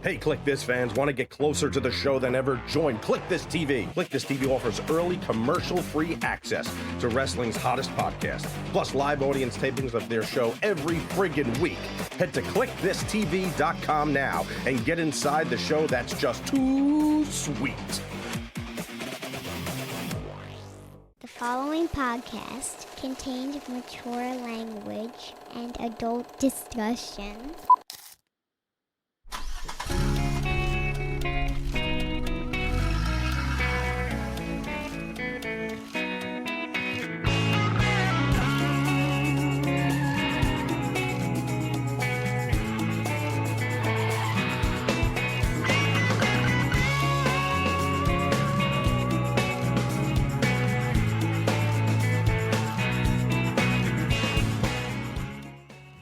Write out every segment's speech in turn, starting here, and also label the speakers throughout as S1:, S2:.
S1: Hey, Kliq This fans, want to get closer to the show than ever? Join Kliq This TV. Kliq This TV offers early commercial-free access to wrestling's hottest podcast, plus live audience tapings of their show every friggin' week. Head to kliqthistv.com now and get inside the show that's just too sweet.
S2: The following podcast contains mature language and adult discussion.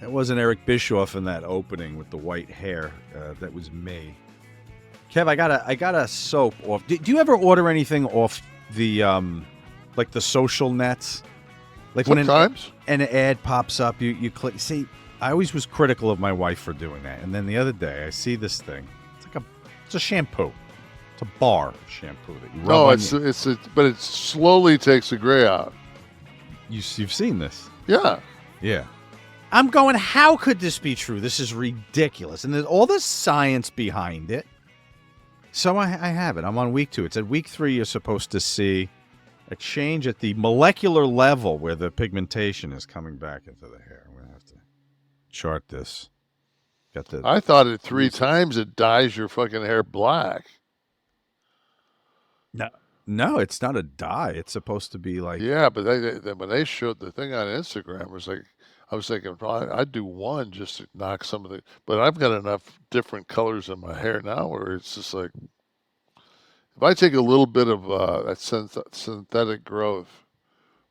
S3: Wasn't Eric Bischoff in that opening with the white hair? That was me. Kev, I got a soap off. Do you ever order anything off the like the social nets? Like
S4: sometimes
S3: when an ad pops up, you click. See, I always was critical of my wife for doing that, and then the other day I see this thing. It's a shampoo. It's a bar of shampoo that you rub on
S4: but it slowly takes the gray out.
S3: You've seen this?
S4: Yeah.
S3: Yeah. I'm going, how could this be true? This is ridiculous. And there's all the science behind it. So I have it. I'm on week 2. It said week 3 you're supposed to see a change at the molecular level where the pigmentation is coming back into the hair. I'm going to have to chart this.
S4: I thought it 3 times it dyes your fucking hair black.
S3: No, it's not a dye. It's supposed to be like...
S4: Yeah, but when they showed the thing on Instagram, it was like... I was thinking, I'd do one just to knock some of the... But I've got enough different colors in my hair now where it's just like... If I take a little bit of that synthetic growth,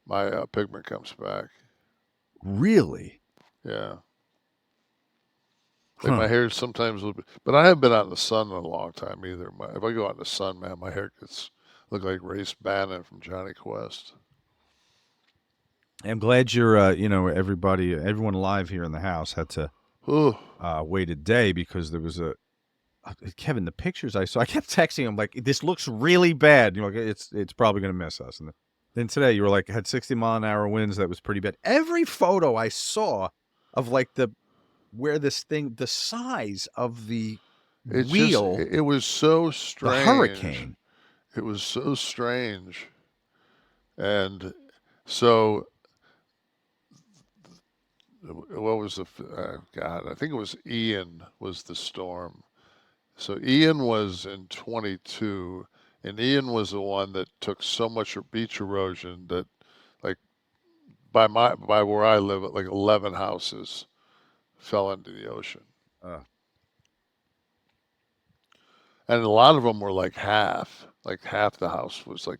S4: my pigment comes back.
S3: Really?
S4: Yeah. Like my hair sometimes a little bit... But I haven't been out in the sun in a long time either. If I go out in the sun, man, my hair gets look like Race Bannon from Johnny Quest.
S3: I'm glad you're, everyone live here in the house had to wait a day because there was Kevin, the pictures I saw, I kept texting him like, this looks really bad. Like, it's probably going to miss us. And then today you were like, had 60-mile-an-hour winds. That was pretty bad. Every photo I saw of like the size of the wheel.
S4: It was so strange.
S3: The hurricane.
S4: It was so strange. And so... What was I think it was Ian was the storm. So Ian was in 22, and Ian was the one that took so much beach erosion that, like, by where I live, like 11 houses fell into the ocean. And a lot of them were like half the house was like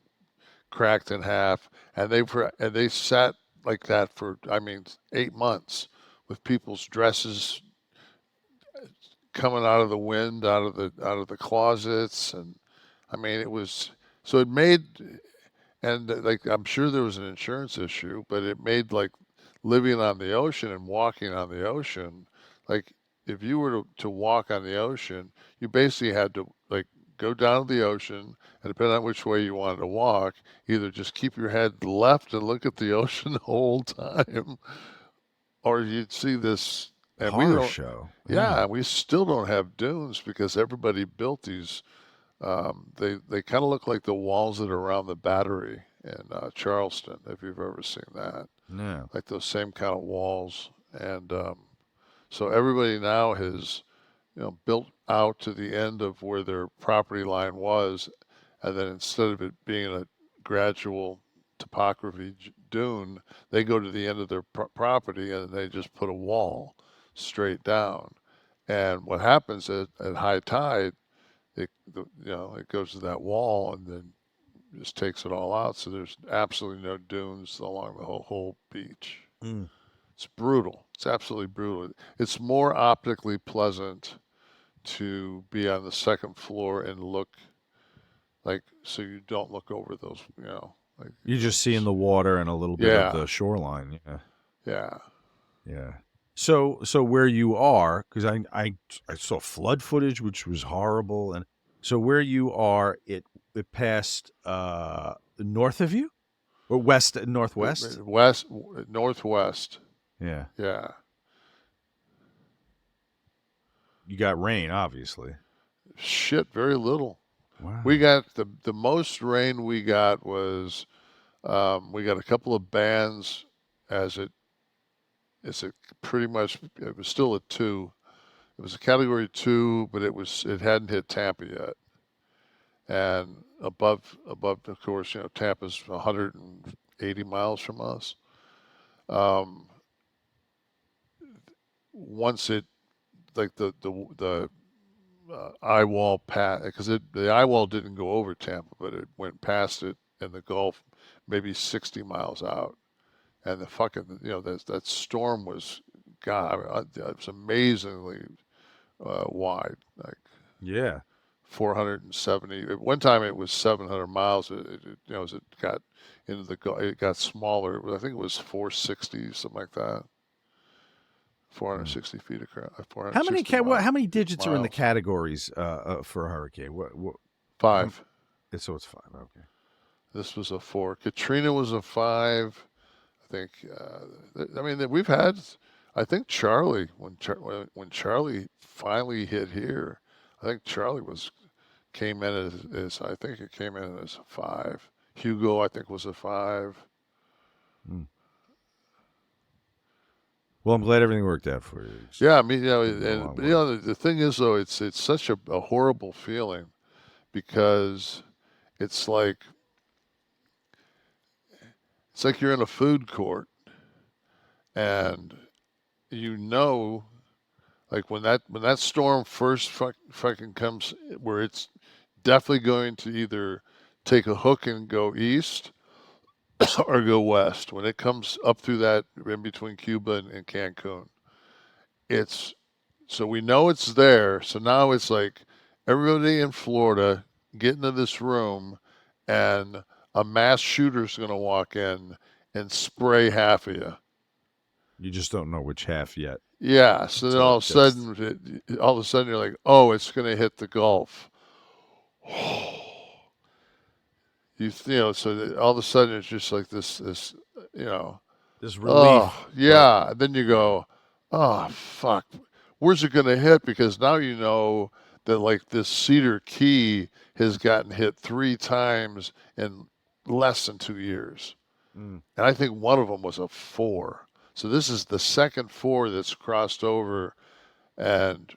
S4: cracked in half, and they sat like that for 8 months with people's dresses coming out of the wind, out of the closets, and it was so it made, and like I'm sure there was an insurance issue, but it made like living on the ocean and walking on the ocean, like if you were to walk on the ocean, you basically had to like go down to the ocean, and depending on which way you wanted to walk, either just keep your head left and look at the ocean the whole time, or you'd see this
S3: horror show.
S4: Yeah, we still don't have dunes because everybody built these. They kind of look like the walls that are around the Battery in Charleston, if you've ever seen that.
S3: No.
S4: Like those same kind of walls, and so everybody now has, built out to the end of where their property line was, and then instead of it being a gradual topography dune, they go to the end of their property and they just put a wall straight down. And what happens at high tide, it goes to that wall and then just takes it all out. So there's absolutely no dunes along the whole beach. It's brutal. It's absolutely brutal. It's more optically pleasant to be on the second floor and look like, so you don't look over those, like
S3: you're just seeing the water and a little bit of the shoreline.
S4: Yeah.
S3: Yeah. So where you are, because I saw flood footage, which was horrible, and so where you are, it passed north of you, or northwest.
S4: Northwest.
S3: Yeah,
S4: Yeah.
S3: you got rain, obviously.
S4: Shit, very little.
S3: Wow.
S4: We got the most rain we got was we got a couple of bands as it's a pretty much it was still a 2. It was a category 2, but it hadn't hit Tampa yet. And above of course, Tampa's 180 miles from us. Once it like the eye wall past, because the eye wall didn't go over Tampa, but it went past it in the Gulf, maybe 60 miles out, and the fucking that storm was, God, I mean, it was amazingly wide, like
S3: Yeah.
S4: 470. At one time it was 700 miles. As it got into it got smaller. I think it was 460, something like that. 460 feet across.
S3: How many digits are in the categories for a hurricane? What
S4: 5.
S3: So it's 5. Okay.
S4: This was a 4. Katrina was a 5. I think. I mean, we've had. I think Charlie, when Charlie finally hit here, I think Charlie came in as I think it came in as a 5. Hugo, I think, was a 5.
S3: Well, I'm glad everything worked out for you.
S4: Yeah, I mean, the thing is, though, it's such a horrible feeling, because it's like you're in a food court, and like when that storm first fucking comes, where it's definitely going to either take a hook and go east or go west. When it comes up through that in between Cuba and Cancun, so we know it's there. So now it's like everybody in Florida get into this room, and a mass shooter's going to walk in and spray half of you.
S3: You just don't know which half yet.
S4: Yeah. So then all of a sudden you're like, oh, it's going to hit the Gulf. So all of a sudden it's just like this
S3: this relief.
S4: Oh, yeah. And then you go, oh, fuck. Where's it going to hit? Because now you know that like this Cedar Key has gotten hit 3 times in less than 2 years. And I think one of them was a 4. So this is the second 4 that's crossed over. And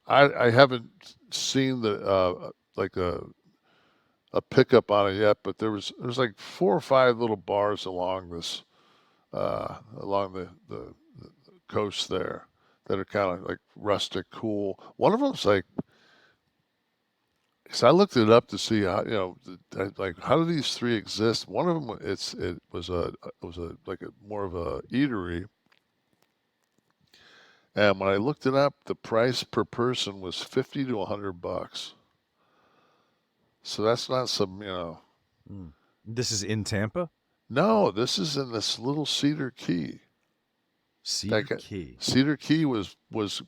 S4: I haven't seen the like a pickup on it yet, but there's like 4 or 5 little bars along this along the coast there that are kind of like rustic, cool. One of them's like, because I looked it up to see how like how do these 3 exist. One of them it was like more of a eatery, and when I looked it up, the price per person was $50 to $100. So that's not some
S3: This is in Tampa?
S4: No, this is in this little Cedar Key.
S3: Cedar Key.
S4: Cedar Key was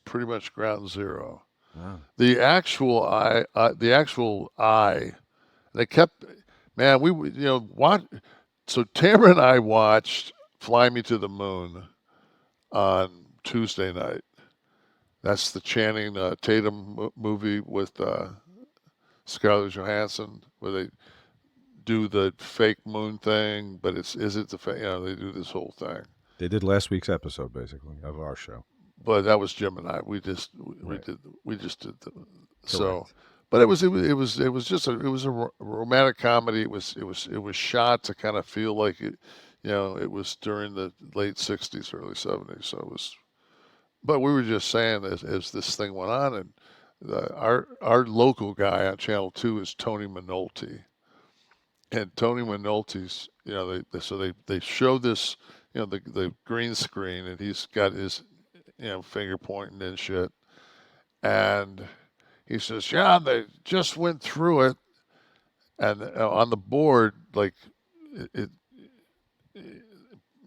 S4: pretty much ground zero.
S3: Wow.
S4: The actual eye, they kept, man, so Tamara and I watched Fly Me to the Moon on Tuesday night. That's the Channing Tatum movie with Scarlett Johansson, where they do the fake moon thing, but is it the fake? They do this whole thing.
S3: They did last week's episode, basically, of our show.
S4: But that was Jim and I. We just did so. But it was just a romantic comedy. It was shot to kind of feel like it was during the late '60s, early '70s. So it was. But we were just saying as this thing went on, and our local guy on Channel 2 is Tony Minolti. And Tony Minolti's, they show this, the green screen, and he's got his, finger pointing and shit. And he says, yeah, they just went through it. And on the board, like,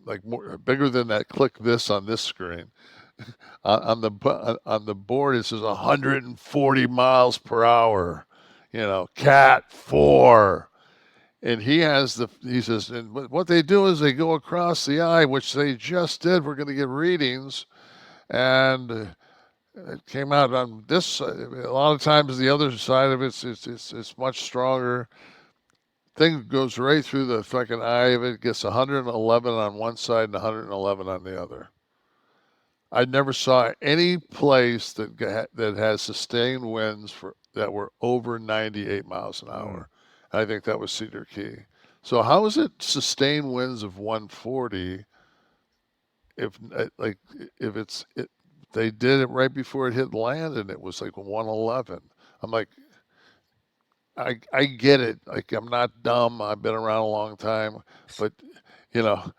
S4: like more bigger than that Kliq This on this screen. On the board, it says 140 miles per hour. You know, Cat 4. And he says, and what they do is they go across the eye, which they just did. We're going to get readings. And it came out on this side. A lot of times the other side of it's much stronger. Thing goes right through the fucking eye of it. Gets 111 on one side and 111 on the other. I never saw any place that has sustained winds that were over 98 miles an hour. I think that was Cedar Key. So how is it sustained winds of 140 if they did it right before it hit land and it was like 111? I'm like, I get it. Like, I'm not dumb. I've been around a long time, but you know,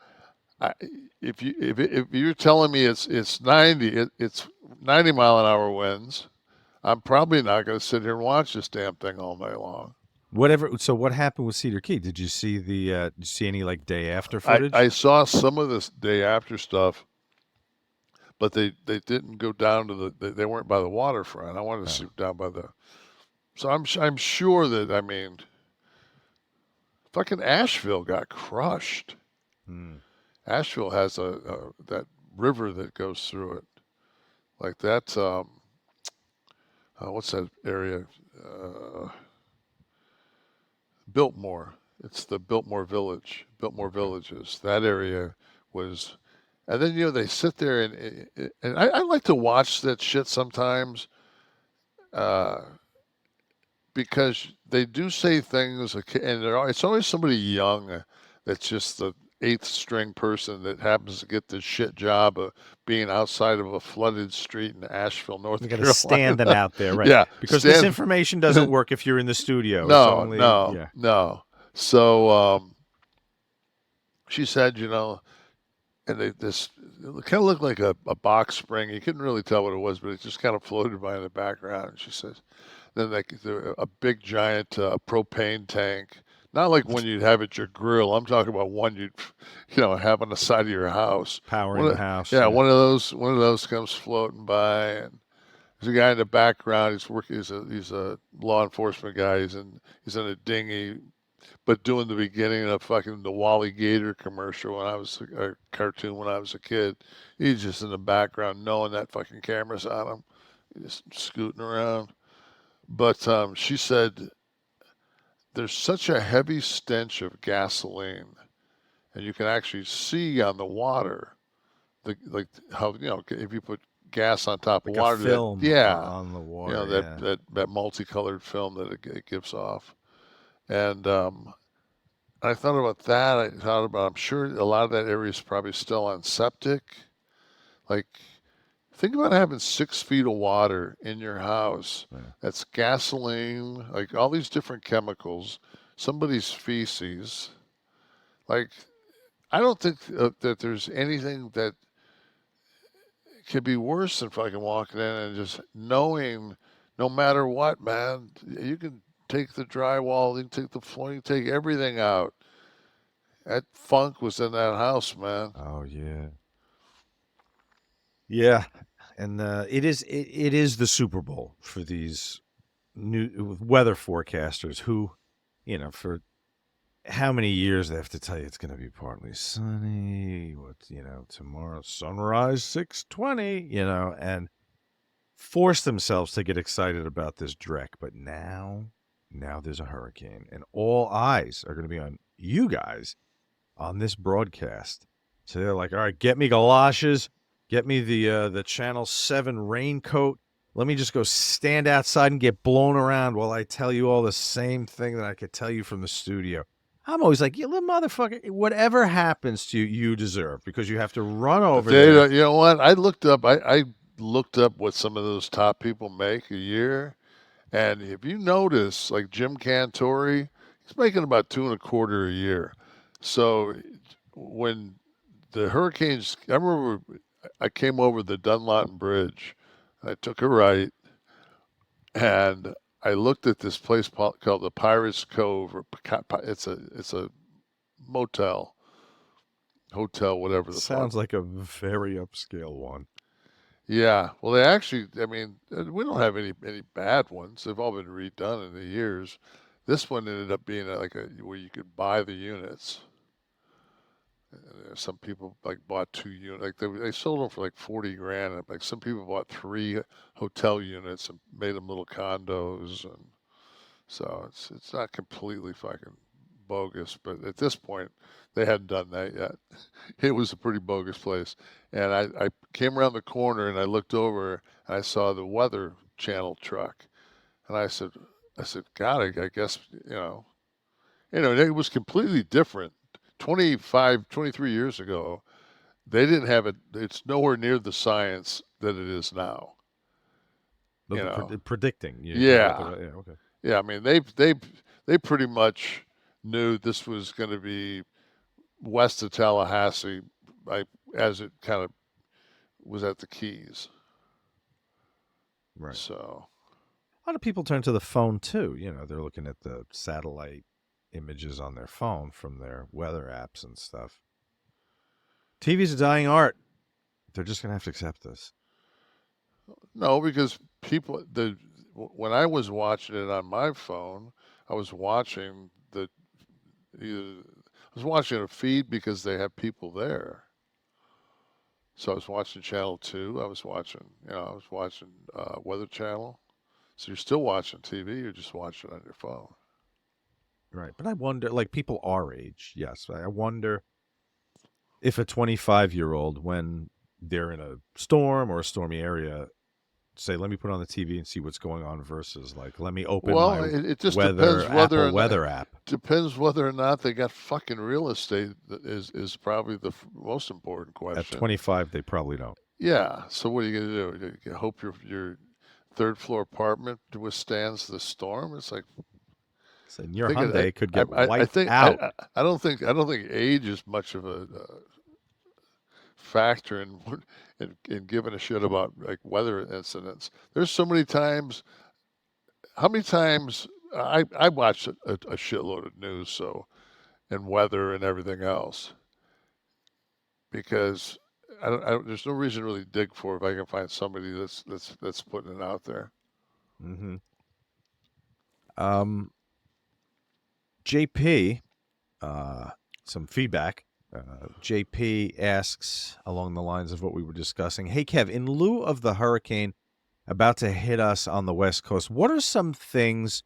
S4: if you're telling me it's 90, it's 90 mile an hour winds, I'm probably not going to sit here and watch this damn thing all night long.
S3: Whatever. So what happened with Cedar Key? Did you see any like day after footage?
S4: I saw some of this day after stuff, but they didn't go down to they weren't by the waterfront. I wanted to see down by the. So I'm sure that, I mean, fucking Asheville got crushed. Asheville has that river that goes through it, like that. What's that area? Biltmore. It's the Biltmore Village. Biltmore Villages. That area was, and then they sit there and I like to watch that shit sometimes, because they do say things, and it's always somebody young that's just the eighth string person that happens to get this shit job of being outside of a flooded street in Asheville, North Carolina.
S3: You got to standing out there, right?
S4: Yeah,
S3: because this information doesn't work if you're in the studio.
S4: No. So she said, and this it kind of looked like a box spring. You couldn't really tell what it was, but it just kind of floated by in the background. And she says, then a big giant propane tank. Not like one you'd have at your grill. I'm talking about one you'd, have on the side of your house.
S3: Powering the house.
S4: Yeah, one of those comes floating by, and there's a guy in the background. He's a law enforcement guy. He's in a dinghy, but doing the beginning of fucking the Wally Gator commercial when I was a cartoon when I was a kid. He's just in the background, knowing that fucking camera's on him, just scooting around. But she said, there's such a heavy stench of gasoline, and you can actually see on the water, like how if you put gas on top of
S3: like
S4: water,
S3: a film on the water,
S4: that multicolored film that it gives off, and I thought about that. I'm sure a lot of that area is probably still on septic. Like, think about having 6 feet of water in your house.
S3: Yeah.
S4: That's gasoline, like all these different chemicals, somebody's feces. Like, I don't think that there's anything that could be worse than fucking walking in and just knowing, no matter what, man, you can take the drywall, you can take the floor, you can take everything out. That funk was in that house, man.
S3: Oh yeah. Yeah, and it is the Super Bowl for these new weather forecasters who, for how many years they have to tell you it's going to be partly sunny. Tomorrow sunrise 6:20. And force themselves to get excited about this dreck. But now there's a hurricane, and all eyes are going to be on you guys on this broadcast. So they're like, all right, get me galoshes. Get me the Channel 7 raincoat. Let me just go stand outside and get blown around while I tell you all the same thing that I could tell you from the studio. I'm always like, you little motherfucker, whatever happens to you, you deserve, because you have to run over there.
S4: You know what? I looked up what some of those top people make a year. And if you notice, like Jim Cantori, he's making about $2.25 a year. So when the hurricanes, I remember I came over the Dunlawton Bridge. I took a right, and I looked at this place called the Pirates Cove. It's a motel, hotel, whatever the
S3: Sounds
S4: fuck.
S3: like a very upscale one.
S4: Yeah. Well, they actually, I mean, we don't have any bad ones. They've all been redone in the years. This one ended up being where you could buy the units. Some people like bought 2 units. Like they sold them for like 40 grand. And like some people bought 3 hotel units and made them little condos. And so it's not completely fucking bogus. But at this point, they hadn't done that yet. It was a pretty bogus place. And I came around the corner and I looked over and I saw the Weather Channel truck. And I said, God, I guess, it was completely different. 25, 23 years ago, they didn't have it. It's nowhere near the science that it is now.
S3: Predicting.
S4: Yeah.
S3: Okay.
S4: Yeah, I mean, they pretty much knew this was going to be west of Tallahassee, as it kind of was at the Keys.
S3: Right.
S4: So
S3: a lot of people turn to the phone too. They're looking at the satellite images on their phone from their weather apps and stuff. TV's a dying art. They're just going to have to accept this.
S4: No, because when I was watching it on my phone, I was watching a feed because they have people there. So I was watching Channel 2. I was watching Weather Channel. So you're still watching TV. You're just watching it on your phone.
S3: Right. But I wonder, like people our age, yes. I wonder if a 25-year-old, when they're in a storm or a stormy area, say, let me put on the TV and see what's going on versus like, let me open
S4: it just
S3: weather,
S4: depends whether
S3: Apple weather app.
S4: Depends whether or not they got fucking real estate. That is probably the most important question.
S3: At 25, they probably don't.
S4: Yeah. So what are you going to do? You hope your third floor apartment withstands the storm? It's like,
S3: so your Hyundai could get wiped out.
S4: I don't think age is much of a factor in giving a shit about like weather incidents. There's so many times. How many times I watch a shitload of news, and weather and everything else, because there's no reason to really dig for if I can find somebody that's putting it out there.
S3: Mm-hmm. JP, some feedback. JP asks along the lines of what we were discussing. Hey, Kev, in lieu of the hurricane about to hit us on the West Coast, what are some things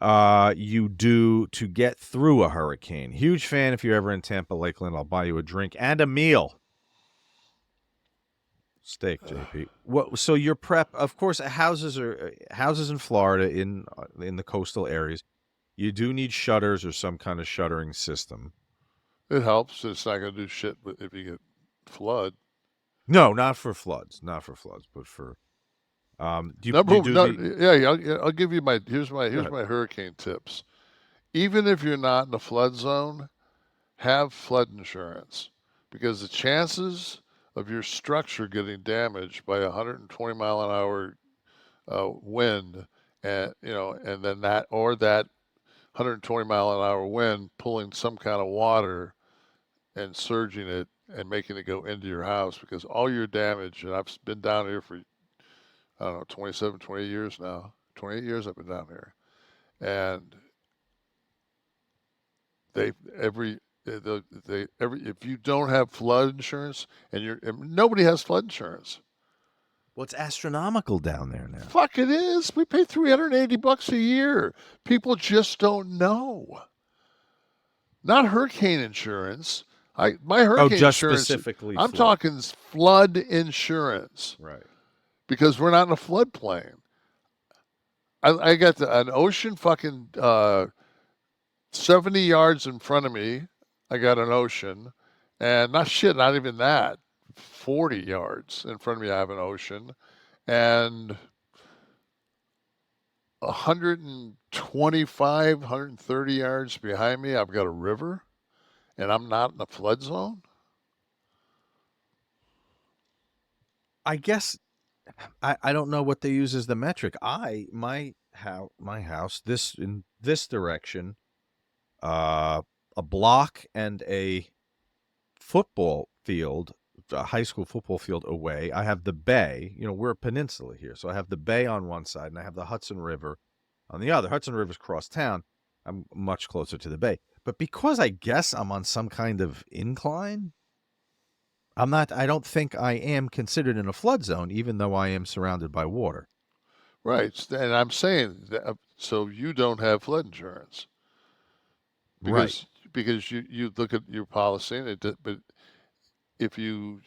S3: you do to get through a hurricane? Huge fan. If you're ever in Tampa, Lakeland, I'll buy you a drink and a meal. Steak, JP. So your prep, of course, houses in Florida in the coastal areas. You do need shutters or some kind of shuttering system.
S4: It helps. It's not going to do shit if you get flood.
S3: No, not for floods. Not for floods, but for
S4: I'll give you here's my hurricane tips. Even if you're not in a flood zone, have flood insurance, because the chances of your structure getting damaged by 120 mile an hour wind, and then that 120 mile an hour wind pulling some kind of water and surging it and making it go into your house, because all your damage, and I've been down here for, I don't know, 27, 28 years now. 28 years I've been down here. And if you don't have flood insurance, and nobody has flood insurance.
S3: Well, it's astronomical down there now.
S4: Fuck, it is. We pay $380 a year. People just don't know. Not hurricane insurance. My hurricane
S3: just
S4: insurance.
S3: Specifically
S4: I'm
S3: flood.
S4: talking flood insurance.
S3: Right.
S4: Because we're not in a floodplain. I got an ocean fucking 70 yards in front of me. I got an ocean, and not even that. 40 yards in front of me, I have an ocean, and 125, 130 yards behind me, I've got a river, and I'm not in a flood zone.
S3: I guess I don't know what they use as the metric. My house in this direction, a block and a football field, a high school football field away. I have the bay. We're a peninsula here, so I have the bay on one side, and I have the Hudson River on the other. Hudson River's cross town. I'm much closer to the bay. But because I guess I'm on some kind of incline, I don't think I am considered in a flood zone, even though I am surrounded by water.
S4: Right. And I'm saying that, so you don't have flood insurance. Because,
S3: Right.
S4: Because you look at your policy, but if you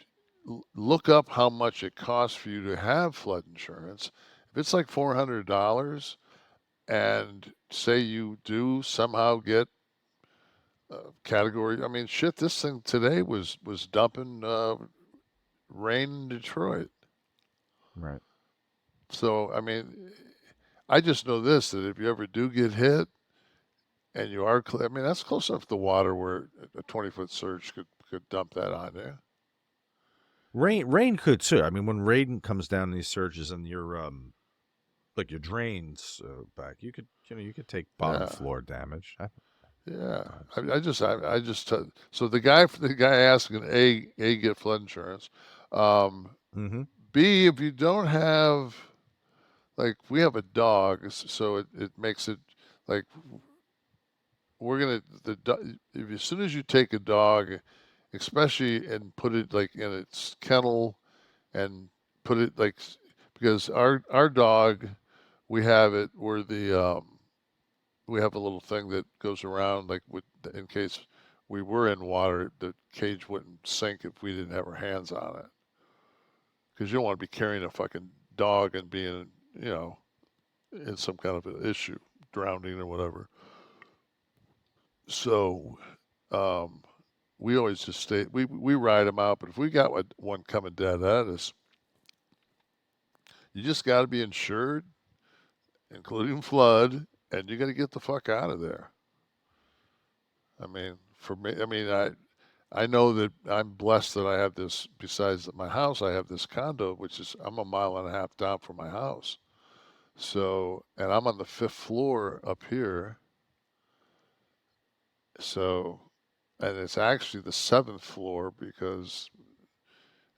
S4: look up how much it costs for you to have flood insurance, if it's like $400, and say you do somehow get category, I mean, shit, this thing today was dumping rain in Detroit.
S3: Right.
S4: So, I mean, I just know this, that if you ever do get hit and you are, I mean, that's close enough to water where a 20-foot surge could dump that on you.
S3: Rain could too. I mean, when rain comes down in these surges and your your drains back, you could take bottom floor damage.
S4: Yeah, I just so the guy asking A get flood insurance. B, if you don't have, like, we have a dog, so it makes it like we're gonna if as soon as you take a dog, especially, and put it like in its kennel and put it like, because our dog, we have it where we have a little thing that goes around, like, in case we were in water, the cage wouldn't sink if we didn't have our hands on it. Because you don't want to be carrying a fucking dog and being, in some kind of an issue, drowning or whatever. So, we always just we ride them out. But if we got one coming dead at us, you just got to be insured, including flood, and you got to get the fuck out of there. I mean, for me, I know that I'm blessed that I have this. Besides my house, I have this condo, which is, I'm a mile and a half down from my house. So, and I'm on the 5th floor up here. So, and it's actually the 7th floor because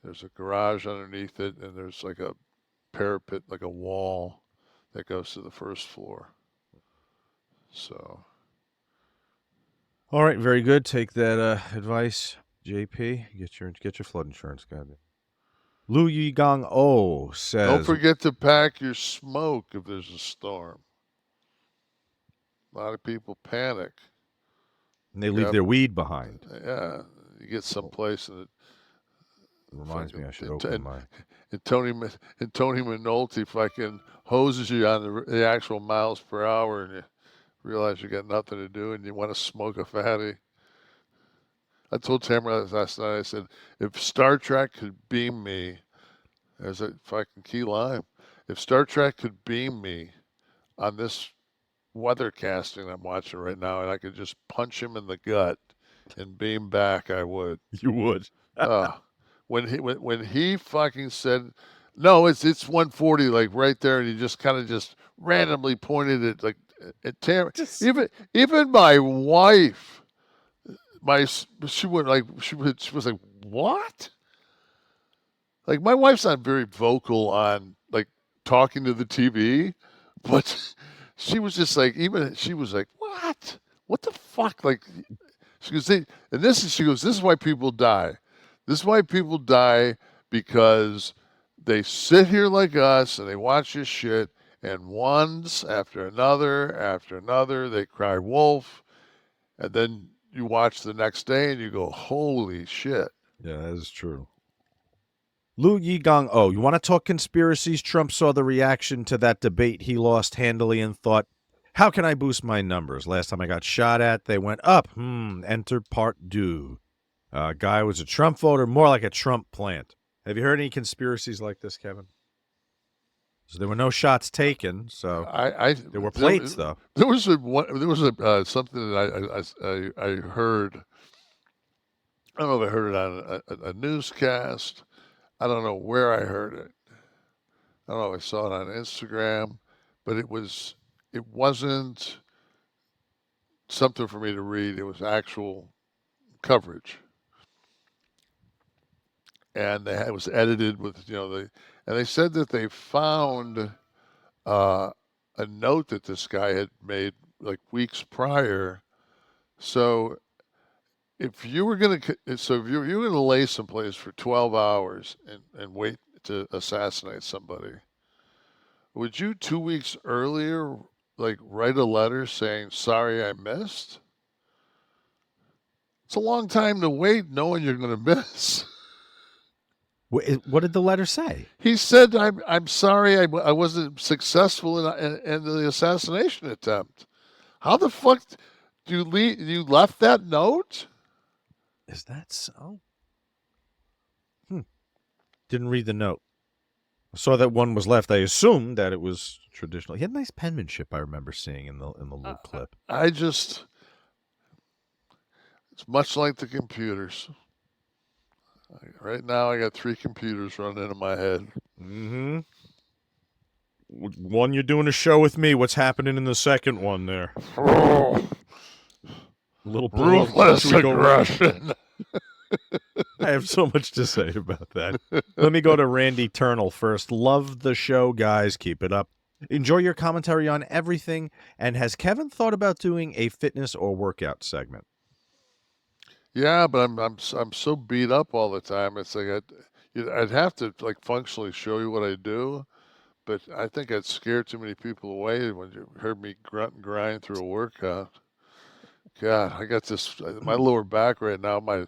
S4: there's a garage underneath it, and there's like a parapet, like a wall that goes to the 1st floor. So.
S3: All right, very good. Take that advice, JP. Get your flood insurance, goddamn. Lu Yigong O says,
S4: Don't forget to pack your smoke if there's a storm. A lot of people panic.
S3: And they leave their weed behind.
S4: Yeah, you get someplace and it
S3: reminds me I should open my.
S4: And Tony Minotti fucking hoses you on the actual miles per hour, and you realize you got nothing to do and you want to smoke a fatty. I told Tamara last night, I said, if Star Trek could beam me, there's a fucking key lime. If Star Trek could beam me on this weather casting I'm watching right now, and I could just punch him in the gut and beam back, I would.
S3: You would.
S4: When he fucking said, no, it's 140, like right there, and he just kind of just randomly pointed it like at Tamara. Even my wife, she was like, what? Like, my wife's not very vocal on, like, talking to the TV, but she was just like, she was like, what? What the fuck? Like, she goes, she goes, this is why people die. This is why people die, because they sit here like us and they watch this shit, and once after another, they cry wolf, and then you watch the next day and you go, holy shit.
S3: Yeah, that is true. Lu Yigong, you want to talk conspiracies? Trump saw the reaction to that debate he lost handily and thought, how can I boost my numbers? Last time I got shot at, they went up. Enter part deux. Guy was a Trump voter, more like a Trump plant. Have you heard any conspiracies like this, Kevin? So there were no shots taken. So there were plates, though.
S4: There was something that I heard. I don't know if I heard it on a newscast. I don't know where I heard it. I don't know if I saw it on Instagram, but it wasn't something for me to read. It was actual coverage. and it was edited with, and they said that they found a note that this guy had made like weeks prior. So if you were gonna lay someplace for 12 hours and wait to assassinate somebody, would you 2 weeks earlier like write a letter saying sorry I missed? It's a long time to wait knowing you're going to miss.
S3: What did the letter say?
S4: He said, I'm sorry I wasn't successful in the assassination attempt. How the fuck you left that note?
S3: Is that so? Didn't read the note. I saw that one was left. I assumed that it was traditional. He had nice penmanship, I remember seeing in the little clip.
S4: It's much like the computers. Right now, I got 3 computers running in my head.
S3: Mm-hmm. One, you're doing a show with me. What's happening in the second one there? Little
S4: Ruthless Aggression.
S3: I have so much to say about that. Let me go to Randy Turnell first. Love the show, guys. Keep it up. Enjoy your commentary on everything. And has Kevin thought about doing a fitness or workout segment?
S4: Yeah, but I'm so beat up all the time. It's like I'd have to like functionally show you what I do, but I think I'd scare too many people away when you heard me grunt and grind through a workout. God, I got this my lower back right now. My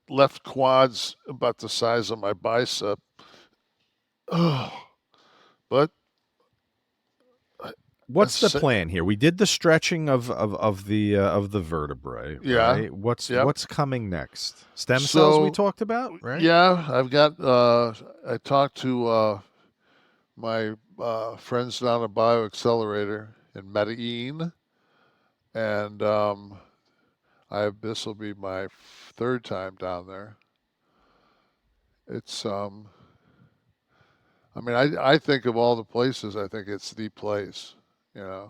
S4: left quad's about the size of my bicep. Oh, but
S3: what's the plan here? We did the stretching of the vertebrae.
S4: Yeah.
S3: Right? What's coming next? Stem cells we talked about, right?
S4: Yeah, I've got. I talked to my friends down at BioAccelerator in Medellin, and this will be my 3rd time down there. It's I mean, I think of all the places, I think it's the place.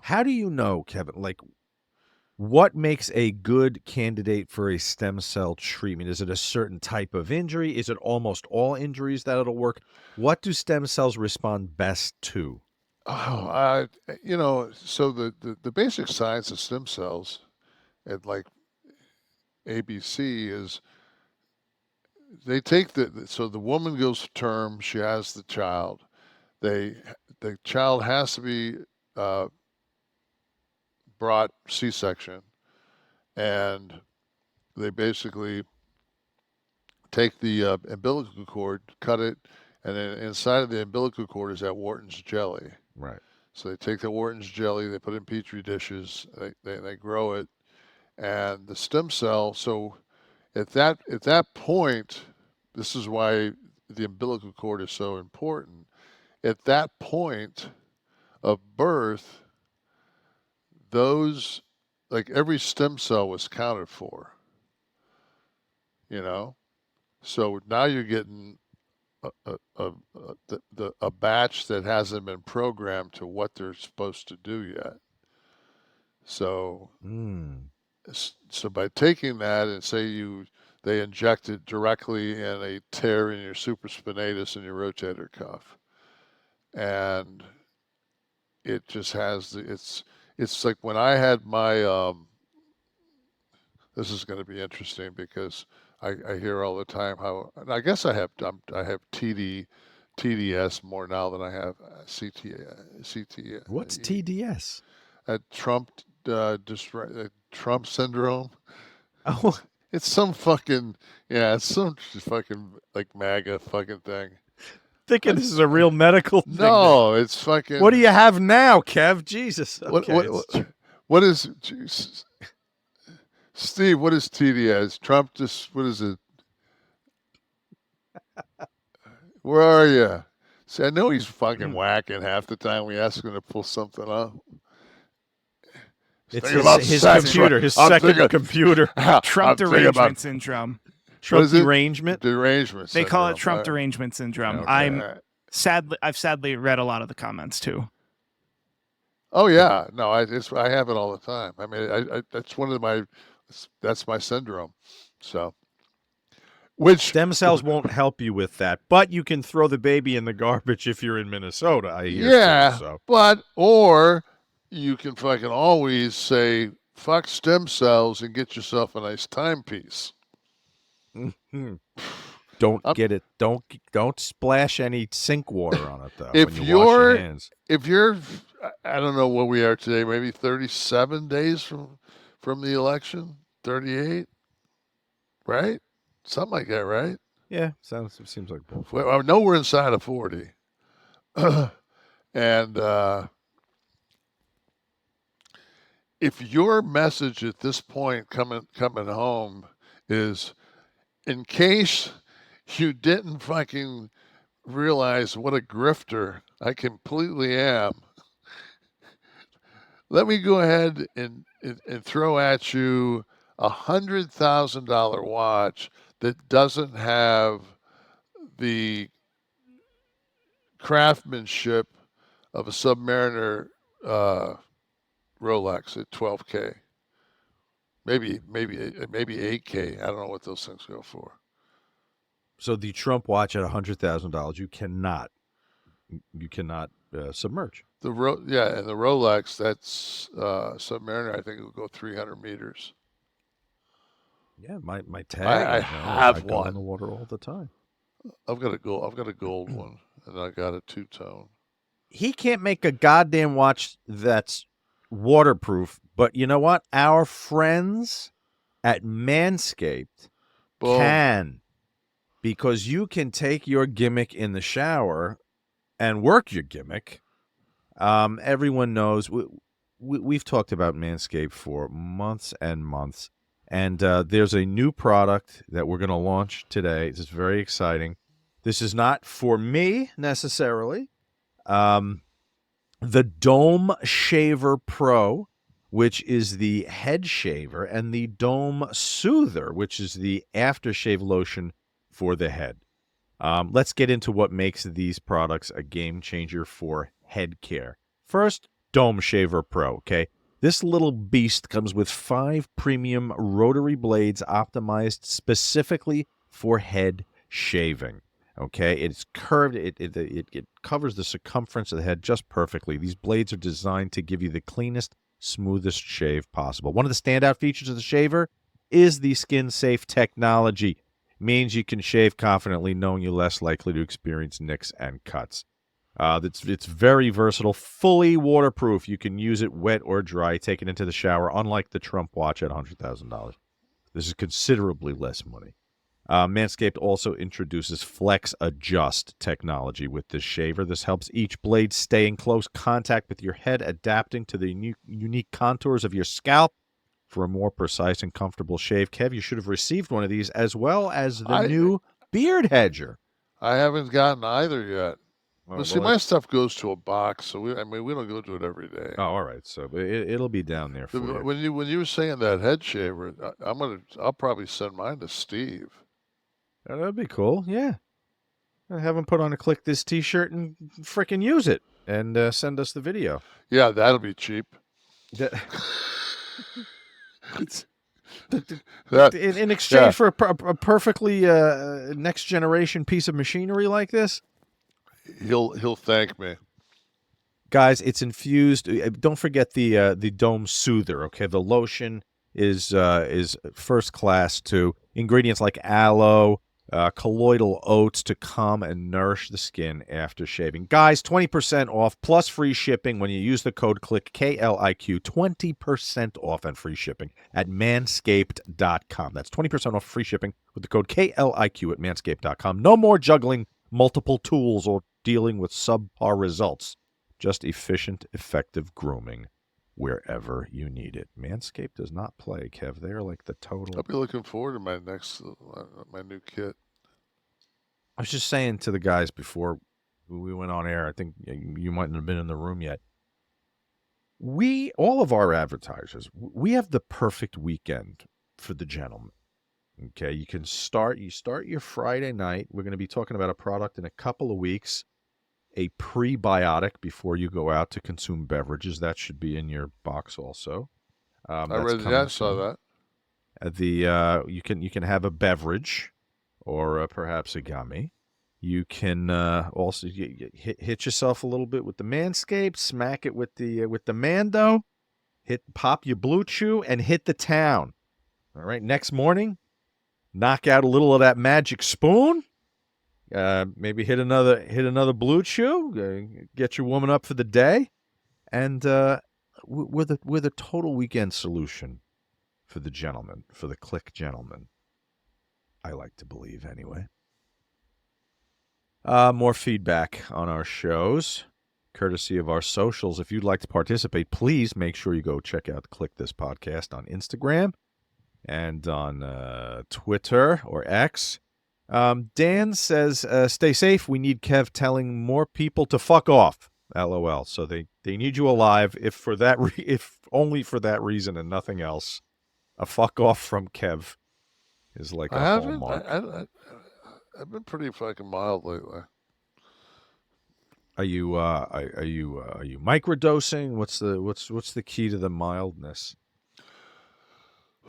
S3: How do you know, Kevin? Like, what makes a good candidate for a stem cell treatment? Is it a certain type of injury? Is it almost all injuries that it'll work? What do stem cells respond best to?
S4: Oh, so the basic science of stem cells, and like ABC, is they take so the woman goes to term, she has the child. The child has to be brought C-section, and they basically take the umbilical cord, cut it, and then inside of the umbilical cord is that Wharton's jelly.
S3: Right.
S4: So they take the Wharton's jelly, they put it in petri dishes, they grow it, and the stem cell. So at that point, this is why the umbilical cord is so important. At that point of birth, those, like every stem cell was counted for, So now you're getting a batch that hasn't been programmed to what they're supposed to do yet. So, so by taking that and they inject it directly in a tear in your supraspinatus and your rotator cuff, and it just has it's like when I had my this is going to be interesting because I hear all the time how, and I guess I have TDS more now than I have CT.
S3: What's TDS?
S4: Trump syndrome.
S3: Oh,
S4: it's some fucking it's some fucking like MAGA fucking thing.
S3: Thinking this is a real medical thing.
S4: No, it's fucking.
S3: What do you have now, Kev? Jesus. Okay,
S4: what is Steve? What is TDS? Trump what is it? Where are you? See, I know he's fucking whacking half the time we ask him to pull something up.
S3: It's his computer, his second computer.
S5: Trump derangement syndrome.
S3: Trump derangement?
S4: Derangement
S5: syndrome. They call it Trump derangement syndrome.
S3: Okay.
S5: I've sadly read a lot of the comments too.
S4: Oh yeah, no, I have it all the time. I mean, that's one of that's my syndrome. So Which
S3: Stem cells won't help you with that, but you can throw the baby in the garbage if you're in Minnesota, I hear.
S4: yeah,
S3: too, so.
S4: but or you can fucking always say fuck stem cells and get yourself a nice timepiece.
S3: Don't splash any sink water on it though.
S4: If
S3: when you wash your hands.
S4: if you're, I don't know where we are today, maybe 37 days from the election, 38, right? Something like that, right?
S3: Yeah, seems like both.
S4: Well, I know we're inside of 40, and if your message at this point coming home is, in case you didn't fucking realize what a grifter I completely am, let me go ahead and throw at you $100,000 watch that doesn't have the craftsmanship of a Submariner Rolex at 12K, maybe 8K. I don't know what those things go for.
S3: So the Trump watch at $100,000, you cannot submerge.
S4: And the Rolex, that's Submariner. I think it will go 300 meters.
S3: Yeah, my tag.
S4: I have
S3: go
S4: one
S3: in the water all the time.
S4: I've got a gold one, and I got a two-tone.
S3: He can't make a goddamn watch that's waterproof, but you know what? Our friends at Manscaped can, because you can take your gimmick in the shower and work your gimmick. Everyone knows we've talked about Manscaped for months and months. And there's a new product that we're going to launch today. This is very exciting. This is not for me necessarily. The Dome Shaver Pro, which is the head shaver, and the Dome Soother, which is the aftershave lotion for the head. Let's get into what makes these products a game changer for head care. First, Dome Shaver Pro, okay? This little beast comes with 5 premium rotary blades optimized specifically for head shaving. Okay, it's curved. It covers the circumference of the head just perfectly. These blades are designed to give you the cleanest, smoothest shave possible. One of the standout features of the shaver is the skin-safe technology. Means you can shave confidently, knowing you're less likely to experience nicks and cuts. It's very versatile, fully waterproof. You can use it wet or dry, take it into the shower, unlike the Trump watch at $100,000. This is considerably less money. Manscaped also introduces Flex Adjust technology with this shaver. This helps each blade stay in close contact with your head, adapting to the unique contours of your scalp for a more precise and comfortable shave. Kev, you should have received one of these, as well as the new Beard Hedger.
S4: I haven't gotten either yet.
S3: Oh,
S4: well, see, my stuff goes to a box, so we don't go to it every day.
S3: Oh, all right. So it'll be down there for you.
S4: When you were saying that head shaver, I'll probably send mine to Steve.
S3: Oh, that'd be cool. Yeah, have him put on a Kliq This T-shirt and frickin' use it, and send us the video.
S4: Yeah, that'll be cheap.
S3: In exchange for a perfectly next generation piece of machinery like this,
S4: he'll thank me.
S3: Guys, it's infused. Don't forget the Dome Soother. Okay, the lotion is first class too. Ingredients like aloe, colloidal oats to calm and nourish the skin after shaving. Guys, 20% off plus free shipping when you use the code KLIQ, KLIQ, 20% off and free shipping at manscaped.com. That's 20% off free shipping with the code KLIQ at manscaped.com. No more juggling multiple tools or dealing with subpar results. Just efficient, effective grooming wherever you need it. Manscaped does not play, Kev. They're like the total...
S4: I'll be looking forward to my new kit.
S3: I was just saying to the guys before we went on air, I think you mightn't have been in the room yet. All of our advertisers, we have the perfect weekend for the gentleman. Okay, you start your Friday night. We're going to be talking about a product in a couple of weeks, a prebiotic before you go out to consume beverages. That should be in your box also.
S4: I saw that.
S3: You can have a beverage or perhaps a gummy. You can also hit yourself a little bit with the Manscaped, smack it with the Mando, pop your Blue Chew, and hit the town. All right, next morning, knock out a little of that magic spoon. Maybe hit another Blue Chew. Get your woman up for the day, and we're the total weekend solution for the gentleman, for the Kliq gentleman. I like to believe, anyway. More feedback on our shows, courtesy of our socials. If you'd like to participate, please make sure you go check out Kliq This podcast on Instagram and on Twitter or X. Dan says, stay safe. We need Kev telling more people to fuck off. LOL. So they need you alive if only for that reason and nothing else. A fuck off from Kev is like a hallmark.
S4: I've been pretty fucking mild lately.
S3: Are you microdosing? What's the key to the mildness?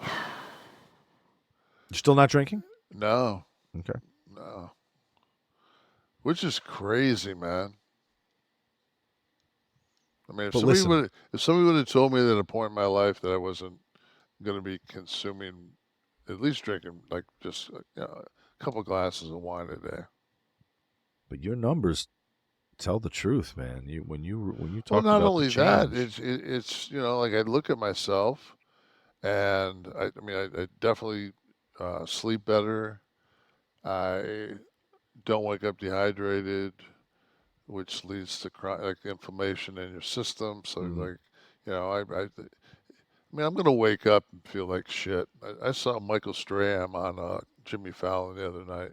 S3: You're still not drinking?
S4: No.
S3: Okay.
S4: No. Which is crazy, man. I mean, if somebody would have told me at a point in my life that I wasn't going to be consuming, at least drinking, like just a couple glasses of wine a day.
S3: But your numbers tell the truth, man. When you talk
S4: well, not
S3: about
S4: only
S3: the
S4: that,
S3: change,
S4: it's like I look at myself, and I definitely sleep better. I don't wake up dehydrated, which leads to inflammation in your system. So I'm going to wake up and feel like shit. I saw Michael Strahan on Jimmy Fallon the other night.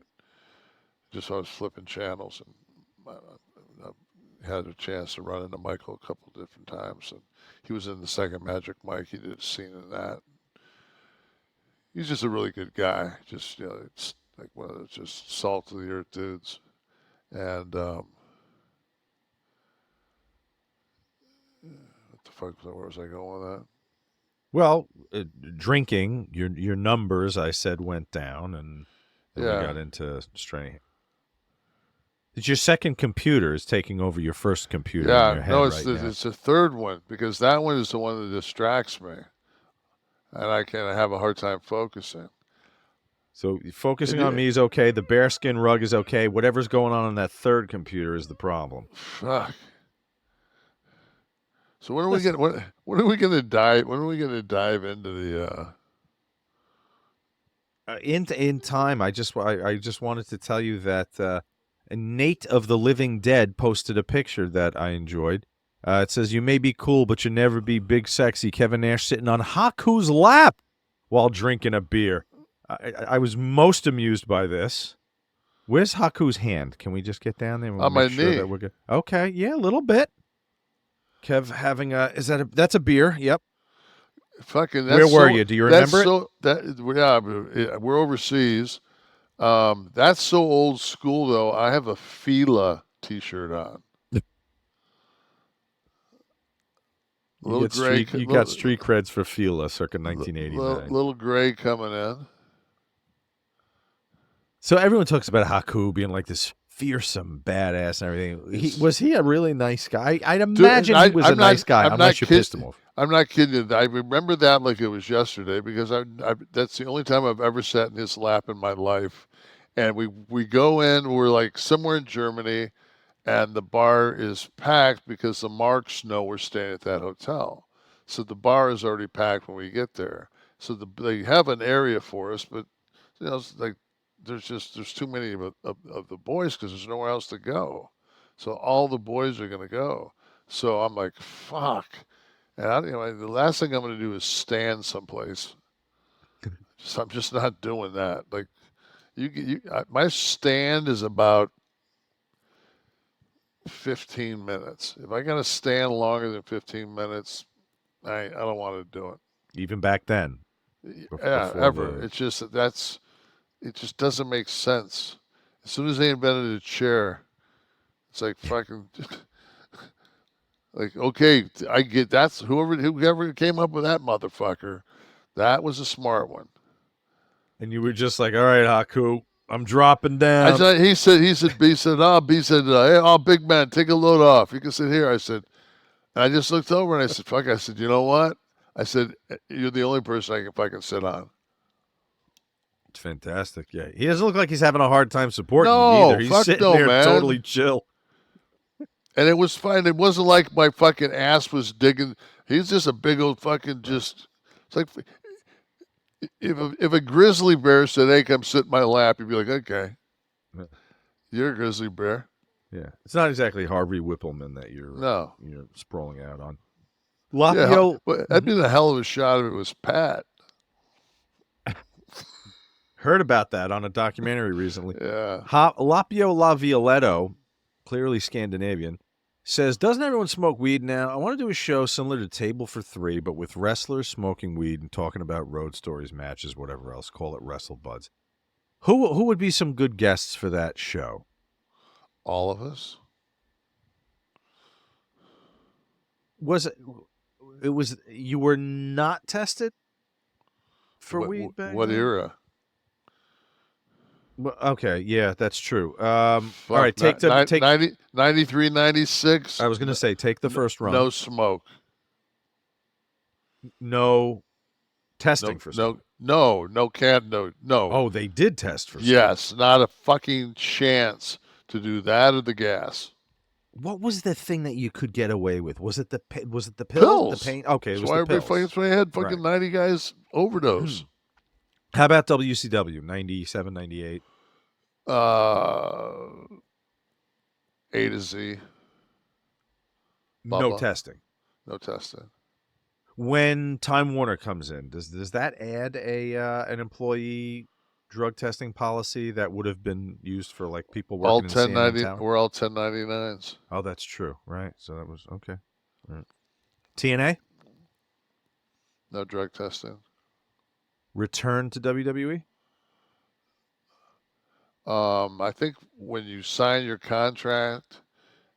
S4: Just I was flipping channels and I had a chance to run into Michael a couple different times. And he was in the second Magic Mike. He did a scene in that. He's just a really good guy. Just, it's like one of those just salt of the earth dudes. And what the fuck where was I going with that?
S3: Well, drinking, your numbers, I said, went down, and then we got into straining. It's your second computer is taking over your first computer in your head now.
S4: It's the third one, because that one is the one that distracts me, and I can have a hard time focusing.
S3: So focusing on me is okay. The bearskin rug is okay. Whatever's going on that third computer is the problem.
S4: Fuck. So when are we going to dive? When are we going to dive into the?
S3: In time, I just wanted to tell you that Nate of the Living Dead posted a picture that I enjoyed. It says, "You may be cool, but you'll never be Big Sexy Kevin Nash sitting on Haku's lap while drinking a beer." I was most amused by this. Where's Haku's hand? Can we just get down there?
S4: On my knee.
S3: That we're good? Okay, yeah, a little bit. Kev having that's a beer. Yep.
S4: Fucking.
S3: Where were you? Do you remember
S4: it? We're overseas. That's so old school though. I have a Fila T-shirt on.
S3: You got street creds for Fila circa 1989.
S4: Little gray coming in.
S3: So everyone talks about Haku being like this fearsome badass and everything. Was he a really nice guy? I'd imagine he was a nice guy unless you pissed him off.
S4: I'm not kidding you. I remember that like it was yesterday, because that's the only time I've ever sat in his lap in my life. And we go in, we're like somewhere in Germany, and the bar is packed because the Marks know we're staying at that hotel. So the bar is already packed when we get there. So they have an area for us, but it's like there's too many of the boys because there's nowhere else to go. So all the boys are going to go. So I'm like, fuck. And the last thing I'm going to do is stand someplace. I'm just not doing that. Like, my stand is about 15 minutes. If I got to stand longer than 15 minutes, I don't want to do it.
S3: Even back then.
S4: Ever. It's just it just doesn't make sense. As soon as they invented a chair, it's like fucking like, okay, I get that's whoever came up with that motherfucker, that was a smart one.
S3: And you were just like, all right, Haku, I'm dropping down.
S4: He said, hey, big man, take a load off. You can sit here. I said, and I just looked over and I said, fuck. I said, you know what? I said, you're the only person I can fucking sit on.
S3: It's fantastic. Yeah, he doesn't look like he's having a hard time supporting you either. He's sitting there
S4: man.
S3: totally chill.
S4: And it was fine. It wasn't like my fucking ass was digging. He's just a big old fucking just. It's like if a grizzly bear said, "Hey, come sit in my lap," you'd be like, "Okay, you're a grizzly bear."
S3: Yeah, it's not exactly Harvey Whippleman that you're sprawling out on.
S4: Lapio, that'd be the hell of a shot if it was Pat.
S3: Heard about that on a documentary recently.
S4: Yeah.
S3: Lapio Lavioletto, clearly Scandinavian, says, doesn't everyone smoke weed now? I want to do a show similar to Table for Three, but with wrestlers smoking weed and talking about road stories, matches, whatever else. Call it Wrestlebuds. Who would be some good guests for that show?
S4: All of us.
S3: You were not tested for weed back
S4: What
S3: then?
S4: era?
S3: Well, okay, yeah, that's true. All right, take
S4: 93, 96.
S3: I was going to say, take the first run.
S4: No smoke.
S3: No testing for smoke.
S4: No.
S3: Oh, they did test for smoke.
S4: Yes, not a fucking chance to do that or the gas.
S3: What was the thing that you could get away with? Was it the pills?
S4: Pills.
S3: The pain? Okay, it was
S4: the
S3: the pills.
S4: That's why I had fucking 90 guys overdose.
S3: How about WCW? 97, 98?
S4: A to Z.
S3: No testing.
S4: No testing.
S3: When Time Warner comes in, does that add an employee drug testing policy that would have been used for like people working in CNN Tower?
S4: We're all 1099s.
S3: Oh, that's true. Right. So that was okay. Right. TNA?
S4: No drug testing.
S3: Return to WWE?
S4: I think when you sign your contract,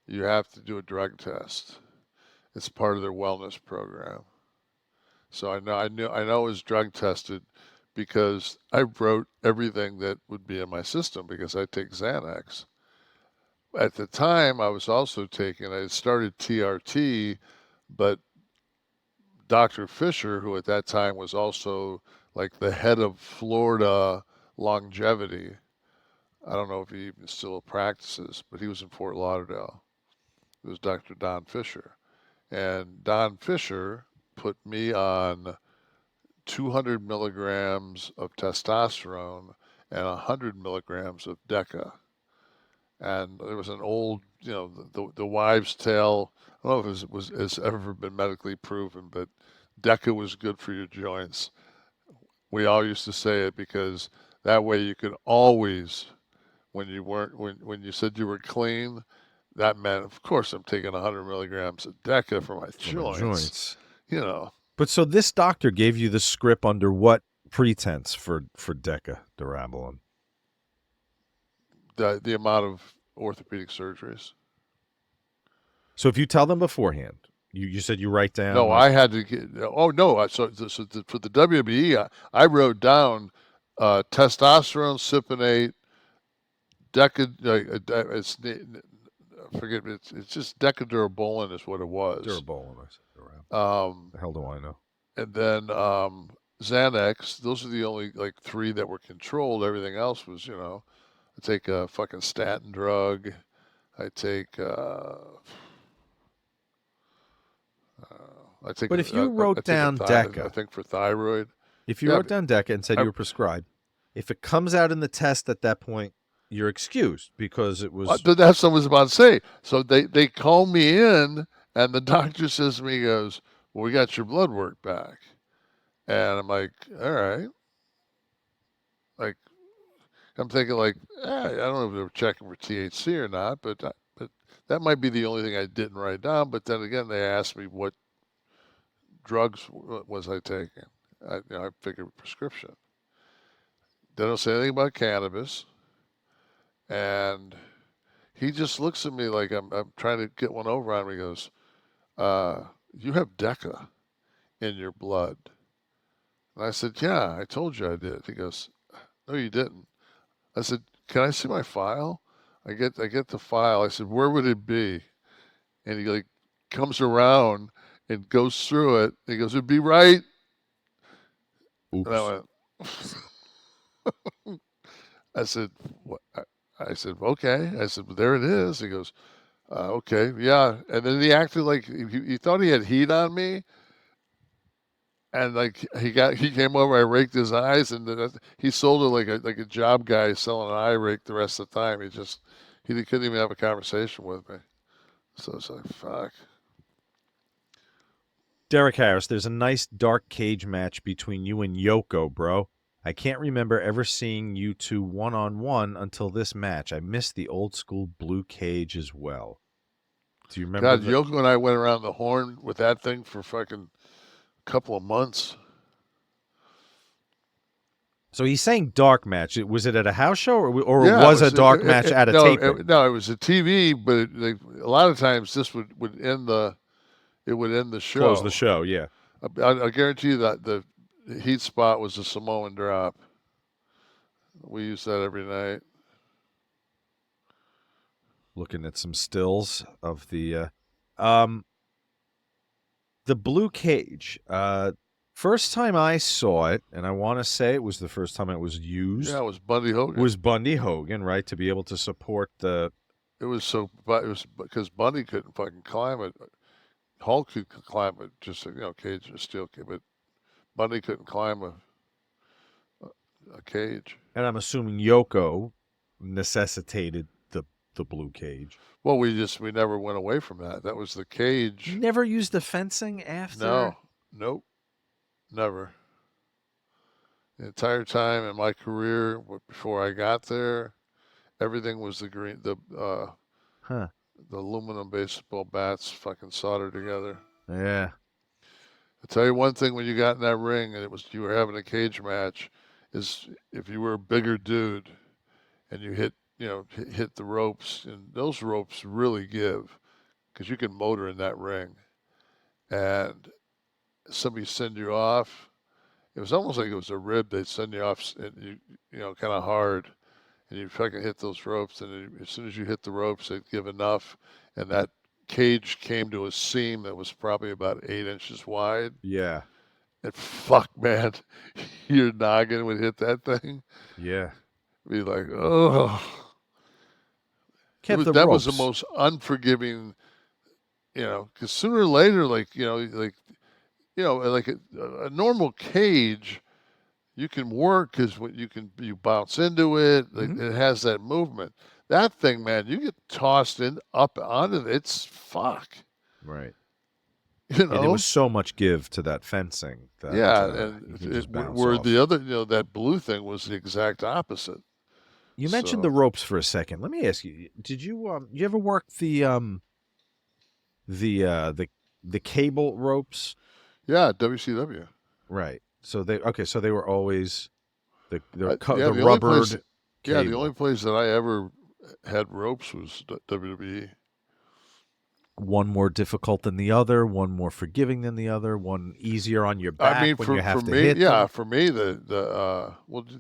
S4: you have to do a drug test. It's part of their wellness program. So I know it was drug tested because I wrote everything that would be in my system because I take Xanax. At the time, I was also taking, I started TRT, but Dr. Fisher, who at that time was also like the head of Florida longevity. I don't know if he even still practices, but he was in Fort Lauderdale. It was Dr. Don Fisher. And Don Fisher put me on 200 milligrams of testosterone and 100 milligrams of Deca. And there was an old, the wives' tale. I don't know if it has ever been medically proven, but Deca was good for your joints. We all used to say it because that way you could always, when you said you were clean, that meant, of course, I'm taking 100 milligrams of Deca for my joints.
S3: But so this doctor gave you the script under what pretense for Deca Durabolin?
S4: The amount of orthopedic surgeries.
S3: So if you tell them beforehand, you said you write down.
S4: No, I had to get. Oh no! So for the WBE, I wrote down testosterone, cypionate, Deca. Forget it. It's just Decadurabolin is what it was.
S3: Durabolin. The hell do I know?
S4: And then Xanax. Those are the only like 3 that were controlled. Everything else was, I take a fucking statin drug. I take.
S3: But if you wrote down Deca,
S4: I think for thyroid.
S3: If you wrote down Deca and said you were prescribed, if it comes out in the test at that point, you're excused because it was.
S4: That's what I was about to say. So they call me in, and the doctor says to me, he goes, "Well, we got your blood work back," and I'm like, "All right." Like, I'm thinking like, I don't know if they were checking for THC or not, but that might be the only thing I didn't write down. But then again, they asked me what drugs was I taking. I figured prescription. They don't say anything about cannabis. And he just looks at me like I'm trying to get one over on him. He goes, you have Deca in your blood. And I said, yeah, I told you I did. He goes, no, you didn't. I said, "Can I see my file?" I get the file. I said, "Where would it be?" And he like comes around and goes through it. He goes, "It'd be right."
S3: Oops.
S4: And I went, I said, "What?" I said, "Okay." I said, "Well, there it is." He goes, "Okay, yeah." And then he acted like he thought he had heat on me. And like he came over, I raked his eyes, and then he sold it like a job guy selling an eye rake the rest of the time. He couldn't even have a conversation with me. So it's like, fuck.
S3: Derek Harris, there's a nice dark cage match between you and Yoko, bro. I can't remember ever seeing you two one-on-one until this match. I missed the old school blue cage as well. Do you remember?
S4: God, Yoko and I went around the horn with that thing for fucking a couple of months.
S3: So he's saying dark match. Was it at a house show, or
S4: Yeah,
S3: was a dark match at a taping?
S4: No, it was a TV, but a lot of times this would end the show.
S3: Close the show, yeah.
S4: I guarantee you that the heat spot was a Samoan drop. We use that every night.
S3: Looking at some stills of the blue cage. First time I saw it, and I want to say it was the first time it was used.
S4: Yeah, it was Bundy Hogan.
S3: It was Bundy Hogan, right? To be able to support the.
S4: It was because Bundy couldn't fucking climb it. Hulk could climb it, just cage or steel cage, but Bundy couldn't climb a cage.
S3: And I'm assuming Yoko necessitated the blue cage.
S4: Well, we never went away from that. That was the cage.
S3: You never used the fencing after?
S4: No, nope, never. The entire time in my career, before I got there, everything was the aluminum baseball bats fucking soldered together.
S3: Yeah.
S4: I'll tell you one thing: when you got in that ring and you were having a cage match, is if you were a bigger dude and you hit the ropes, and those ropes really give, because you can motor in that ring, and somebody send you off. It was almost like it was a rib. They'd send you off, and kind of hard, and you fucking hit those ropes, and as soon as you hit the ropes, they'd give enough, and that cage came to a seam that was probably about 8 inches wide.
S3: Yeah.
S4: And fuck, man, your noggin would hit that thing.
S3: Yeah.
S4: Be like, oh. That was the most unforgiving, because sooner or later, like a normal cage, you can work because you bounce into it.
S3: Mm-hmm.
S4: It has that movement. That thing, man, you get tossed up onto it. It's fuck.
S3: Right.
S4: And
S3: there was so much give to that fencing. That,
S4: where the other, that blue thing was the exact opposite.
S3: You mentioned the ropes for a second. Let me ask you: did you ever work the cable ropes?
S4: Yeah, WCW.
S3: Right. So they were always the rubbered cable.
S4: Yeah, the only place that I ever had ropes was WWE.
S3: One more difficult than the other, one more forgiving than the other, one easier on your back when you have to hit them.
S4: For me,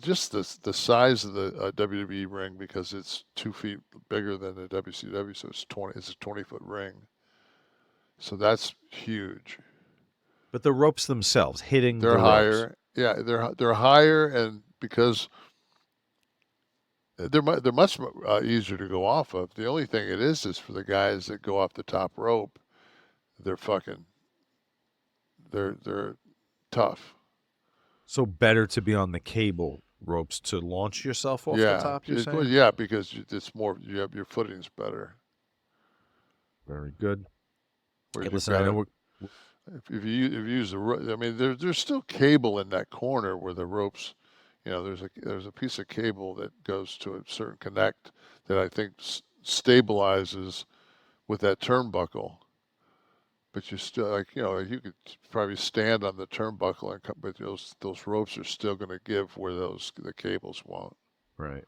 S4: just the size of the WWE ring, because it's 2 feet bigger than the WCW, so it's a 20-foot ring. So that's huge.
S3: But the ropes themselves, hitting
S4: they're
S3: the
S4: higher.
S3: Ropes.
S4: Yeah, they're higher, and because they're much easier to go off of. The only thing it is for the guys that go off the top rope. They're tough.
S3: So better to be on the cable ropes to launch yourself off the top. You're saying?
S4: Yeah, because it's more. Your footing's better.
S3: Very good.
S4: Hey, listen, I know if you use there's still cable in that corner where the ropes. There's a piece of cable that goes to a certain connect that I think stabilizes with that turnbuckle. But you still you could probably stand on the turnbuckle, but those ropes are still going to give where the cables won't.
S3: Right.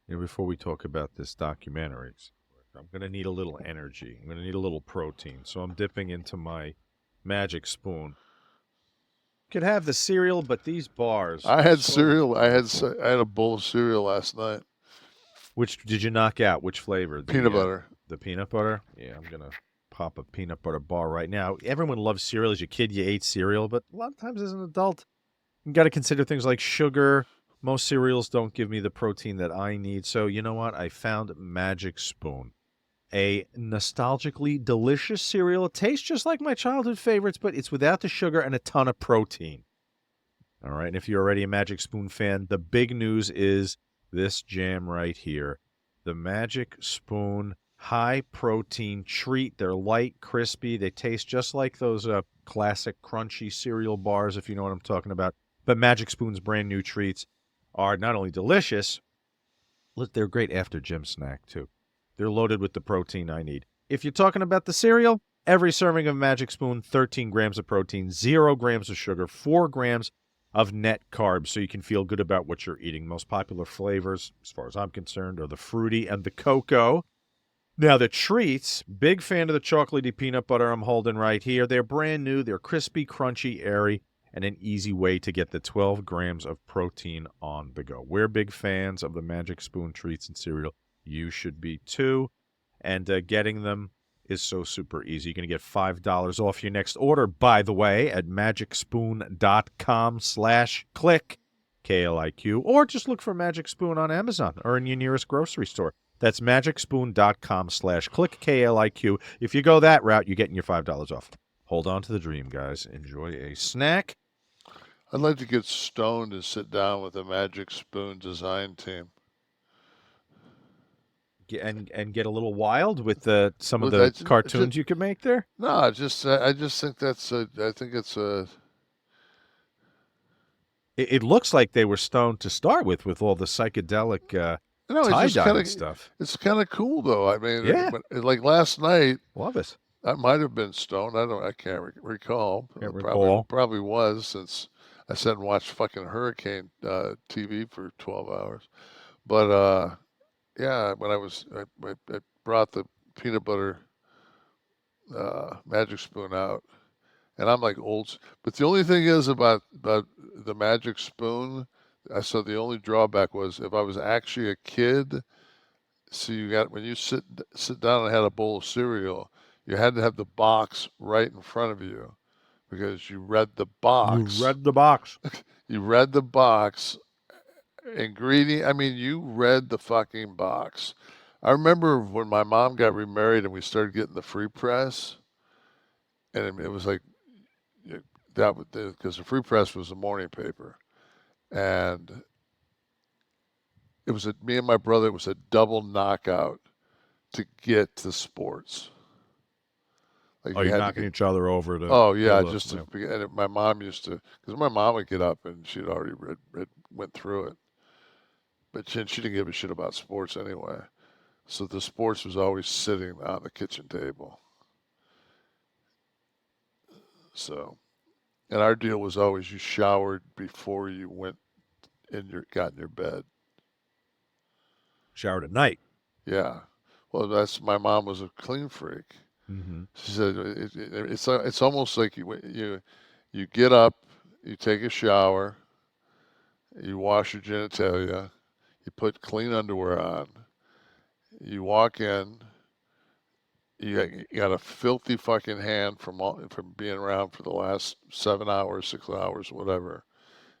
S3: Before we talk about this documentary, I'm going to need a little energy. I'm going to need a little protein. So I'm dipping into my magic spoon. Could have the cereal, but these bars.
S4: I had cereal. I had a bowl of cereal last night.
S3: Which did you knock out? Which flavor?
S4: Peanut butter.
S3: The peanut butter? Yeah, I'm going to pop a peanut butter bar right now. Everyone loves cereal. As a kid, you ate cereal, but a lot of times as an adult, you got to consider things like sugar. Most cereals don't give me the protein that I need. So you know what? I found Magic Spoon. A nostalgically delicious cereal. It tastes just like my childhood favorites, but it's without the sugar and a ton of protein. All right, and if you're already a Magic Spoon fan, the big news is this jam right here. The Magic Spoon high-protein treat. They're light, crispy. They taste just like those classic crunchy cereal bars, if you know what I'm talking about. But Magic Spoon's brand new treats are not only delicious, they're a great after-gym snack, too. They're loaded with the protein I need. If you're talking about the cereal, every serving of Magic Spoon, 13 grams of protein, 0 grams of sugar, 4 grams of net carbs, so you can feel good about what you're eating. Most popular flavors, as far as I'm concerned, are the fruity and the cocoa. Now, the treats, big fan of the chocolatey peanut butter I'm holding right here. They're brand new. They're crispy, crunchy, airy, and an easy way to get the 12 grams of protein on the go. We're big fans of the Magic Spoon treats and cereal. You should be too. And getting them is so super easy. You're going to get $5 off your next order, by the way, at magicspoon.com/Kliq, Kliq, or just look for Magic Spoon on Amazon or in your nearest grocery store. That's magicspoon.com/Kliq, Kliq. If you go that route, you're getting your $5 off. Hold on to the dream, guys. Enjoy a snack.
S4: I'd like to get stoned and sit down with a Magic Spoon design team.
S3: And get a little wild with some of the cartoons you could make there?
S4: No, I just think that's I think it's a.
S3: It looks like they were stoned to start with all the psychedelic tie-dye stuff.
S4: It's kind of cool, though. I mean,
S3: yeah.
S4: Like last night.
S3: Love it.
S4: I might have been stoned. I can't recall. Probably was, since I sat and watched fucking Hurricane TV for 12 hours. But yeah, when I brought the peanut butter Magic Spoon out, and I'm like old. But the only thing is about the Magic Spoon, I saw the only drawback was if I was actually a kid. So when you sit down and had a bowl of cereal, you had to have the box right in front of you, because you read the box.
S3: You read the box.
S4: You read the box. Ingredient. I mean, you read the fucking box. I remember when my mom got remarried and we started getting the free press, and it was like that, because the free press was the morning paper, and it was me and my brother. It was a double knockout to get to sports. Like
S3: you're knocking each other over to.
S4: Oh yeah, and my mom used to, because my mom would get up and she'd already went through it. But she didn't give a shit about sports anyway. So the sports was always sitting on the kitchen table. So, and our deal was always you showered before you got in your bed.
S3: Showered at night.
S4: Yeah. Well, my mom was a clean freak.
S3: Mm-hmm.
S4: She said it's almost like you get up, you take a shower, you wash your genitalia. You put clean underwear on. You walk in. You got a filthy fucking hand from being around for the last 7 hours, 6 hours, whatever.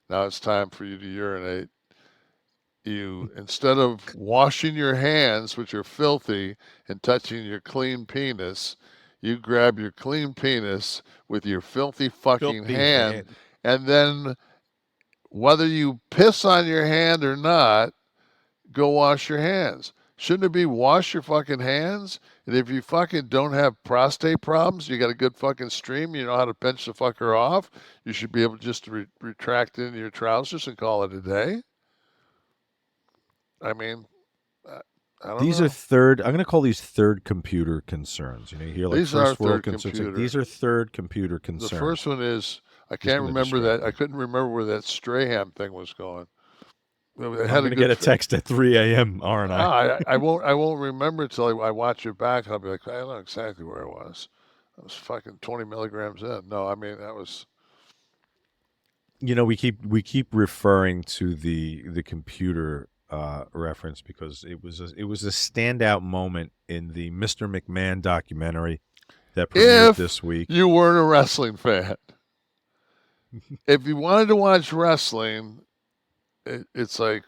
S4: Now it's time for you to urinate. You, instead of washing your hands, which are filthy, and touching your clean penis, you grab your clean penis with your filthy fucking hand, and then whether you piss on your hand or not, go wash your hands. Shouldn't it be wash your fucking hands? And if you fucking don't have prostate problems, you got a good fucking stream, you know how to pinch the fucker off, you should be able just to retract into your trousers and call it a day. I mean, I don't know.
S3: These are third. I'm going to call these third computer concerns. You know, you hear like
S4: these
S3: first
S4: are
S3: world
S4: third
S3: concerns.
S4: computer.
S3: These are third computer concerns.
S4: The first one is I can't remember that. I couldn't remember where that Strahan thing was going.
S3: I'm going to get a text at 3 a.m., aren't I?
S4: I won't remember until I watch it back. I'll be like, I know exactly where it was. I was fucking 20 milligrams in. No, I mean, that was...
S3: You know, we keep referring to the computer reference because it was a standout moment in the Mr. McMahon documentary that premiered this week.
S4: You weren't a wrestling fan. If you wanted to watch wrestling, it's like,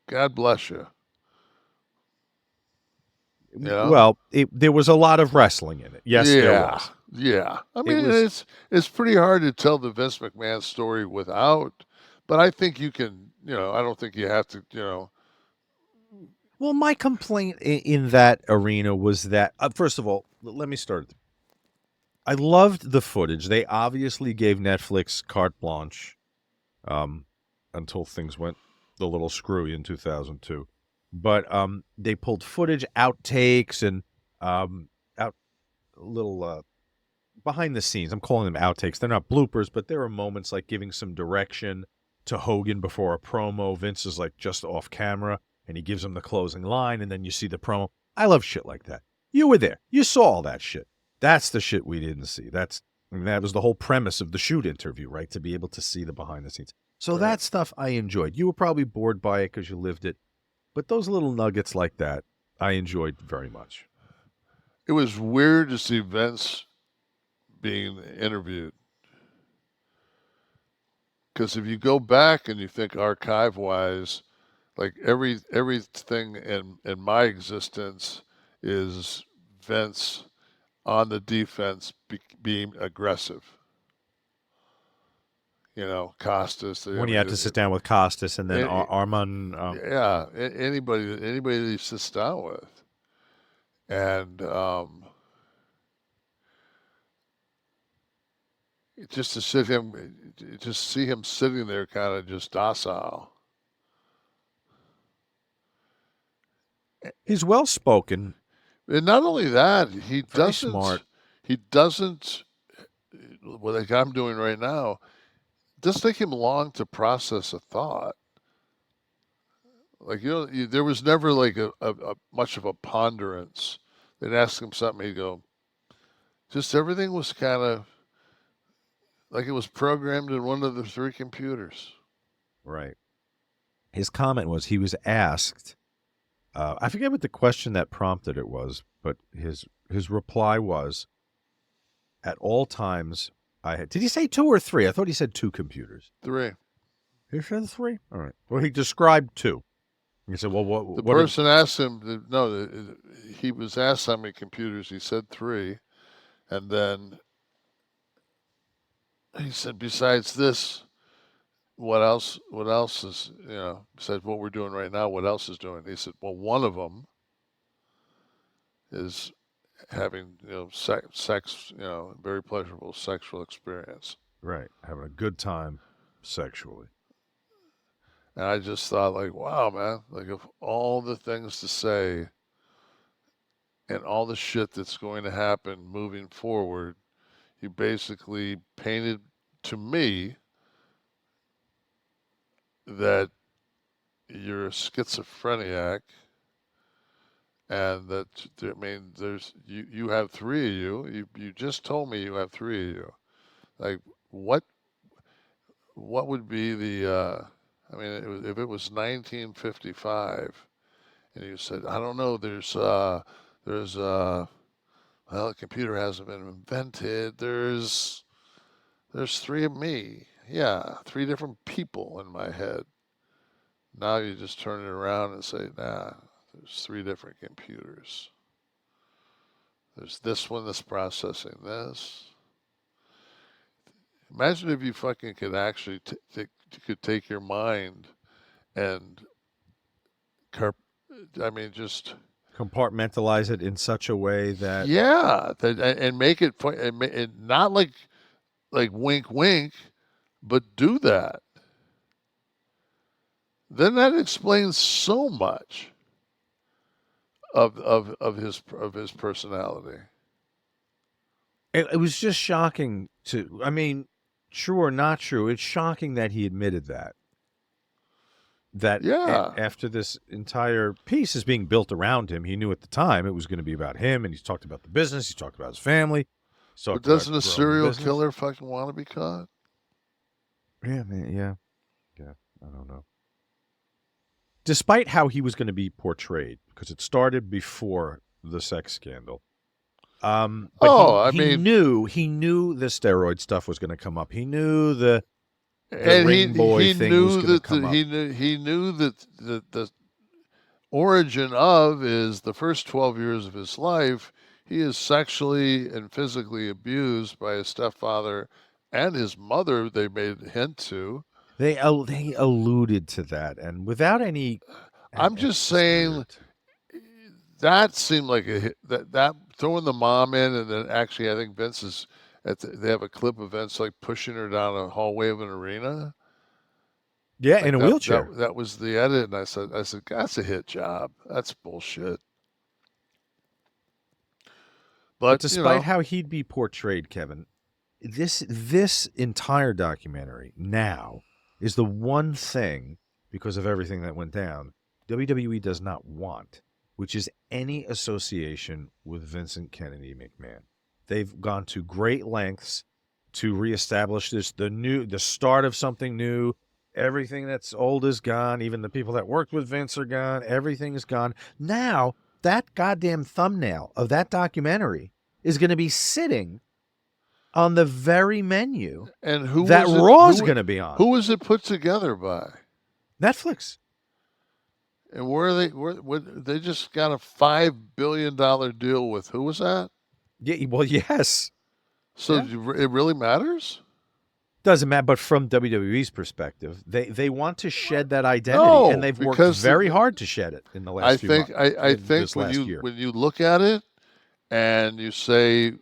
S4: God bless you. Yeah.
S3: Well, there was a lot of wrestling in it. Yes, there was.
S4: Yeah. I mean, it's pretty hard to tell the Vince McMahon story without, but I think you can, I don't think you have to,
S3: Well, my complaint in that arena was that, first of all, let me start. I loved the footage. They obviously gave Netflix carte blanche until things went a little screwy in 2002. But they pulled footage, outtakes, and little behind the scenes. I'm calling them outtakes. They're not bloopers, but there are moments like giving some direction to Hogan before a promo. Vince is like just off camera, and he gives him the closing line, and then you see the promo. I love shit like that. You were there. You saw all that shit. That's the shit we didn't see. That was the whole premise of the shoot interview, right? To be able to see the behind the scenes. So that stuff I enjoyed. You were probably bored by it because you lived it. But those little nuggets like that, I enjoyed very much.
S4: It was weird to see Vince being interviewed. Because if you go back and you think archive-wise, like everything in my existence is Vince on the defense being aggressive. Costas.
S3: When you had to sit down with Costas and then Armand.
S4: Anybody that he sits down with. And just to see him sitting there kind of just docile.
S3: He's well-spoken.
S4: And not only that, he doesn't, like I'm doing right now, it doesn't take him long to process a thought. Like, there was never like a much of a ponderance. They'd ask him something, he'd go, just everything was kind of like it was programmed in one of the 3 computers.
S3: Right. His comment was he was asked, I forget what the question that prompted it was, but his reply was, at all times, did he say 2 or 3? I thought he said 2 computers.
S4: 3.
S3: He said 3? All right. Well, he described 2. He said, well, what?
S4: The person asked him, he was asked how many computers. He said 3. And then he said, besides this, what else is, besides what we're doing right now, what else is doing? He said, well, one of them is having, sex, very pleasurable sexual experience.
S3: Right. Having a good time sexually.
S4: And I just thought, like, wow, man, like, of all the things to say and all the shit that's going to happen moving forward, you basically painted to me that you're a schizophrenic and that, there's, you have 3 of you. You just told me you have 3 of you. Like, what would be the, if it was 1955 and you said, I don't know, well, the computer hasn't been invented. There's 3 of me. Yeah, 3 different people in my head. Now you just turn it around and say, nah, there's 3 different computers. There's this one that's processing this. Imagine if you fucking could actually take your mind and just
S3: compartmentalize it in such a way that
S4: and make it not like wink wink, but do that. Then that explains so much of his personality.
S3: It was just shocking true or not true, it's shocking that he admitted that. After this entire piece is being built around him, he knew at the time it was going to be about him, and he's talked about the business, he's talked about his family.
S4: But doesn't a serial killer fucking want to be caught?
S3: Yeah, man. Yeah. I don't know. Despite how he was going to be portrayed, because it started before the sex scandal. But he knew the steroid stuff was going to come up. He knew the ring boy thing was going to come up.
S4: He knew that the origin of is the first 12 years of his life, he is sexually and physically abused by his stepfather and his mother. They made a hint to.
S3: They alluded to that, and without any.
S4: I'm just saying that seemed like a hit, that throwing the mom in, and then actually I think Vince is they have a clip of Vince like pushing her down a hallway of an arena.
S3: Yeah,
S4: like
S3: in a wheelchair.
S4: That was the edit, and I said that's a hit job. That's bullshit. But
S3: despite how he'd be portrayed, Kevin, this entire documentary now is the one thing, because of everything that went down, WWE does not want, which is any association with Vincent Kennedy McMahon. They've gone to great lengths to reestablish the start of something new. Everything that's old is gone. Even the people that worked with Vince are gone. Everything is gone. Now, that goddamn thumbnail of that documentary is going to be sitting on the very menu
S4: and who
S3: that Raw's going to be on.
S4: Who was it put together by?
S3: Netflix.
S4: And they just got a $5 billion deal with who was that?
S3: Yeah, well, yes.
S4: So it really matters?
S3: Doesn't matter, but from WWE's perspective, they want to shed that identity, and they've worked very hard to shed it in the last few months.
S4: I think when you look at it and you say,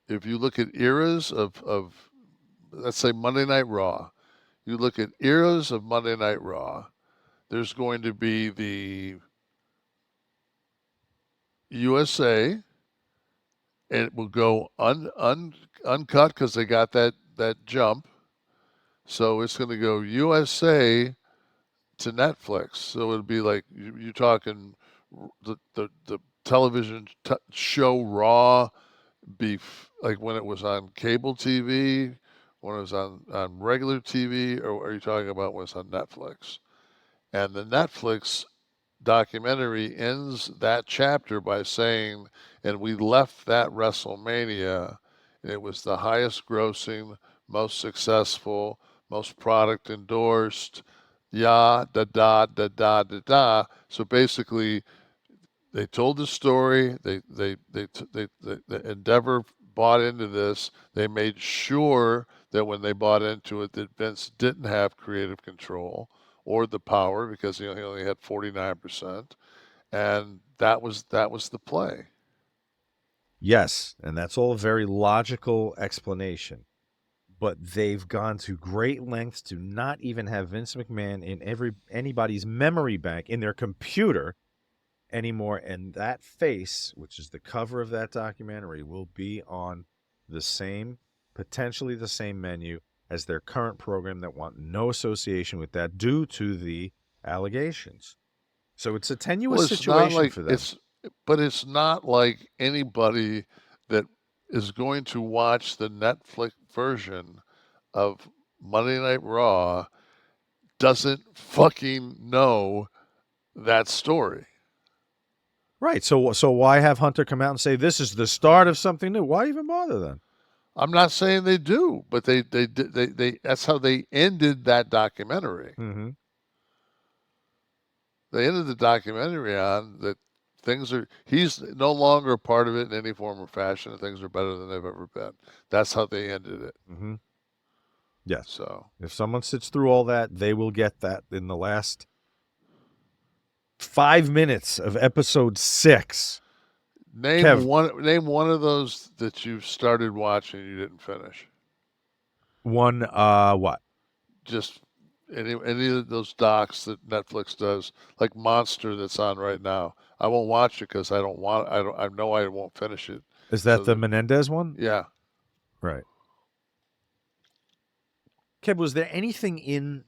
S4: if you look at eras of let's say Monday Night Raw, you look at eras of Monday Night Raw, there's going to be the USA, and it will go uncut because they got that jump. So it's going to go USA to Netflix. So it'll be like you're talking the television show Raw, beef like when it was on cable TV, when it was on regular TV, or are you talking about when it's on Netflix? And the Netflix documentary ends that chapter by saying, and we left that WrestleMania, and it was the highest grossing, most successful, most product endorsed, da da da da da da. So basically, they told the story. They Endeavor bought into this. They made sure that when they bought into it, that Vince didn't have creative control or the power, because he only had 49%, and that was the play.
S3: Yes, and that's all a very logical explanation. But they've gone to great lengths to not even have Vince McMahon in anybody's memory bank in their computer anymore. And that face, which is the cover of that documentary, will be on potentially the same menu as their current program that want no association with that due to the allegations. So it's a tenuous situation for them.
S4: But it's not like anybody that is going to watch the Netflix version of Monday Night Raw doesn't fucking know that story.
S3: Right. So why have Hunter come out and say this is the start of something new? Why even bother then?
S4: I'm not saying they do, but they that's how they ended that documentary.
S3: Mm-hmm.
S4: They ended the documentary on that he's no longer a part of it in any form or fashion, and things are better than they've ever been. That's how they ended it.
S3: Mm-hmm. Yes.
S4: So
S3: if someone sits through all that, they will get that in the last 5 minutes of episode 6.
S4: Name one of those that you started watching and you didn't finish.
S3: One, what?
S4: Just any of those docs that Netflix does, like Monster that's on right now. I won't watch it because I know I won't finish it.
S3: Is that the Menendez one?
S4: Yeah.
S3: Right. Kev, was there anything in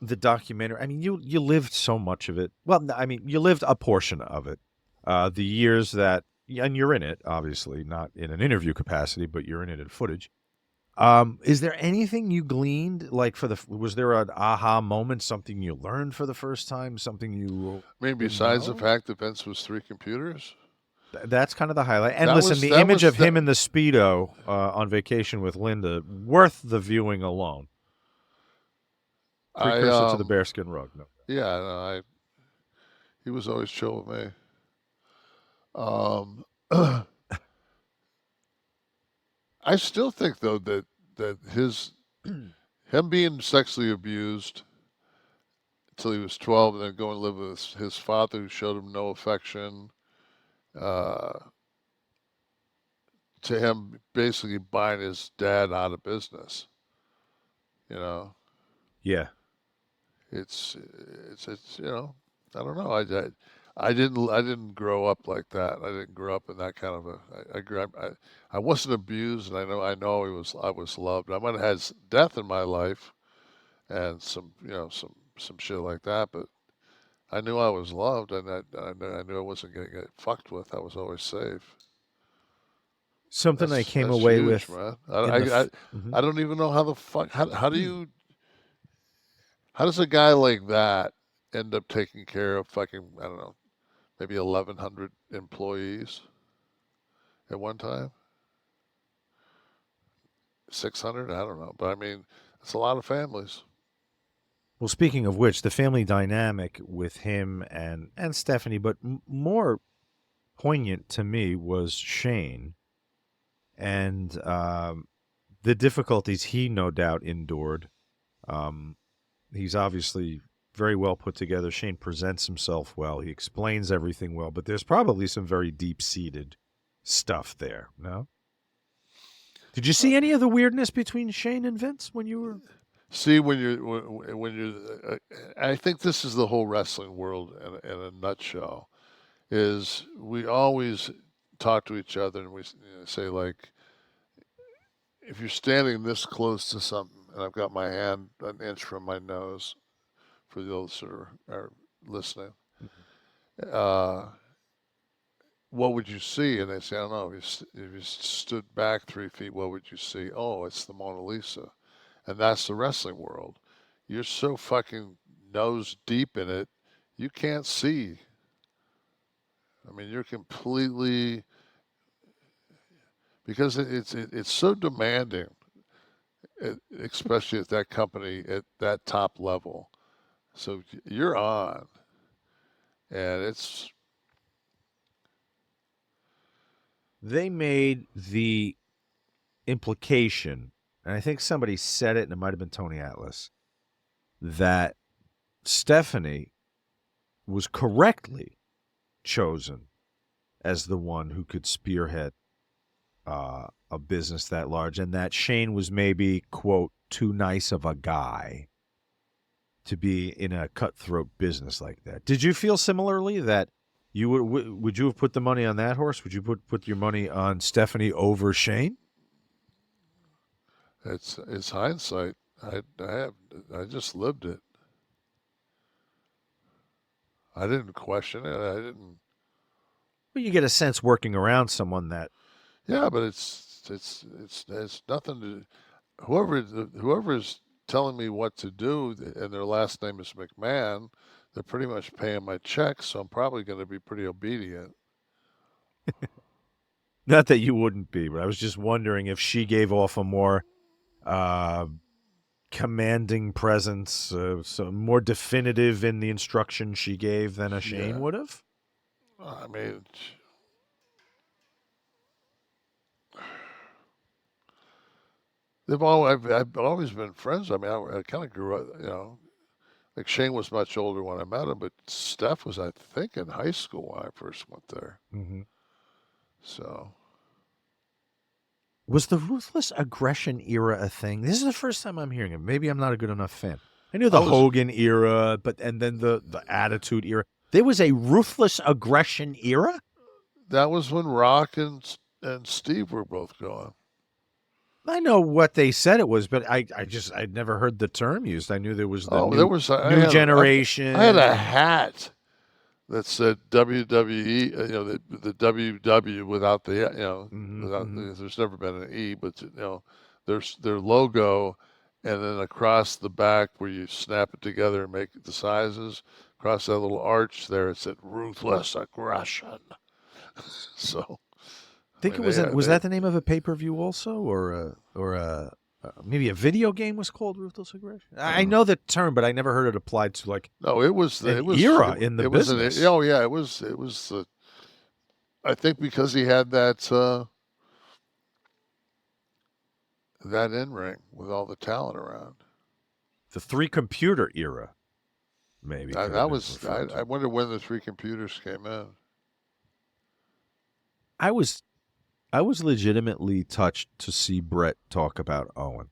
S3: the documentary? I mean, you lived so much of it. Well, I mean, you lived a portion of it. The years that, and you're in it, obviously, not in an interview capacity, but you're in it in footage. Is there anything you gleaned, like was there an aha moment, something you learned for the first time, something you
S4: I mean, besides the fact that Vince was 3 computers?
S3: That's kind of the highlight. And
S4: That
S3: listen,
S4: was-
S3: the
S4: that
S3: image
S4: was
S3: of him in the Speedo on vacation with Linda, worth the viewing alone. Precursor to the bearskin rug. No.
S4: Yeah, no, he was always chill with me. I still think though that him being sexually abused until he was 12 and then going to live with his father who showed him no affection, to him basically buying his dad out of business. You know.
S3: Yeah.
S4: It's you know, I don't know. I didn't grow up like that. I didn't grow up in that kind of I wasn't abused, and I know I was loved. I might have had death in my life, and some shit like that, but I knew I was loved, and I knew I wasn't going to get fucked with. I was always safe.
S3: Something I came away
S4: huge,
S3: with.
S4: Man. I don't even know how the fuck how do you. How does a guy like that end up taking care of fucking, I don't know, maybe 1,100 employees at one time? 600? I don't know. But I mean, it's a lot of families.
S3: Well, speaking of which, the family dynamic with him and Stephanie, but more poignant to me was Shane and the difficulties he no doubt endured. He's obviously very well put together. Shane presents himself well. He explains everything well, but there's probably some very deep-seated stuff there, no? Did you see any of the weirdness between Shane and Vince when you were...
S4: See, when you're I think this is the whole wrestling world in a nutshell, is we always talk to each other and we say, like, if you're standing this close to something, and I've got my hand an inch from my nose, for those that are listening, what would you see? And they say, I don't know, if you stood back 3 feet, what would you see? Oh, it's the Mona Lisa. And that's the wrestling world. You're so fucking nose deep in it, you can't see. I mean, you're completely, because it's so demanding, especially at that company at that top level. So you're on, and it's.
S3: They made the implication, and I think somebody said it, and it might have been Tony Atlas, that Stephanie was correctly chosen as the one who could spearhead a business that large, and that Shane was maybe, quote, too nice of a guy to be in a cutthroat business like that. Did you feel similarly that you would you have put the money on that horse? Would you put your money on Stephanie over Shane?
S4: It's hindsight. I just lived it. I didn't question it. I didn't.
S3: Well, you get a sense working around someone that.
S4: Yeah, but it's nothing to. Whoever is telling me what to do, and their last name is McMahon, they're pretty much paying my checks, so I'm probably going to be pretty obedient.
S3: Not that you wouldn't be, but I was just wondering if she gave off a more commanding presence, so more definitive in the instruction she gave than a Shane would have.
S4: I mean, I've always been friends. I mean, I kind of grew up, like Shane was much older when I met him, but Steph was, I think, in high school when I first went there.
S3: Mm-hmm.
S4: So.
S3: Was the Ruthless Aggression Era a thing? This is the first time I'm hearing it. Maybe I'm not a good enough fan. I knew the Hogan era, and then the Attitude Era. There was a Ruthless Aggression Era?
S4: That was when Rock and Steve were both going.
S3: I know what they said it was, but I'd never heard the term used. I knew there was the new generation.
S4: I had a hat that said WWE, the WW without the, there's never been an E, but, their logo, and then across the back where you snap it together and make the sizes, across that little arch there, it said "Ruthless Aggression." So
S3: I think it was. Was that the name of a pay-per-view also, or maybe a video game was called Ruthless Aggression? I know the term, but I never heard it applied to like.
S4: No, it was
S3: an era in the business.
S4: Oh yeah, it was. I think because he had that that in ring with all the talent around.
S3: The 3-computer era, maybe.
S4: That was. I wonder when the 3 computers came in.
S3: I was legitimately touched to see Bret talk about Owen.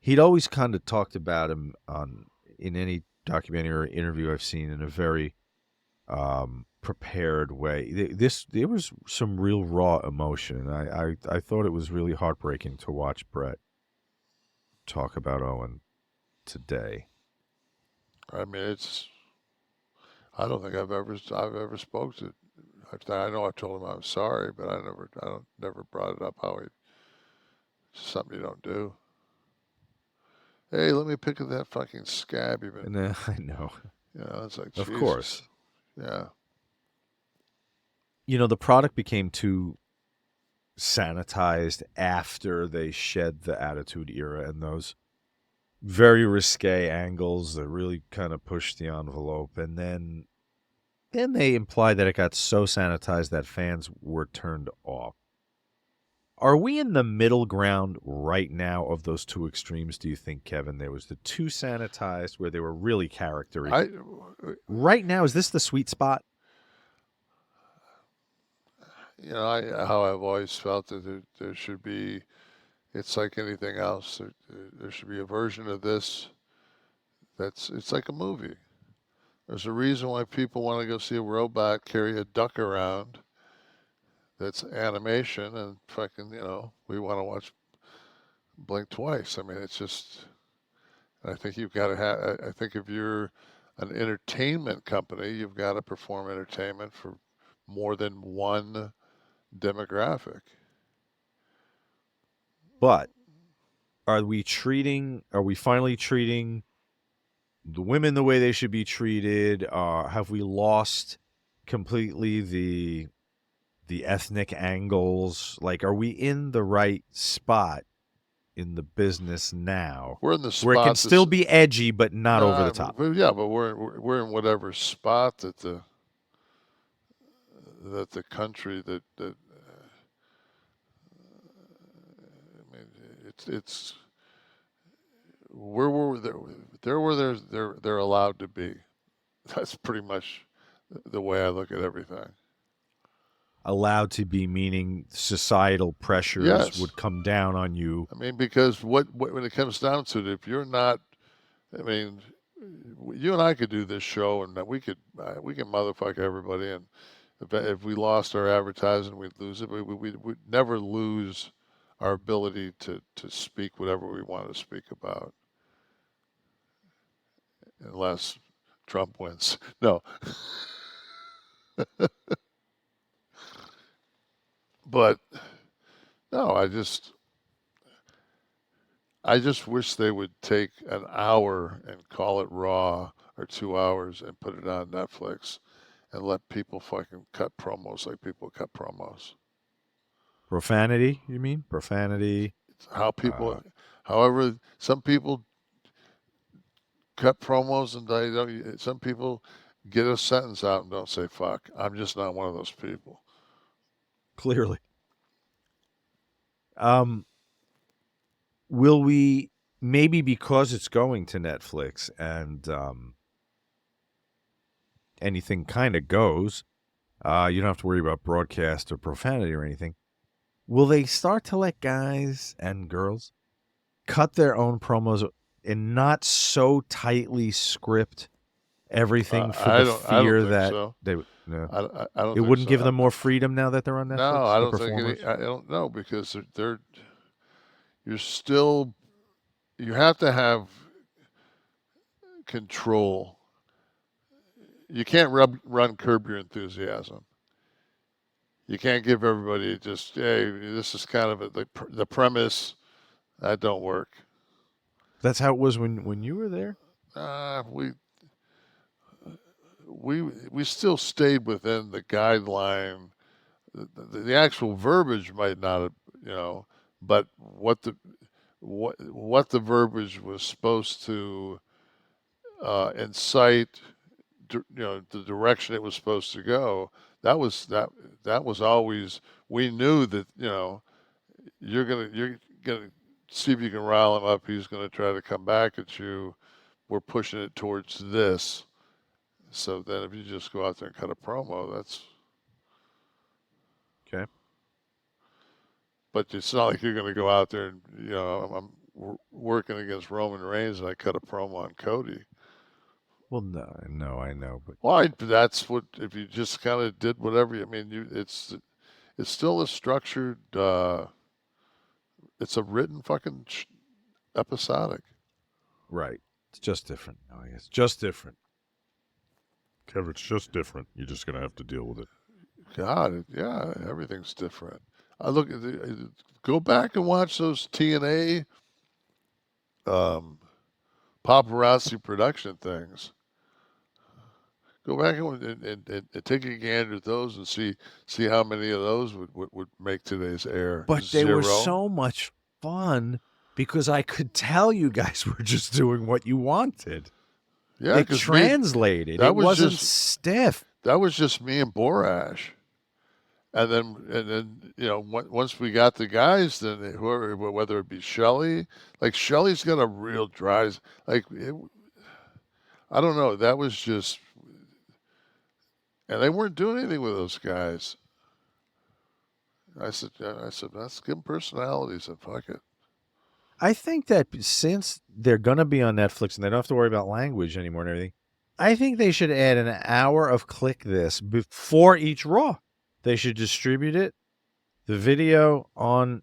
S3: He'd always kind of talked about him in any documentary or interview I've seen in a very prepared way. There was some real raw emotion. I thought it was really heartbreaking to watch Bret talk about Owen today.
S4: I mean, I don't think I've ever spoke to. I know I told him I'm sorry, but I never brought it up. It's something you don't do. Hey, let me pick at that fucking scab you've been.
S3: I know.
S4: It's like,
S3: of
S4: Jesus.
S3: Course.
S4: Yeah.
S3: The product became too sanitized after they shed the Attitude Era and those very risque angles that really kind of pushed the envelope. And then they implied that it got so sanitized that fans were turned off. Are we in the middle ground right now of those two extremes, do you think, Kevin? There was the too sanitized where they were really character-y. Right now, is this the sweet spot?
S4: How I've always felt that there should be, it's like anything else. There should be a version of this it's like a movie. There's a reason why people want to go see a robot carry a duck around that's animation, and fucking, we want to watch blink twice. I mean, it's just, I think you've got to have, I think if you're an entertainment company, you've got to perform entertainment for more than one demographic.
S3: But are we finally treating the women the way they should be treated? Have we lost completely the ethnic angles? Like, are we in the right spot in the business now?
S4: We're in the spot
S3: where it can still be edgy, but not over the top.
S4: Yeah, but we're in whatever spot that the country that I mean, it's they're where they're allowed to be. That's pretty much the way I look at everything.
S3: Allowed to be, meaning societal pressures would come down on you.
S4: I mean, because when it comes down to it, if you're not, I mean, you and I could do this show, and we can motherfuck everybody, and if we lost our advertising, we'd lose it. We'd never lose our ability to speak whatever we want to speak about, unless Trump wins. No. But no, I just wish they would take an hour and call it Raw, or 2 hours and put it on Netflix and let people fucking cut promos like people cut promos.
S3: Profanity, you mean? Profanity.
S4: How people, however, some people cut promos and some people get a sentence out and don't say fuck. I'm just not one of those people.
S3: Clearly. Will we, maybe because it's going to Netflix and anything kind of goes, you don't have to worry about broadcast or profanity or anything. Will they start to let guys and girls cut their own promos and not so tightly script everything for the fear that so. They would? No,
S4: I don't.
S3: It wouldn't give them more freedom now that they're on Netflix.
S4: No, I don't think. I don't know, because you're still. You have to have control. You can't run Curb Your Enthusiasm. You can't give everybody just, hey, this is kind of the premise. That don't work.
S3: That's how it was when you were there?
S4: We still stayed within the guideline. The actual verbiage might not have, but what the verbiage was supposed to incite, the direction it was supposed to go. That was always, we knew that, you're gonna see if you can rile him up. He's gonna try to come back at you. We're pushing it towards this. So then if you just go out there and cut a promo, that's
S3: okay.
S4: But it's not like you're going to go out there and, I'm working against Roman Reigns and I cut a promo on Cody.
S3: Well, no, I know, but
S4: that's what, if you just kind of did whatever. It's still a structured. It's a written fucking episodic.
S3: Right. It's just different. No, it's just different. Kevin, it's just different. You're just gonna have to deal with it.
S4: God, yeah, everything's different. I look at go back and watch those TNA paparazzi production things. Go back and take a gander at those and see how many of those would make today's air.
S3: But
S4: Zero.
S3: they were so much fun because I could tell you guys were just doing what you wanted.
S4: Yeah,
S3: it translated. It wasn't stiff.
S4: That was just me and Borash. And then once we got the guys, then whoever, whether it be Shelley, like Shelley's got a real dry, I don't know. That was just, and they weren't doing anything with those guys. I said, let's give them personalities and fuck it.
S3: I think that since they're going to be on Netflix and they don't have to worry about language anymore and everything, I think they should add an hour of Kliq This before each Raw. They should distribute it, the video on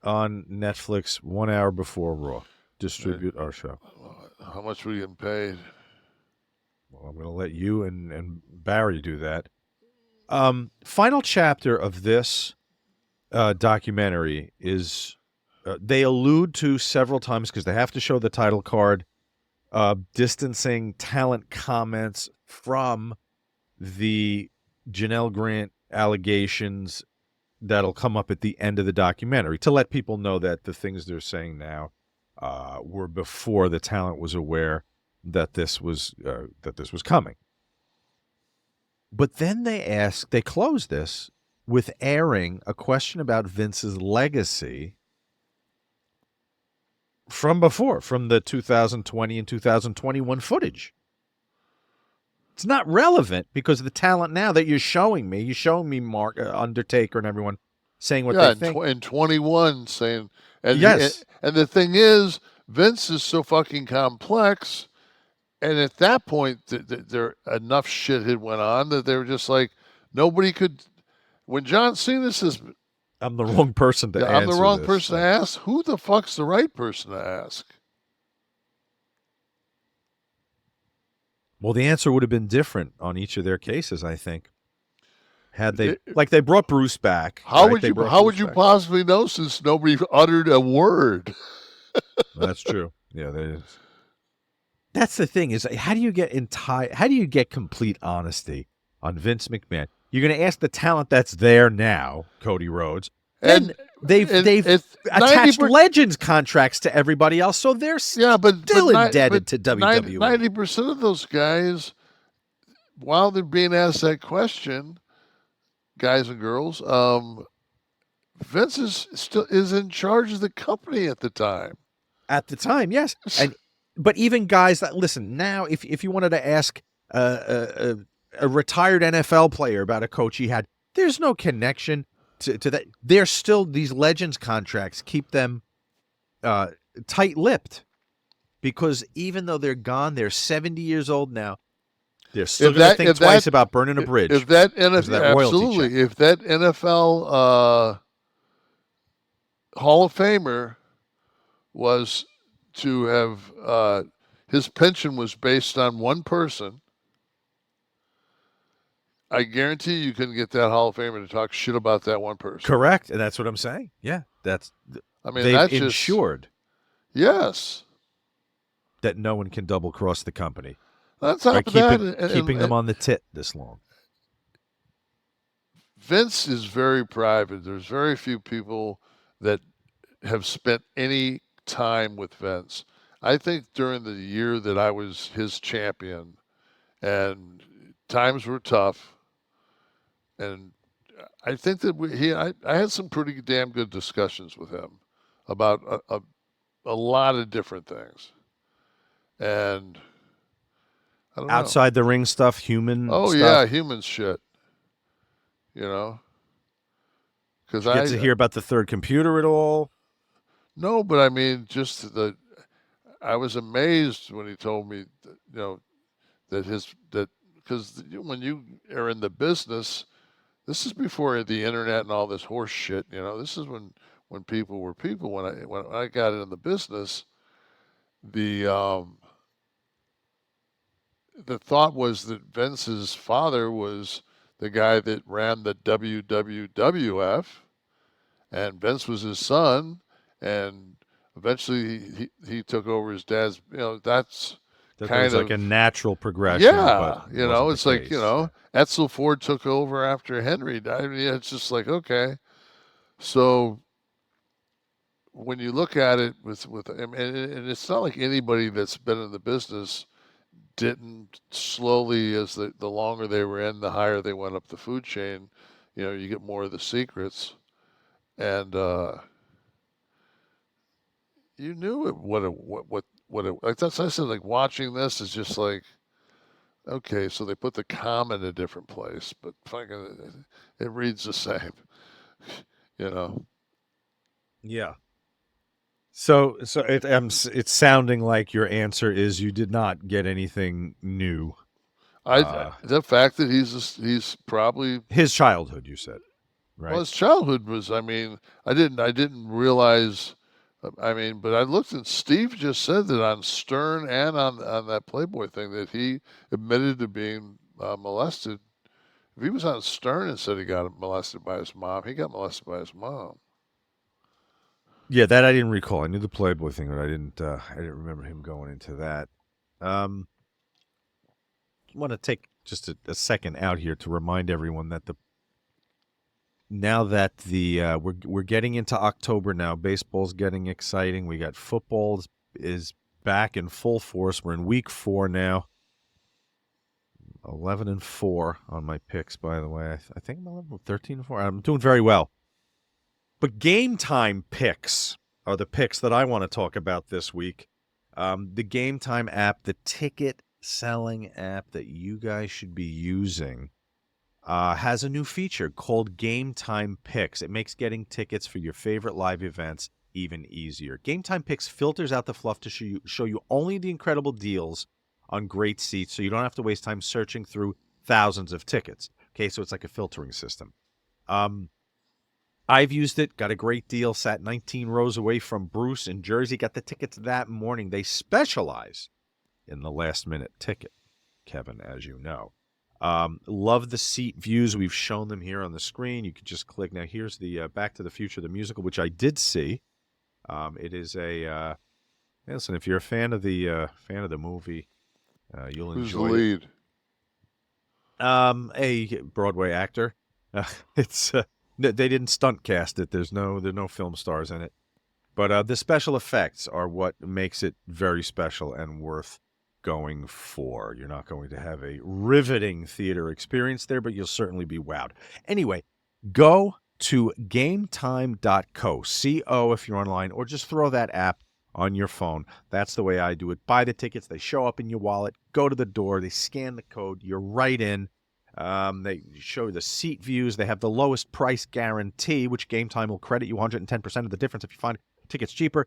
S3: Netflix 1 hour before Raw. Distribute our show.
S4: How much were you getting paid?
S3: Well, I'm going to let you and Barry do that. Final chapter of this documentary is... they allude to several times, because they have to show the title card, distancing talent comments from the Janelle Grant allegations that'll come up at the end of the documentary, to let people know that the things they're saying now were before the talent was aware that this was coming. But then they close this with airing a question about Vince's legacy from before, from the 2020 and 2021 footage. It's not relevant because of the talent now that you're showing me. You're showing me Mark, Undertaker, and everyone saying what they think.
S4: And 21 saying, and
S3: yes.
S4: And the thing is, Vince is so fucking complex, and at that point, there enough shit had went on that they were just like, nobody could. When John Cena says,
S3: I'm the wrong person to answer.
S4: I'm the wrong person to ask. Who the fuck's the right person to ask?
S3: Well, the answer would have been different on each of their cases, I think. Had they, like they brought Bruce back.
S4: How would you possibly know since nobody uttered a word?
S3: That's true. Yeah, that is. That's the thing is, how do you get complete honesty on Vince McMahon? You're going to ask the talent that's there now, Cody Rhodes, and they've attached Legends contracts to everybody else, so they're still indebted to WWE.
S4: 90% of those guys, while they're being asked that question, guys and girls, Vince is in charge of the company at the time.
S3: At the time, yes, but even guys that listen now, if you wanted to ask a retired NFL player about a coach he had, there's no connection to that. There's still these Legends contracts keep them tight-lipped, because even though they're gone, they're 70 years old now. They're still going to think twice about burning a bridge.
S4: If that NFL Hall of Famer was to have his pension was based on one person, I guarantee you couldn't get that Hall of Famer to talk shit about that one person.
S3: Correct, and that's what I'm saying. Yeah, they've
S4: that's
S3: ensured
S4: yes,
S3: that no one can double cross the company
S4: on top
S3: by
S4: of that,
S3: keeping them on the tit this long.
S4: Vince is very private. There's very few people that have spent any time with Vince. I think during the year that I was his champion, and times were tough, and I think that I had some pretty damn good discussions with him about a lot of different things, and I don't know.
S3: Outside the ring stuff, human.
S4: Oh
S3: stuff.
S4: yeah, human shit. You know, because
S3: I get to hear about the third computer at all.
S4: No, but I mean, I was amazed when he told me, that because when you are in the business, this is before the internet and all this horse shit. This is when people were people. When I got into the business, the thought was that Vince's father was the guy that ran the WWF, and Vince was his son, and eventually he took over his dad's. That's kind of
S3: like a natural progression.
S4: Yeah, it's like Edsel Ford took over after Henry died. I mean, it's just like, okay, so when you look at it and it's not like anybody that's been in the business didn't slowly, as the longer they were in, the higher they went up the food chain. You get more of the secrets, and you knew what it like. That's I said, like, watching this is just like, okay, so they put the comma in a different place, but fucking it reads the same,
S3: Yeah. So it's sounding like your answer is you did not get anything new.
S4: The fact that he's probably
S3: his childhood, you said, right?
S4: Well, his childhood was. I mean, I didn't realize. I mean, but I looked, and Steve just said that on Stern and on that Playboy thing that he admitted to being molested. If he was on Stern and said he got molested by his mom, he got molested by his mom.
S3: Yeah, that I didn't recall. I knew the Playboy thing, but I didn't remember him going into that. I want to take just a second out here to remind everyone that we're getting into October now. Baseball's getting exciting. We got football is back in full force. We're in week 4 now. 11-4 on my picks, by the way. I think I'm 13-4. I'm doing very well. But game time picks are the picks that I want to talk about this week. The Game Time app, the ticket selling app that you guys should be using, has a new feature called Game Time Picks. It makes getting tickets for your favorite live events even easier. Game Time Picks filters out the fluff to show you only the incredible deals on great seats, so you don't have to waste time searching through thousands of tickets. Okay, so it's like a filtering system. I've used it, got a great deal, sat 19 rows away from Bruce in Jersey, got the tickets that morning. They specialize in the last-minute ticket, Kevin, as you know. Love the seat views. We've shown them here on the screen. You can just click. Now, here's the Back to the Future, the musical, which I did see. It is a listen, if you're a fan of the movie, you'll enjoy
S4: Who's the
S3: it.
S4: lead?
S3: A Broadway actor. It's they didn't stunt cast it. There's no film stars in it. But the special effects are what makes it very special and worth going for. You're not going to have a riveting theater experience there, but you'll certainly be wowed. Anyway, go to gametime.co, C-O if you're online, or just throw that app on your phone. That's the way I do it. Buy the tickets. They show up in your wallet. Go to the door. They scan the code. You're right in. They show you the seat views. They have the lowest price guarantee, which Game Time will credit you 110% of the difference if you find tickets cheaper.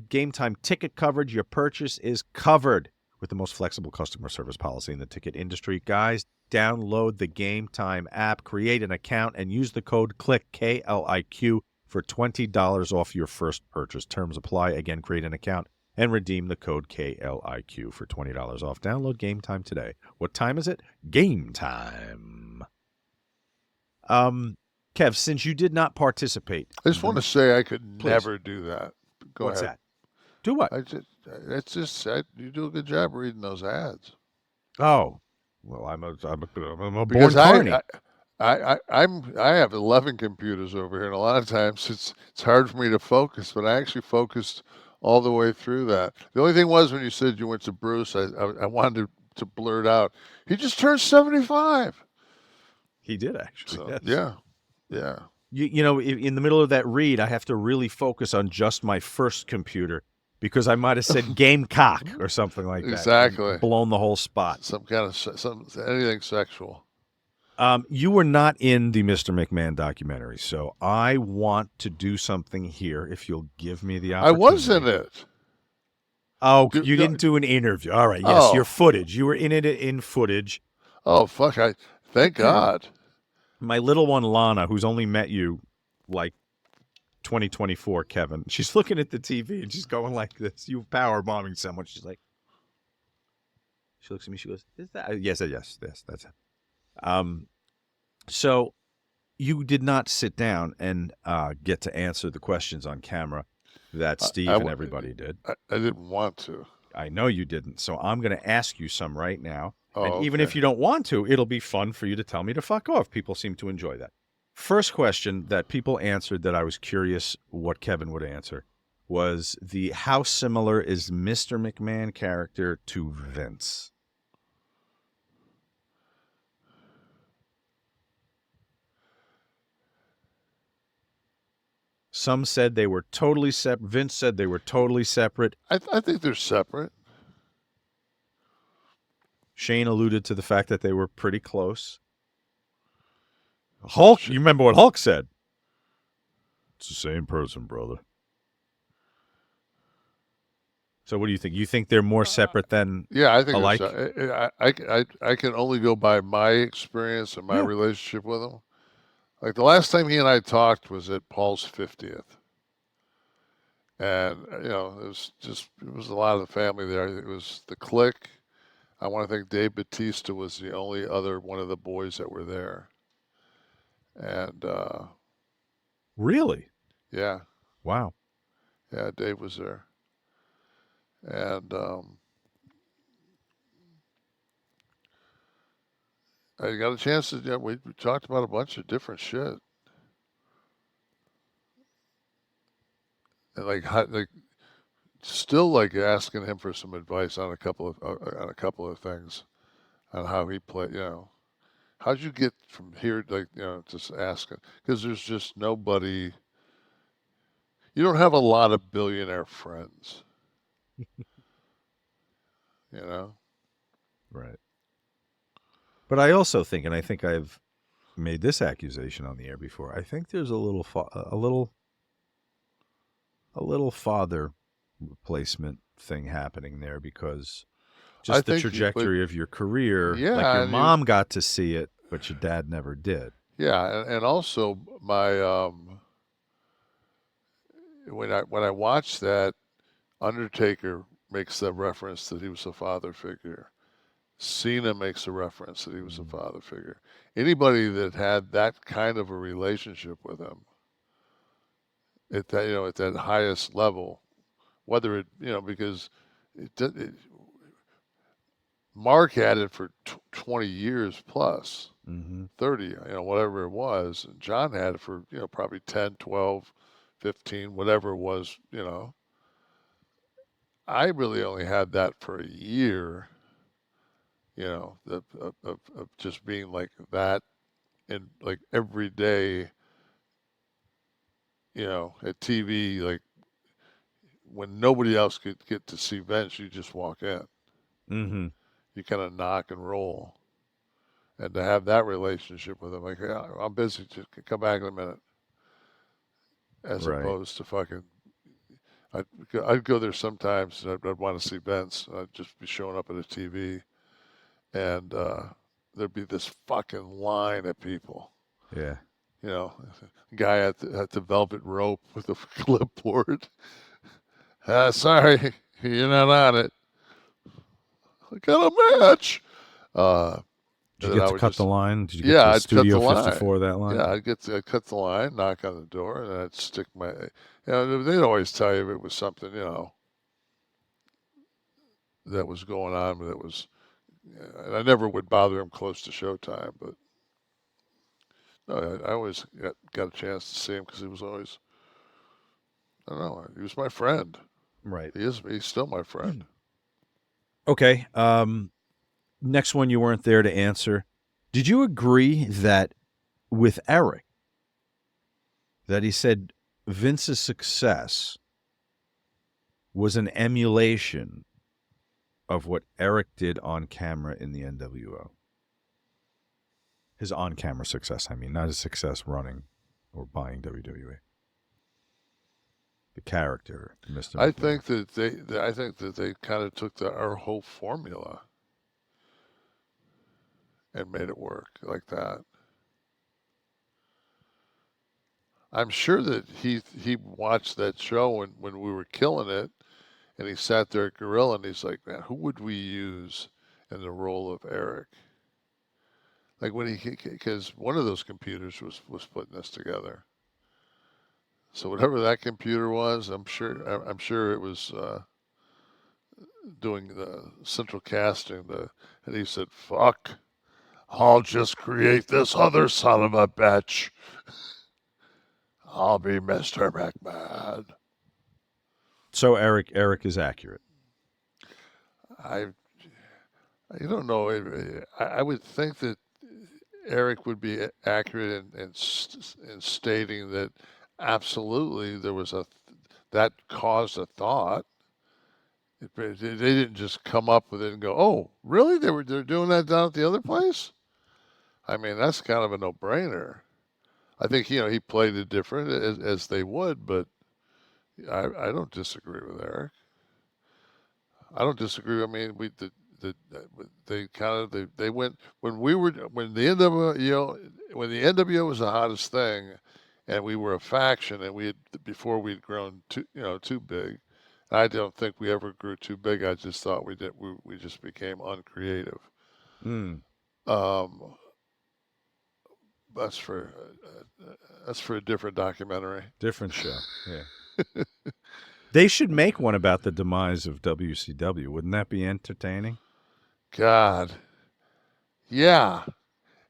S3: Game Time ticket coverage. Your purchase is covered with the most flexible customer service policy in the ticket industry. Guys, download the Game Time app, create an account, and use the code KLIQ, K-L-I-Q, for $20 off your first purchase. Terms apply. Again, create an account and redeem the code KLIQ for $20 off. Download Game Time today. What time is it? Game time. Kev, since you did not participate,
S4: I just want to say I could never do that. Go
S3: what's
S4: ahead.
S3: that? Do what?
S4: You do a good job reading those ads.
S3: Oh, well, I'm a born
S4: Because
S3: carny.
S4: I have 11 computers over here, and a lot of times it's hard for me to focus. But I actually focused all the way through that. The only thing was when you said you went to Bruce, I wanted to blurt out, he just turned 75.
S3: He did actually.
S4: So,
S3: yes.
S4: yeah.
S3: You know, in the middle of that read, I have to really focus on just my first computer because I might have said Gamecock or something like that.
S4: Exactly.
S3: Blown the whole spot.
S4: Some kind of anything sexual.
S3: You were not in the Mr. McMahon documentary, so I want to do something here if you'll give me the opportunity.
S4: I was in it.
S3: Oh, you didn't do an interview. All right. Yes,
S4: Oh.
S3: your footage. You were in it in footage.
S4: Oh, fuck. Thank God.
S3: My little one, Lana, who's only met you like 2024, Kevin, she's looking at the TV and she's going like this. You power bombing someone. She's like, she looks at me. She goes, "Is that?" Yes, that's it. So you did not sit down and get to answer the questions on camera that Steve and everybody did.
S4: I didn't want to.
S3: I know you didn't. So I'm going to ask you some right now.
S4: Oh,
S3: and even if you don't want to, it'll be fun for you to tell me to fuck off. People seem to enjoy that. First question that people answered that I was curious what Kevin would answer was how similar is Mr. McMahon character to Vince? Some said they were totally separate. Vince said they were totally separate.
S4: I think they're separate.
S3: Shane alluded to the fact that they were pretty close. Hulk, you remember what Hulk said? It's the same person, brother. So what do you think? You think they're more separate than
S4: Yeah, I think
S3: alike?
S4: I can only go by my experience and my relationship with him. Like the last time he and I talked was at Paul's 50th. And, it was a lot of the family there. It was the Kliq. I want to think Dave Bautista was the only other one of the boys that were there. And,
S3: really?
S4: Yeah.
S3: Wow.
S4: Yeah, Dave was there. And, I got a chance to, we talked about a bunch of different shit. And still asking him for some advice on a couple of things on how he played, how'd you get from here, just asking, because there's just nobody, you don't have a lot of billionaire friends,
S3: Right. But I also think, and I think I've made this accusation on the air before, I think there's a little father replacement thing happening there because just the trajectory of your career,
S4: yeah,
S3: like your mom got to see it, but your dad never did.
S4: Yeah, and also my when I watched that, Undertaker makes the reference that he was a father figure. Cena makes a reference that he was a father figure. Anybody that had that kind of a relationship with him at that highest level, whether it because Mark had it for 20 years plus, 30, whatever it was, and John had it for probably 10, 12, 15, whatever it was. I really only had that for a year. Of just being like that and like every day, at TV, like when nobody else could get to see Vince, you just walk in.
S3: Mm-hmm.
S4: You kind of knock and roll. And to have that relationship with him, like, yeah, I'm busy, just come back in a minute. As opposed to fucking, I'd go there sometimes and I'd want to see Vince. I'd just be showing up at a TV. And there'd be this fucking line of people.
S3: Yeah.
S4: Guy at the velvet rope with a clipboard. Sorry, you're not on it. I got a match.
S3: Did you get to cut the line? Did you get
S4: Yeah,
S3: to
S4: I'd cut the
S3: Studio
S4: line.
S3: 54 that line?
S4: Yeah, I'd cut the line, knock on the door, and I'd stick my. You know, they'd always tell you if it was something, you know, that was going on, but it was. And I never would bother him close to showtime, but no, I always got a chance to see him because he was always. I don't know. He was my friend.
S3: Right.
S4: He's still my friend.
S3: Okay. Next one you weren't there to answer. Did you agree that with Eric that he said Vince's success was an emulation of what Eric did on camera in the NWO? His on-camera success, I mean, not his success running or buying WWE. The character, Mr. McMahon.
S4: I think that they kind of took our whole formula and made it work like that. I'm sure that he watched that show when we were killing it, and he sat there at Gorilla and he's like, man, who would we use in the role of Eric? Like when because one of those computers was putting this together. So whatever that computer was, I'm sure it was doing the central casting. And he said, "Fuck, I'll just create this other son of a bitch. I'll be Mr. McMahon."
S3: So Eric is accurate.
S4: I don't know. I would think that Eric would be accurate in stating that absolutely there was that caused a thought. They didn't just come up with it and go, "Oh, really? They're doing that down at the other place?" I mean, that's kind of a no-brainer. I think he played it different as they would, but I don't disagree with Eric. I don't disagree. I mean, they went when the NWO was the hottest thing, and we were a faction, and before we'd grown too big. I don't think we ever grew too big. I just thought we just became uncreative. That's for a different documentary.
S3: Different show. Yeah. They should make one about the demise of WCW. Wouldn't that be entertaining?
S4: God. Yeah.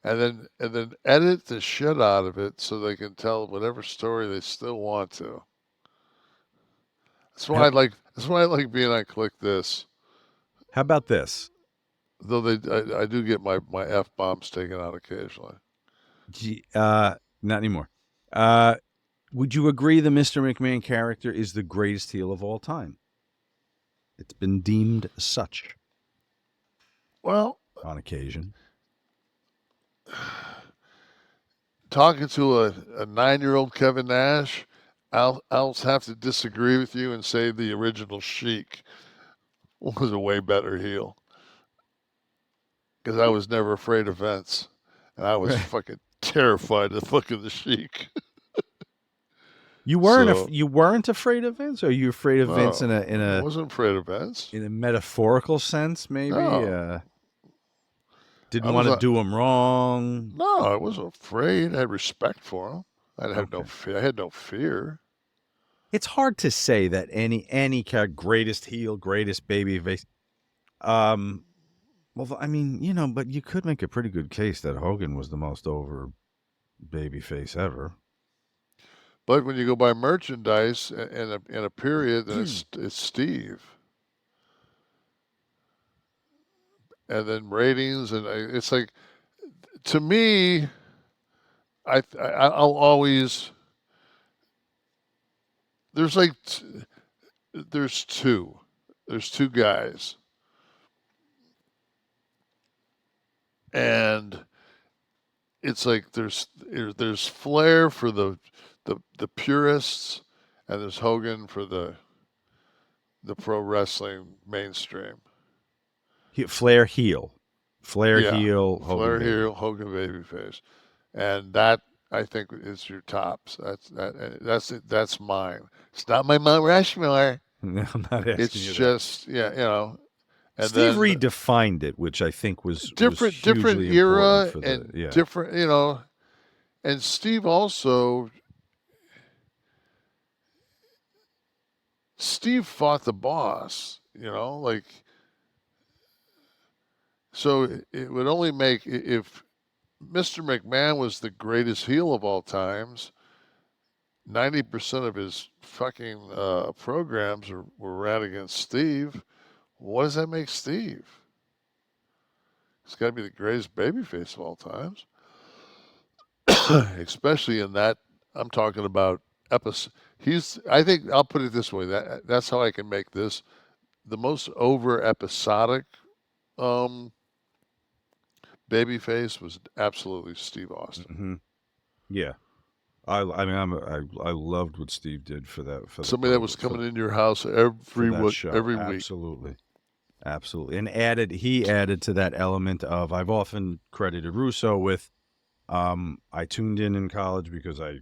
S4: And then edit the shit out of it so they can tell whatever story they still want to. That's why I like being on Kliq This.
S3: How about this?
S4: Though I do get my F-bombs taken out occasionally.
S3: Not anymore. Would you agree the Mr. McMahon character is the greatest heel of all time? It's been deemed such.
S4: Well,
S3: on occasion.
S4: Talking to a 9-year-old Kevin Nash, I'll have to disagree with you and say the original Sheik was a way better heel. Because I was never afraid of Vince. And I was fucking terrified of fucking the Sheik.
S3: You weren't afraid of Vince, or are you afraid of Vince in a?
S4: I wasn't afraid of Vince.
S3: In a metaphorical sense, maybe.
S4: No.
S3: Didn't want to do him wrong.
S4: No, I wasn't afraid. I had respect for him. I had no fear.
S3: It's hard to say that any greatest heel, greatest babyface. Well, I mean, but you could make a pretty good case that Hogan was the most over babyface ever.
S4: But when you go by merchandise in a period, then it's Steve. And then ratings, and it's like, to me, I'll always, there's two guys. And it's like there's Flair for the purists, and there's Hogan for the pro wrestling mainstream.
S3: Flair heel,
S4: heel,
S3: Hogan
S4: Flair heel, Hogan babyface, and that I think is your tops. That's mine. It's not my Mount Rushmore.
S3: No, I'm not asking
S4: it's
S3: you
S4: just
S3: that.
S4: And
S3: Steve
S4: then
S3: redefined it, which I think was
S4: different
S3: hugely
S4: era
S3: important for
S4: and different, and Steve fought the boss, like, so it would only make, if Mr. McMahon was the greatest heel of all times, 90% of his fucking programs were ran against Steve. What does that make Steve? He's got to be the greatest babyface of all times. Especially in that, I'm talking about episode. I think, I'll put it this way, that's how I can make this. The most over episodic babyface was absolutely Steve Austin.
S3: Mm-hmm. Yeah. I loved what Steve did for that. For
S4: somebody that was coming in your house every week.
S3: Absolutely. And he added to that element of, I've often credited Russo with, I tuned in college because I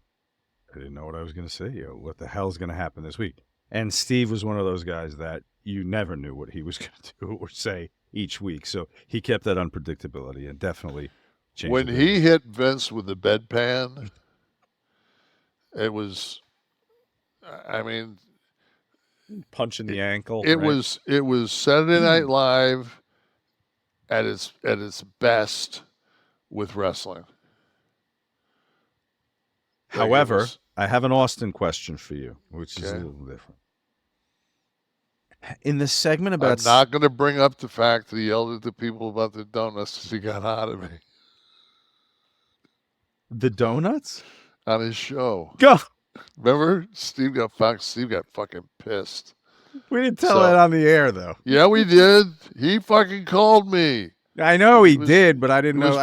S3: didn't know what I was going to say. What the hell's going to happen this week? And Steve was one of those guys that you never knew what he was going to do or say each week. So he kept that unpredictability and definitely changed.
S4: When he hit Vince with the bedpan, it was, I mean,
S3: punching the ankle.
S4: It was Saturday Night Live at its best with wrestling.
S3: However, I have an Austin question for you, which is a little different. In the segment about,
S4: I'm not going to bring up the fact that he yelled at the people about the donuts because he got out of me.
S3: The donuts?
S4: On his show.
S3: Go.
S4: Remember? Steve got fucking pissed.
S3: We didn't tell that on the air, though.
S4: Yeah, we did. He fucking called me.
S3: I know he did, but I didn't know.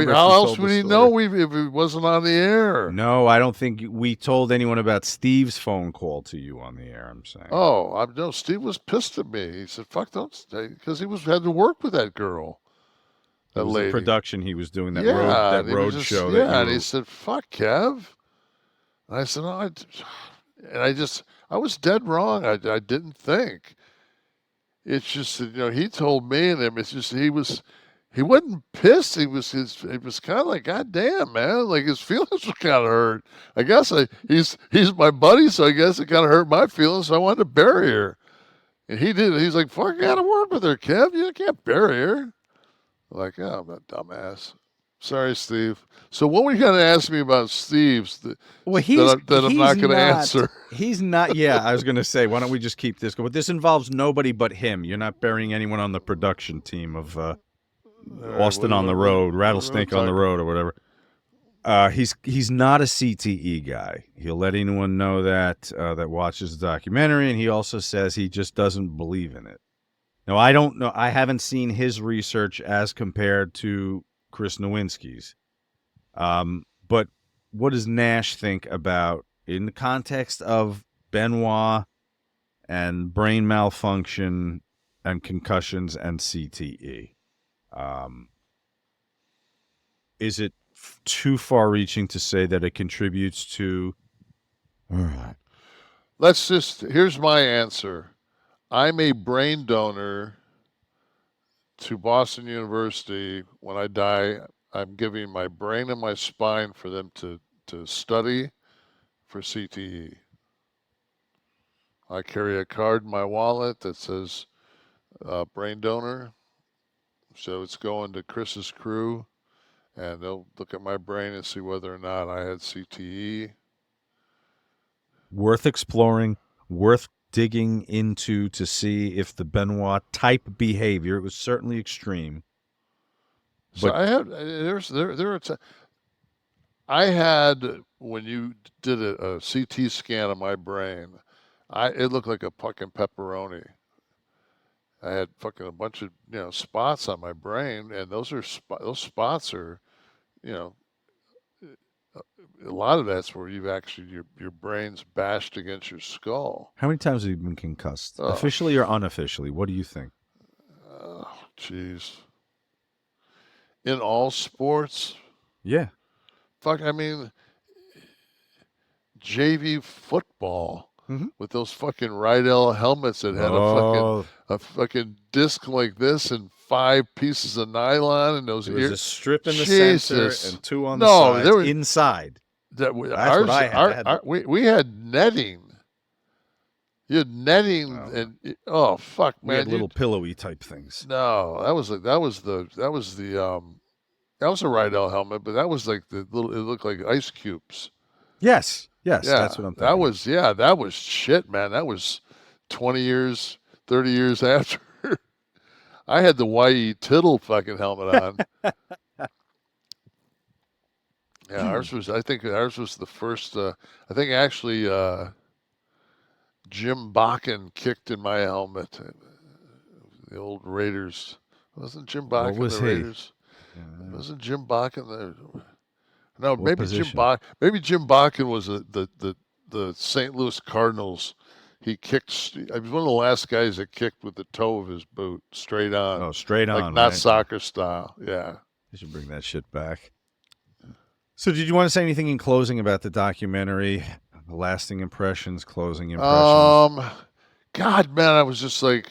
S4: How else would he know if it wasn't on the air?
S3: No, I don't think we told anyone about Steve's phone call to you on the air, I'm saying.
S4: Oh, no, Steve was pissed at me. He said, fuck, don't stay, because he had to work with that girl. That lady.
S3: The production he was doing, that road show.
S4: Yeah, and he said, fuck, Kev. And I said, no, I was dead wrong. I didn't think. It's just that, he told me and him, it's just he wasn't pissed. It was kind of like, God damn, man. Like his feelings were kind of hurt. I guess he's my buddy, so I guess it kind of hurt my feelings, so I wanted to bury her. And he did. He's like, fuck, I got to work with her, Kev. You can't bury her. I'm like, oh, I'm that dumbass. Sorry, Steve. So what were you going to ask me about Steve's that I'm not going to answer?
S3: He's not. Yeah, I was going to say, why don't we just keep this going? But this involves nobody but him. You're not burying anyone on the production team of Austin on the Road, Rattlesnake on the Road, or whatever. He's not a CTE guy. He'll let anyone know that watches the documentary, and he also says he just doesn't believe in it. Now, I don't know. I haven't seen his research as compared to Chris Nowinski's. But what does Nash think about, in the context of Benoit and brain malfunction and concussions and CTE? Is it too far-reaching to say that it contributes to? All right.
S4: Here's my answer. I'm a brain donor to Boston University. When I die, I'm giving my brain and my spine for them to study for CTE. I carry a card in my wallet that says brain donor. So it's going to Chris's crew, and they'll look at my brain and see whether or not I had CTE.
S3: Worth exploring, worth digging into to see if the Benoit type behavior, it was certainly extreme.
S4: So I had, when you did a CT scan of my brain, it looked like a fucking pepperoni. I had fucking a bunch of spots on my brain, and those spots are, a lot of that's where you've actually your brain's bashed against your skull.
S3: How many times have you been concussed, officially or unofficially? What do you think?
S4: Oh, jeez. In all sports?
S3: Yeah.
S4: Fuck, I mean, JV football. with those fucking Rydell helmets that had a fucking disc like this and 5 pieces of nylon and those
S3: There was
S4: ears.
S3: a strip in the
S4: Jesus.
S3: center and 2 on the sides
S4: there was,
S3: inside.
S4: That's
S3: what I had.
S4: We had netting. You had netting and fuck, man!
S3: We had little pillowy type things.
S4: No, that was a Rydell helmet, but that was like the little. It looked like ice cubes.
S3: Yes, that's what I'm thinking.
S4: That was shit, man. That was 20 years, 30 years after. I had the Y.E. Tittle fucking helmet on. Yeah, I think ours was the first. I think actually. Jim Bakken kicked in my helmet. The old Raiders. Wasn't Jim Bakken the Raiders? Wasn't Jim Bakken the? No, maybe position? Jim Bakken was the St. Louis Cardinals. He kicked. I was one of the last guys that kicked with the toe of his boot straight on.
S3: Oh, straight on,
S4: like not soccer style. Yeah.
S3: You should bring that shit back. So, did you want to say anything in closing about the documentary? Lasting impressions, closing impressions.
S4: God, man, I was just like,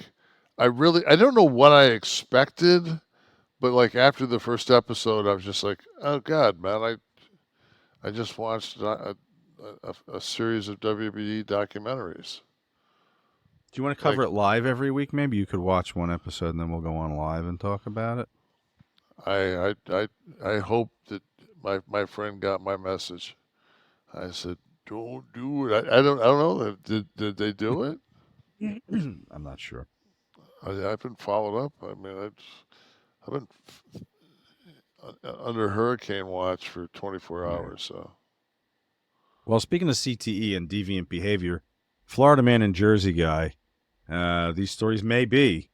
S4: I don't know what I expected, but like after the first episode, I was just like, oh God, man, I just watched a series of WWE documentaries.
S3: Do you want to cover it live every week? Maybe you could watch one episode and then we'll go on live and talk about it.
S4: I hope that my friend got my message. I said, don't do it. I don't know. Did they do it?
S3: I'm not sure.
S4: I haven't followed up. I mean, I've been under hurricane watch for 24 hours. So,
S3: well, speaking of CTE and deviant behavior, Florida man and Jersey guy. These stories may be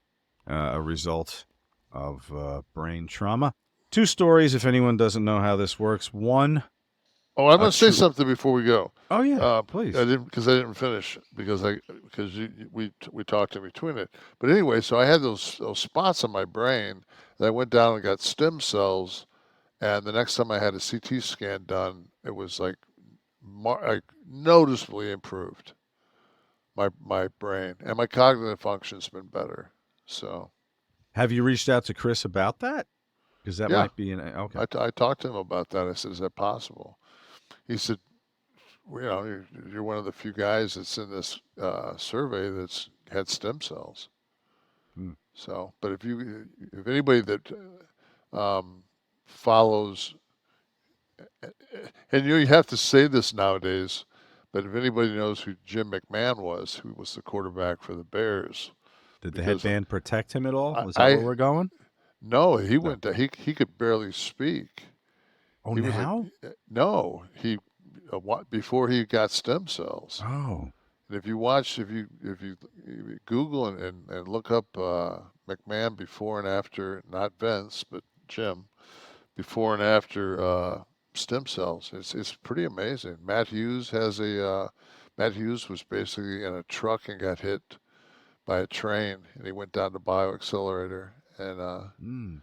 S3: a result of brain trauma. 2 stories, if anyone doesn't know how this works. One.
S4: Oh, I'm going to say something before we go.
S3: Oh yeah, please.
S4: I didn't finish because we talked in between it. But anyway, so I had those spots on my brain that I went down and got stem cells, and the next time I had a CT scan done, it was like noticeably improved. My brain and my cognitive function's been better. So,
S3: have you reached out to Chris about that? Because that might be okay.
S4: I talked to him about that. I said, "Is that possible?" He said, well, you're one of the few guys that's in this survey that's had stem cells. So, but if anybody that follows, and you have to say this nowadays, but if anybody knows who Jim McMahon was, who was the quarterback for the Bears,
S3: did the headband protect him at all? Was that where we're going?
S4: No, he went. He could barely speak.
S3: Oh, now?
S4: No, he before he got stem cells.
S3: Oh,
S4: and if you Google and look up McMahon before and after, not Vince but Jim, before and after stem cells, it's pretty amazing. Matt Hughes was basically in a truck and got hit by a train, and he went down to bioaccelerator and.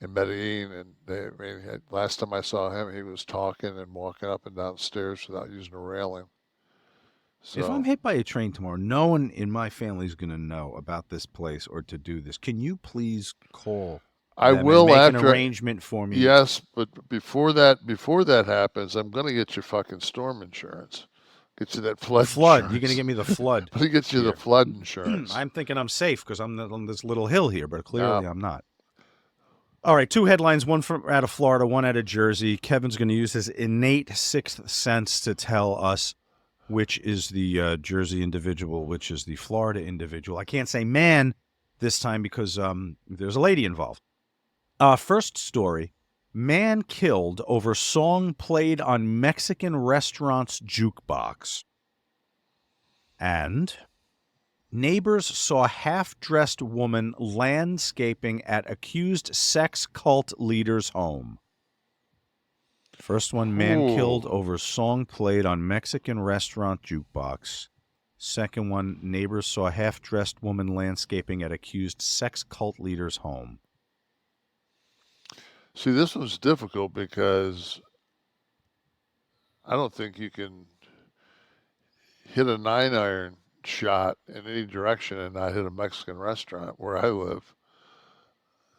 S4: In Medellin, and last time I saw him, he was talking and walking up and down stairs without using a railing. So,
S3: if I'm hit by a train tomorrow, no one in my family is going to know about this place or to do this. Can you please call?
S4: I will
S3: make
S4: after
S3: an arrangement for me.
S4: Yes, but before that happens, I'm going to get your fucking storm insurance. Get you that flood.
S3: You're going to give me the flood.
S4: Let me get you the flood insurance.
S3: I'm thinking I'm safe because I'm on this little hill here, but clearly I'm not. All right, 2 headlines, one from out of Florida, one out of Jersey. Kevin's going to use his innate sixth sense to tell us which is the Jersey individual, which is the Florida individual. I can't say man this time because there's a lady involved. First story, man killed over song played on Mexican restaurant's jukebox. And neighbors saw half-dressed woman landscaping at accused sex cult leader's home. First one, man killed over song played on Mexican restaurant jukebox. Second one, neighbors saw half-dressed woman landscaping at accused sex cult leader's home.
S4: See, this was difficult because I don't think you can... hit a 9-iron shot in any direction and not hit a Mexican restaurant where I live.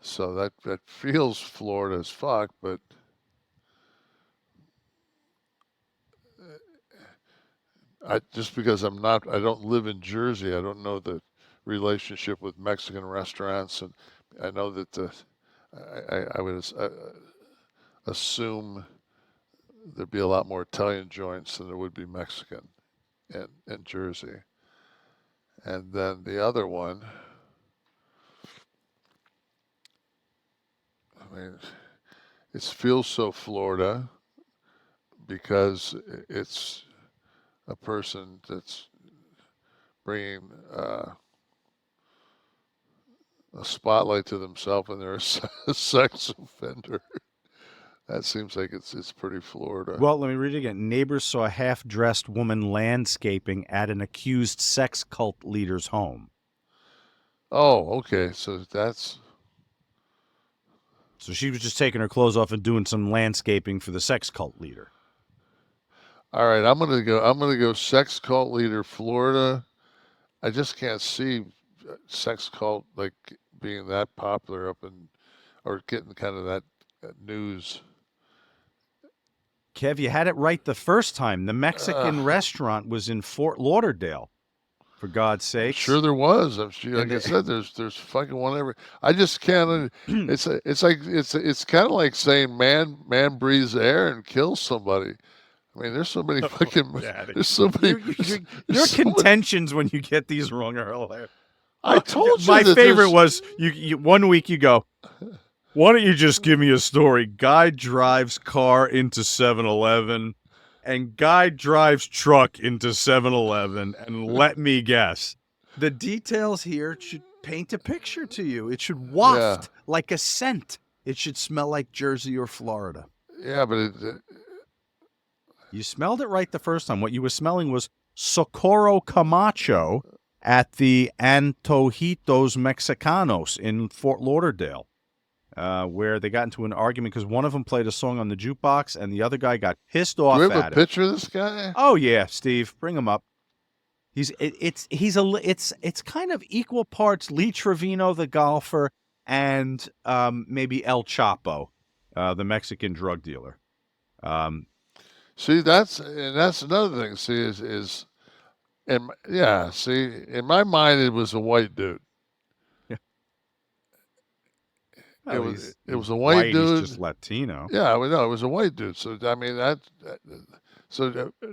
S4: So that feels Florida as fuck, but just because I don't live in Jersey, I don't know the relationship with Mexican restaurants, and I know that I would assume there'd be a lot more Italian joints than there would be Mexican in Jersey. And then the other one, I mean, it feels so Florida because it's a person that's bringing a spotlight to themselves, and they're a sex offender. That seems like it's pretty Florida.
S3: Well, let me read it again. Neighbors saw a half-dressed woman landscaping at an accused sex cult leader's home.
S4: Oh, okay. So
S3: she was just taking her clothes off and doing some landscaping for the sex cult leader.
S4: All right, I'm gonna go sex cult leader, Florida. I just can't see sex cult like being that popular or getting kind of that news.
S3: Kev, you had it right the first time. The Mexican restaurant was in Fort Lauderdale, for God's sake.
S4: Sure, there was. Like I said, there's fucking one every. I just can't. It's kind of like saying man breathes air and kills somebody. I mean, there's so many fucking. There's so many.
S3: Your contentions when you get these wrong are hilarious.
S4: I told you.
S3: My favorite was you. 1 week you go, why don't you just give me a story? Guy drives car into 7-Eleven, and guy drives truck into 7-Eleven, and let me guess. The details here should paint a picture to you. It should waft like a scent. It should smell like Jersey or Florida.
S4: Yeah, but
S3: you smelled it right the first time. What you were smelling was Socorro Camacho at the Antojitos Mexicanos in Fort Lauderdale, where they got into an argument because one of them played a song on the jukebox and the other guy got pissed off at it.
S4: Do we have a picture of this guy?
S3: Oh yeah, Steve, bring him up. It's kind of equal parts Lee Trevino, the golfer, and maybe El Chapo, the Mexican drug dealer.
S4: See, that's another thing. See, in my mind, it was a white dude.
S3: Yeah.
S4: It was a white dude.
S3: He's just Latino.
S4: Yeah, I know it was a white dude. So I mean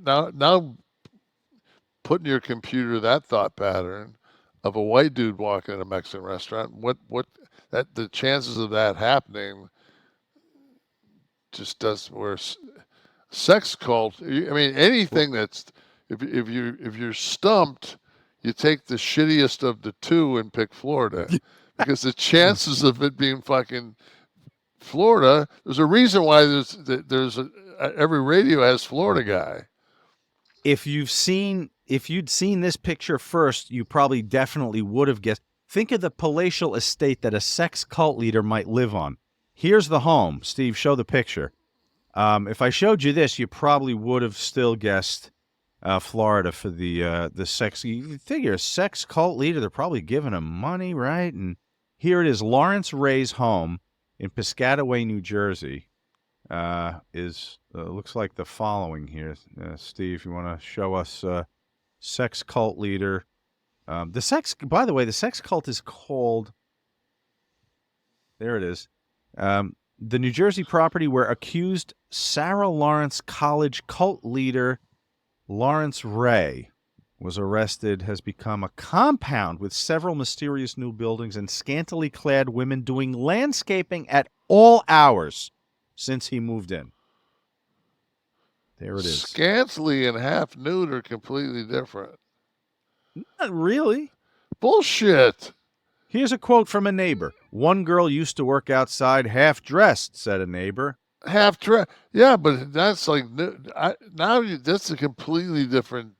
S4: now put in your computer that thought pattern of a white dude walking in a Mexican restaurant. What the chances of that happening just does worse. Sex cult. I mean, anything that's if you're stumped, you take the shittiest of the two and pick Florida, because the chances of it being fucking Florida. There's a reason why every radio has Florida guy.
S3: If you'd seen this picture first, you probably definitely would have guessed. Think of the palatial estate that a sex cult leader might live on. Here's the home. Steve, show the picture. If I showed you this, you probably would have still guessed Florida for the sex. You figure a sex cult leader, they're probably giving him money, right? And here it is. Lawrence Ray's home in Piscataway, New Jersey, looks like the following here. Steve, you want to show us sex cult leader? By the way, the sex cult is called. There it is. The New Jersey property where accused Sarah Lawrence College cult leader Lawrence Ray was arrested has become a compound with several mysterious new buildings and scantily clad women doing landscaping at all hours since he moved in. There it is.
S4: Scantily and half nude are completely different.
S3: Not really.
S4: Bullshit.
S3: Here's a quote from a neighbor. One girl used to work outside half-dressed, said a neighbor.
S4: Half-dressed. Yeah, but that's like that's a completely different.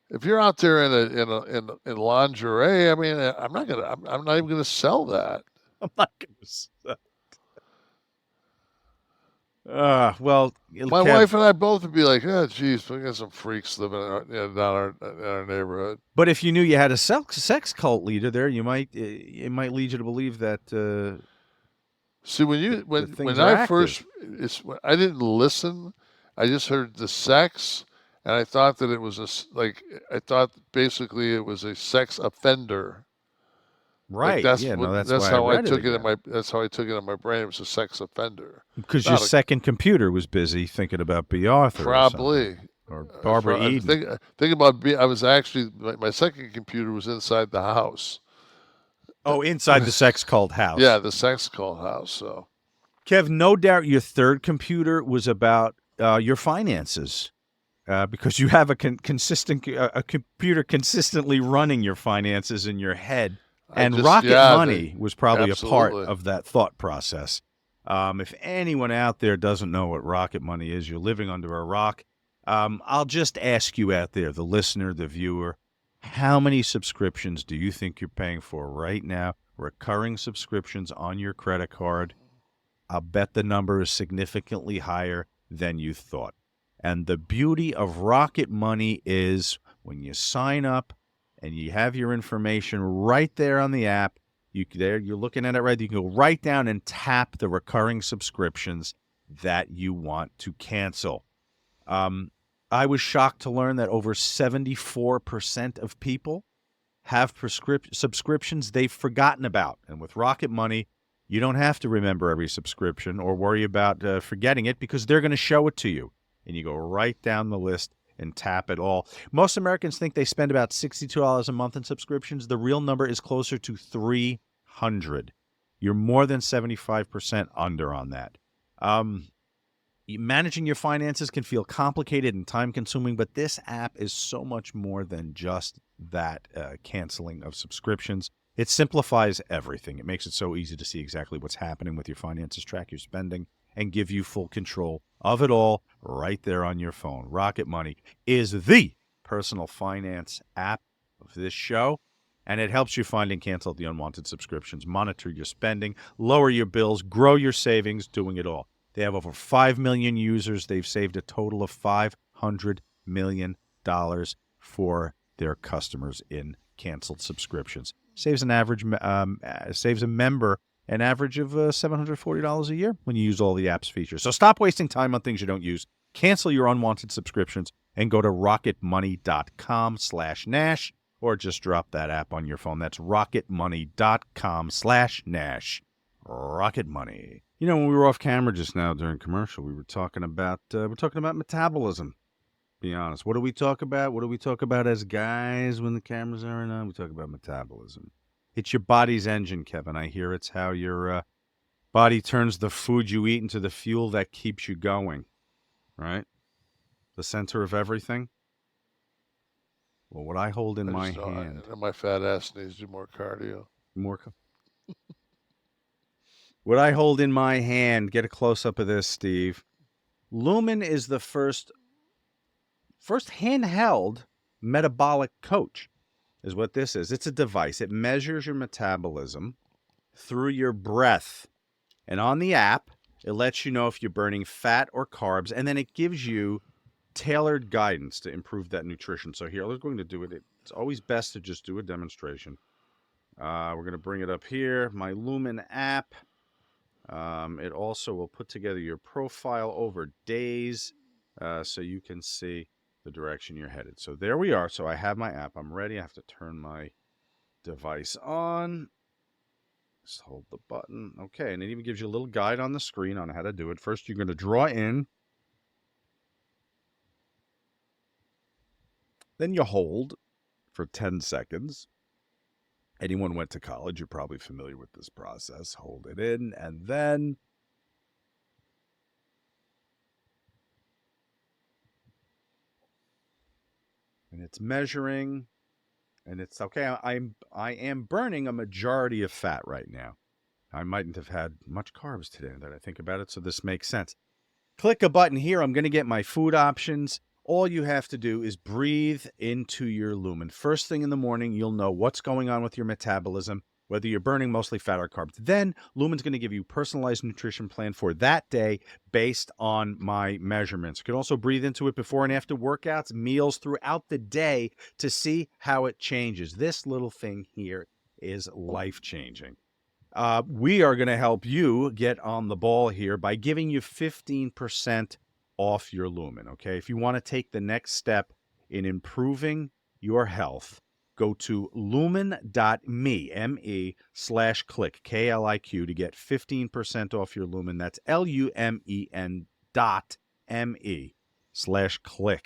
S4: If you're out there in lingerie, I mean, I'm not even gonna sell that.
S3: I'm not gonna sell. Well,
S4: My wife and I both would be like, "Oh, geez, we got some freaks living down our neighborhood."
S3: But if you knew you had a sex cult leader there, it might lead you to believe that.
S4: See, when I didn't listen. I just heard the sex, and I thought that it was I thought basically it was a sex offender.
S3: Right.
S4: That's
S3: how
S4: I took it that's how I took it in my brain. It was a sex offender.
S3: Because your second computer was busy thinking about B. Arthur.
S4: Probably.
S3: Or Barbara Eden.
S4: Think about I was actually my second computer was inside the house.
S3: Oh, inside the sex cult house.
S4: Yeah, the sex cult house. So,
S3: Kev, no doubt your third computer was about your finances. Because you have a computer consistently running your finances in your head. And Rocket Money was probably a part of that thought process. If anyone out there doesn't know what Rocket Money is, you're living under a rock. I'll just ask you out there, the listener, the viewer, how many subscriptions do you think you're paying for right now? Recurring subscriptions on your credit card. I'll bet the number is significantly higher than you thought. And the beauty of Rocket Money is when you sign up, and you have your information right there on the app. You're looking at it right. You can go right down and tap the recurring subscriptions that you want to cancel. I was shocked to learn that over 74% of people have subscriptions they've forgotten about. And with Rocket Money, you don't have to remember every subscription or worry about forgetting it because they're going to show it to you. And you go right down the list and tap it all. Most Americans think they spend about $62 a month in subscriptions. The real number is closer to $300. You're more than 75% under on that. Managing your finances can feel complicated and time-consuming, but this app is so much more than just that canceling of subscriptions. It simplifies everything. It makes it so easy to see exactly what's happening with your finances, track your spending, and give you full control of it all right there on your phone. Rocket Money is the personal finance app of this show, and it helps you find and cancel the unwanted subscriptions, monitor your spending, lower your bills, grow your savings, doing it all. They have over 5 million users. They've saved a total of $500 million for their customers in canceled subscriptions. Saves a member an average of $740 a year when you use all the app's features. So stop wasting time on things you don't use. Cancel your unwanted subscriptions and go to rocketmoney.com/Nash or just drop that app on your phone. That's rocketmoney.com/Nash. Rocket Money. You know, when we were off camera just now during commercial, we were talking about metabolism. Be honest. What do we talk about? What do we talk about as guys when the cameras aren't on? We talk about metabolism. It's your body's engine, Kevin. I hear it's how your body turns the food you eat into the fuel that keeps you going, right? The center of everything. Well, what I hold in my hand.
S4: My fat ass needs to do more cardio.
S3: What I hold in my hand, get a close-up of this, Steve. Lumen is the first handheld metabolic coach. Is what this is. It's a device. It measures your metabolism through your breath. And on the app, it lets you know if you're burning fat or carbs, and then it gives you tailored guidance to improve that nutrition. So here, we're going to do it. It's always best to just do a demonstration. We're going to bring it up here. My Lumen app. It also will put together your profile over days so you can see the direction you're headed. So there we are. So I have my app. I'm ready. I have to turn my device on. Just hold the button. Okay, and it even gives you a little guide on the screen on how to do it. First, you're going to draw in. Then you hold for 10 seconds. Anyone went to college, you're probably familiar with this process. Hold it in, and then it's measuring, and it's okay. I am burning a majority of fat right now. I mightn't have had much carbs today that I think about it, so this makes sense. Click a button here. I'm going to get my food options. All you have to do is breathe into your Lumen. First thing in the morning, you'll know what's going on with your metabolism. whether you're burning mostly fat or carbs. Then Lumen's going to give you a personalized nutrition plan for that day based on my measurements. You can also breathe into it before and after workouts, meals throughout the day to see how it changes. This little thing here is life-changing. We are going to help you get on the ball here by giving you 15% off your Lumen, okay? If you want to take the next step in improving your health, go to lumen.me, M-E/Kliq, K-L-I-Q, to get 15% off your Lumen. That's LUMEN.me/Kliq,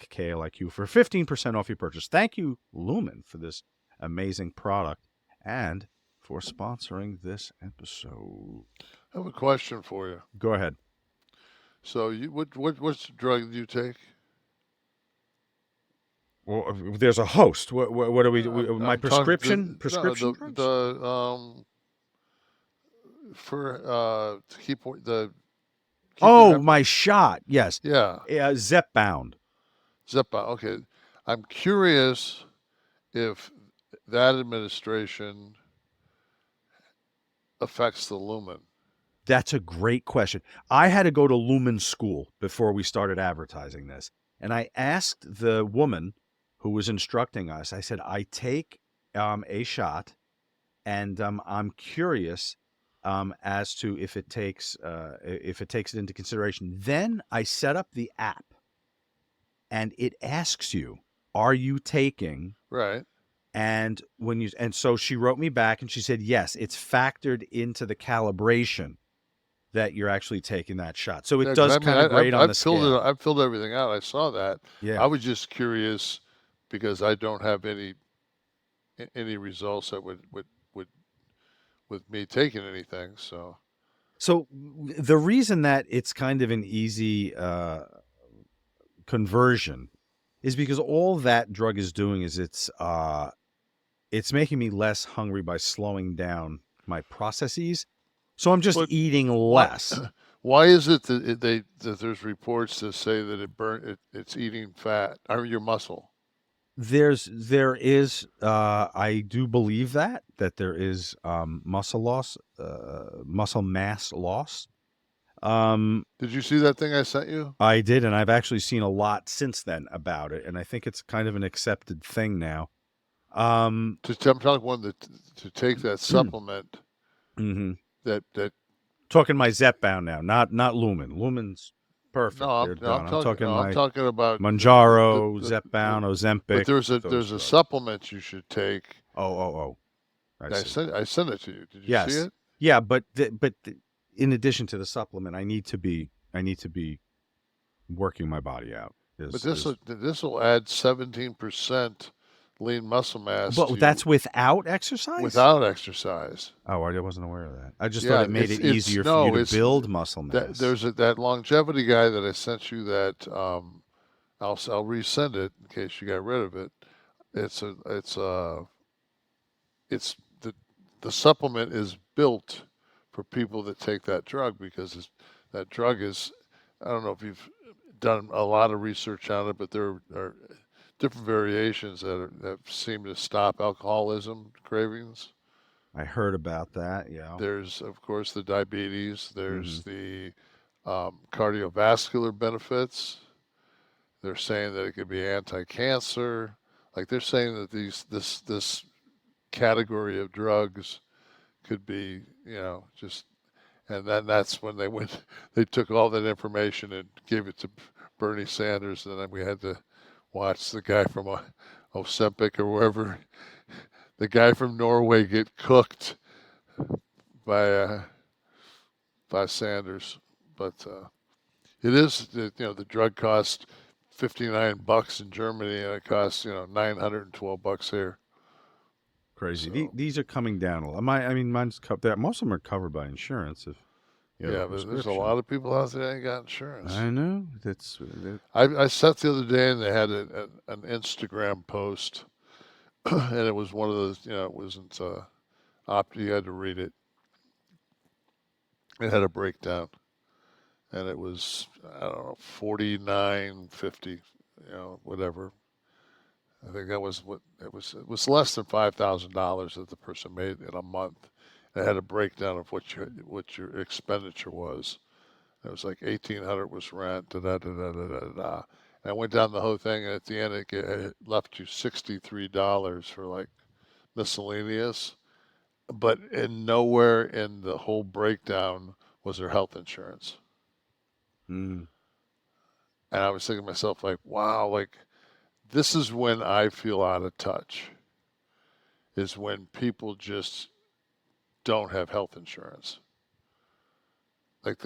S3: K-L-I-Q, for 15% off your purchase. Thank you, Lumen, for this amazing product and for sponsoring this episode.
S4: I have a question for you.
S3: Go ahead.
S4: So, what's the drug you take?
S3: Well, there's a host. What do we? My prescription drugs?
S4: For to keep the.
S3: My shot. Yes.
S4: Yeah.
S3: Zepbound.
S4: Zepbound. Okay. I'm curious if that administration affects the Lumen.
S3: That's a great question. I had to go to Lumen school before we started advertising this, and I asked the woman who was instructing us. I said, I take a shot, and I'm curious as to if it takes it into consideration. Then I set up the app, and it asks you, "Are you taking?"
S4: Right.
S3: And so she wrote me back, and she said, "Yes, it's factored into the calibration that you're actually taking that shot." So it does kind of grade on the scale.
S4: I've filled everything out. I saw that.
S3: Yeah.
S4: I was just curious because I don't have any results that would with me taking anything. So
S3: the reason that it's kind of an easy conversion is because all that drug is doing is it's making me less hungry by slowing down my processes. So I'm just eating less.
S4: Why is it that there's reports that say that it's eating fat or your muscle?
S3: There is I do believe that there is muscle loss, muscle mass loss.
S4: Did you see that thing I sent you?
S3: I did, and I've actually seen a lot since then about it, and I think it's kind of an accepted thing now.
S4: I'm talking one to take that supplement.
S3: Mm-hmm.
S4: That
S3: talking my Zepbound now, not Lumen. Lumen's perfect.
S4: I'm talking about
S3: Manjaro, Zepbound, Ozempic.
S4: But there's a supplement you should take.
S3: Oh.
S4: I sent it to you. Did you see it?
S3: Yeah, but in addition to the supplement, I need to be working my body out.
S4: But this will add 17% lean muscle mass.
S3: But that's without exercise?
S4: Without exercise.
S3: Oh, I wasn't aware of that. I just thought it made it easier for you to build muscle mass.
S4: There's that longevity guy that I sent you that I'll resend it in case you got rid of it. The supplement is built for people that take that drug because that drug is, I don't know if you've done a lot of research on it, but there are different variations that seem to stop alcoholism cravings.
S3: I heard about that, yeah.
S4: There's, of course, the diabetes. There's the cardiovascular benefits. They're saying that it could be anti-cancer. Like they're saying that this category of drugs could be, and then that's when they took all that information and gave it to Bernie Sanders, and then we had to watch the guy from Ozempic or wherever, the guy from Norway get cooked by Sanders. But it is, the drug costs $59 in Germany, and it costs $912 here.
S3: Crazy.
S4: So,
S3: these are coming down a lot. Mine's covered. Most of them are covered by insurance.
S4: But there's a lot of people out there that ain't got insurance.
S3: I know.
S4: I sat the other day and they had an Instagram post, and it was one of those. It wasn't you had to read it. It had a breakdown, and it was, I don't know, $49.50, whatever. I think that was what it was. It was less than $5,000 that the person made in a month. It had a breakdown of what your expenditure was. It was like $1,800 was rent. Da da da da da da da. And I went down the whole thing, and at the end it left you $63 for like miscellaneous. But nowhere in the whole breakdown was there health insurance.
S3: Mm.
S4: And I was thinking to myself, like, wow, like, this is when I feel out of touch, is when people just don't have health insurance. Like,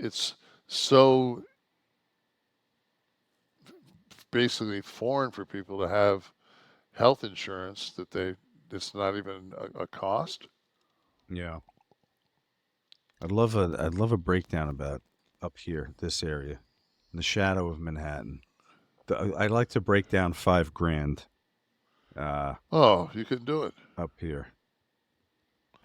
S4: it's so basically foreign for people to have health insurance that it's not even a cost.
S3: Yeah. I'd love a breakdown about up here, this area, in the shadow of Manhattan. I'd like to break down $5,000.
S4: You can do it
S3: up here.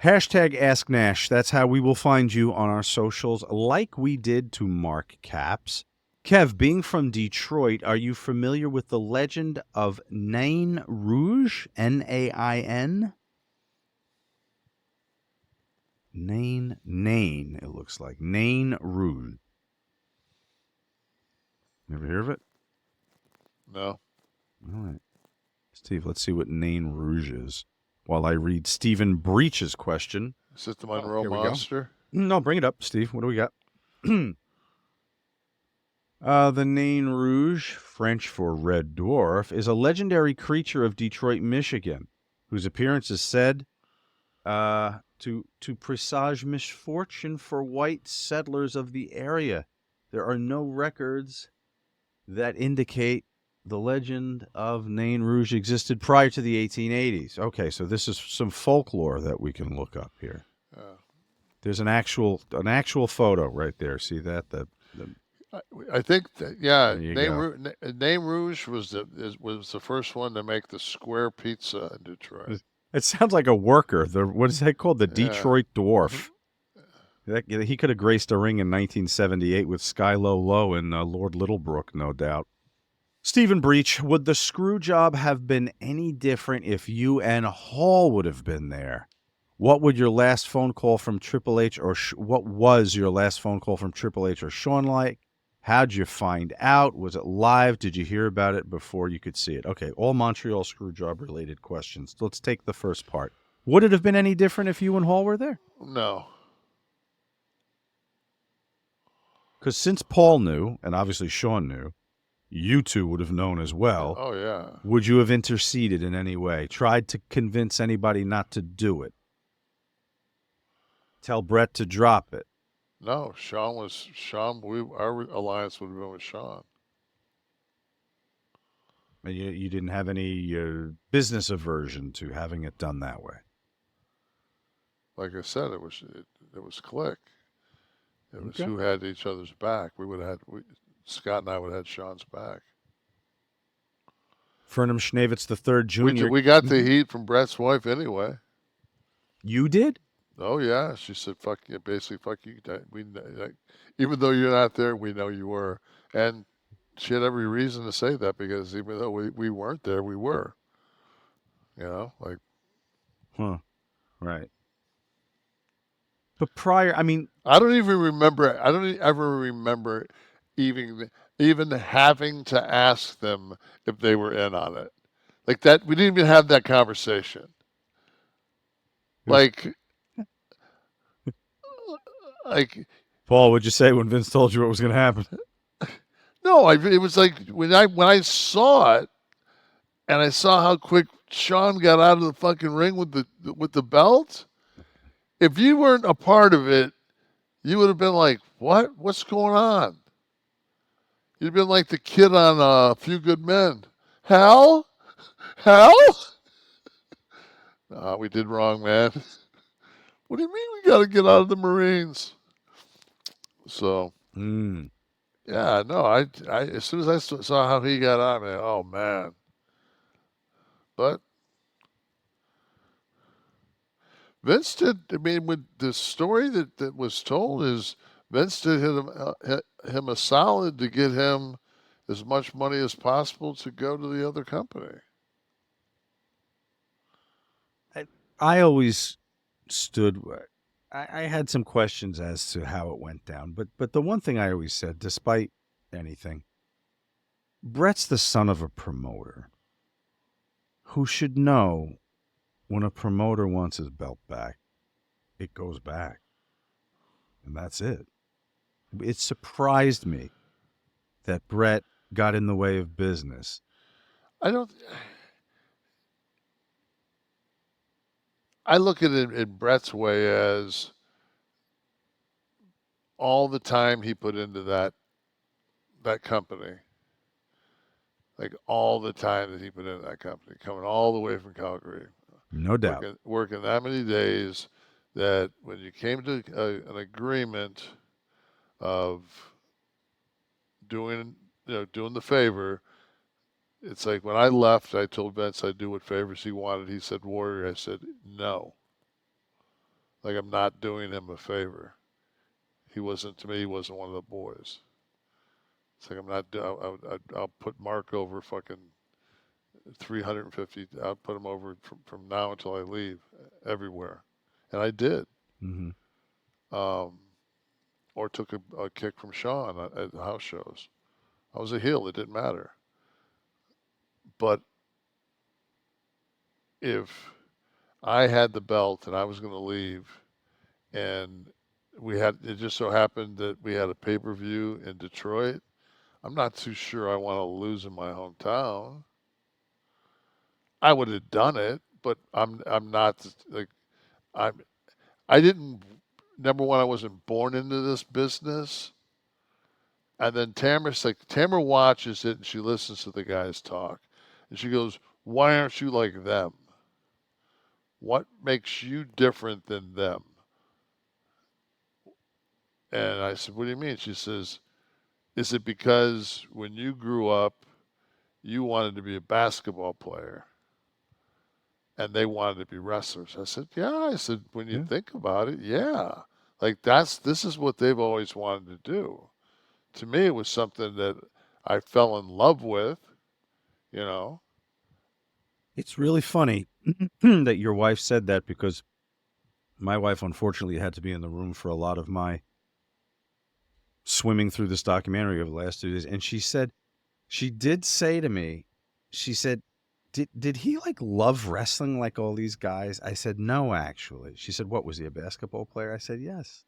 S3: Hashtag Ask Nash. That's how we will find you on our socials, like we did to Mark Caps. Kev, being from Detroit, are you familiar with the legend of Nain Rouge? Nain? Nain, it looks like. Nain Rouge. Never hear of it?
S4: No.
S3: All right. Steve, let's see what Nain Rouge is. While I read Stephen Breach's question.
S4: Is it the Monroe Monster?
S3: No, bring it up, Steve. What do we got? The Nain Rouge, French for Red Dwarf, is a legendary creature of Detroit, Michigan, whose appearance is said to presage misfortune for white settlers of the area. There are no records that indicate the legend of Nain Rouge existed prior to the 1880s. Okay, so this is some folklore that we can look up here. There's an actual photo right there. See that?
S4: I think that, yeah, Nain Rouge was the first one to make the square pizza in Detroit.
S3: It sounds like a worker. What is that called? The Detroit Dwarf. He could have graced a ring in 1978 with Skylo Low and Lord Littlebrook, no doubt. Stephen Breach, would the screw job have been any different if you and Hall would have been there? What would your last phone call from Triple H what was your last phone call from Triple H or Shawn like? How'd you find out? Was it live? Did you hear about it before you could see it? Okay, all Montreal Screwjob related questions. Let's take the first part. Would it have been any different if you and Hall were there?
S4: No.
S3: Because since Paul knew, and obviously Shawn knew, you two would have known as well.
S4: Oh, yeah.
S3: Would you have interceded in any way? Tried to convince anybody not to do it? Tell Bret to drop it?
S4: No, our alliance would have been with Shawn.
S3: And you didn't have any business aversion to having it done that way?
S4: Like I said, it was Kliq. It was who had each other's back. Scott and I would have had Shawn's back.
S3: Fernham Schnavitz III Jr.
S4: We got the heat from Bret's wife anyway.
S3: You did?
S4: Oh, yeah. She said, fuck you. Basically, fuck you. Even though you're not there, we know you were. And she had every reason to say that because even though we weren't there, we were. You know, like.
S3: Huh. Right. But prior, I mean.
S4: I don't ever remember even having to ask them if they were in on it. Like that, we didn't even have that conversation. Like,
S3: Paul, what'd you say when Vince told you what was going to happen?
S4: No, it was like when I saw it, and I saw how quick Shawn got out of the fucking ring with the belt. If you weren't a part of it, you would have been like, "What? What's going on?" You'd have been like the kid on A Few Good Men. Hell? Nah, we did wrong, man. What do you mean we got to get out of the Marines? So, yeah, no, I as soon as I saw how he got out, man, oh, man. But Vince did, I mean, with the story that was told is Vince did hit him a solid to get him as much money as possible to go to the other company.
S3: I always stood. I had some questions as to how it went down, but the one thing I always said, despite anything, Bret's the son of a promoter who should know when a promoter wants his belt back, it goes back, and that's it. It surprised me that Bret got in the way of business.
S4: I look at it in Bret's way as all the time he put into that company. Like all the time that he put into that company, coming all the way from Calgary.
S3: No doubt.
S4: Working that many days, that when you came to an agreement of doing the favor, it's like when I left, I told Vince I'd do what favors he wanted. He said Warrior. I said no. Like, I'm not doing him a favor. To me, he wasn't one of the boys. It's like, I'm not, I'll put Mark over fucking 350. I'll put him over from now until I leave everywhere. And I did.
S3: Mm-hmm.
S4: Or took a kick from Sean at the house shows. I was a heel. It didn't matter. But if I had the belt and I was going to leave, and it just so happened that we had a pay-per-view in Detroit, I'm not too sure I want to lose in my hometown. I would have done it, but I'm not like I didn't. Number one, I wasn't born into this business. And then Tamara watches it and she listens to the guys talk. And she goes, why aren't you like them? What makes you different than them? And I said, what do you mean? She says, is it because when you grew up, you wanted to be a basketball player and they wanted to be wrestlers? I said, yeah. I said, when you think about it, yeah. Like this is what they've always wanted to do. To me, it was something that I fell in love with,
S3: It's really funny that your wife said that, because my wife, unfortunately, had to be in the room for a lot of my swimming through this documentary over the last 2 days. And she did say to me, she said, did he like love wrestling like all these guys? I said, no, actually. She said, what, was he a basketball player? I said, yes.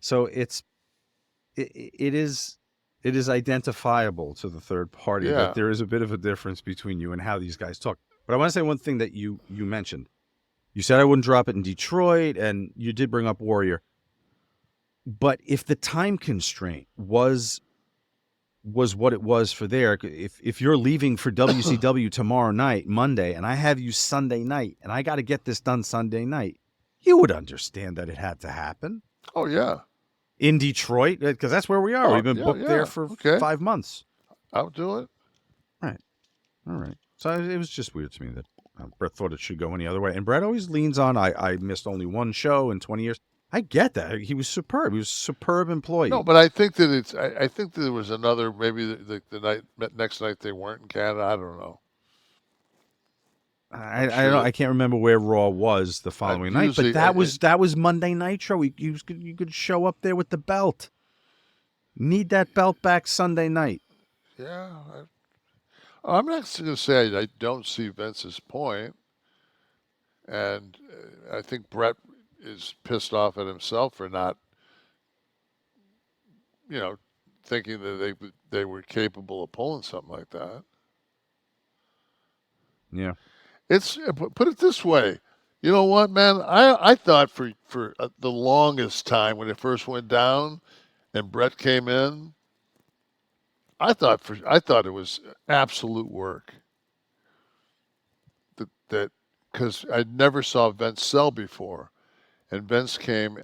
S3: So it is identifiable to the third party that there is a bit of a difference between you and how these guys talk. But I want to say one thing that you mentioned. You said I wouldn't drop it in Detroit, and you did bring up Warrior. But if the time constraint was what it was for there, if you're leaving for WCW tomorrow night, Monday, and I have you Sunday night, and I got to get this done Sunday night, you would understand that it had to happen.
S4: Oh, yeah.
S3: In Detroit, because that's where we are. We've been booked there for 5 months.
S4: I'll do it.
S3: Right. All right. So it was just weird to me that Bret thought it should go any other way. And Bret always leans on, I missed only one show in 20 years. I get that. He was superb. He was a superb employee.
S4: No, but I think that I think there was another, maybe the next night they weren't in Canada. I don't know.
S3: I don't know. I can't remember where Raw was the following night, but that was Monday Nitro. You could show up there with the belt. Need that belt back Sunday night.
S4: Yeah. I'm not going to say I don't see Vince's point. And I think Bret is pissed off at himself for not, thinking that they were capable of pulling something like that.
S3: Yeah.
S4: It's, put it this way. You know what, man? I thought for the longest time when it first went down and Bret came in, I thought it was absolute work. That because I never saw Vince sell before, and Vince came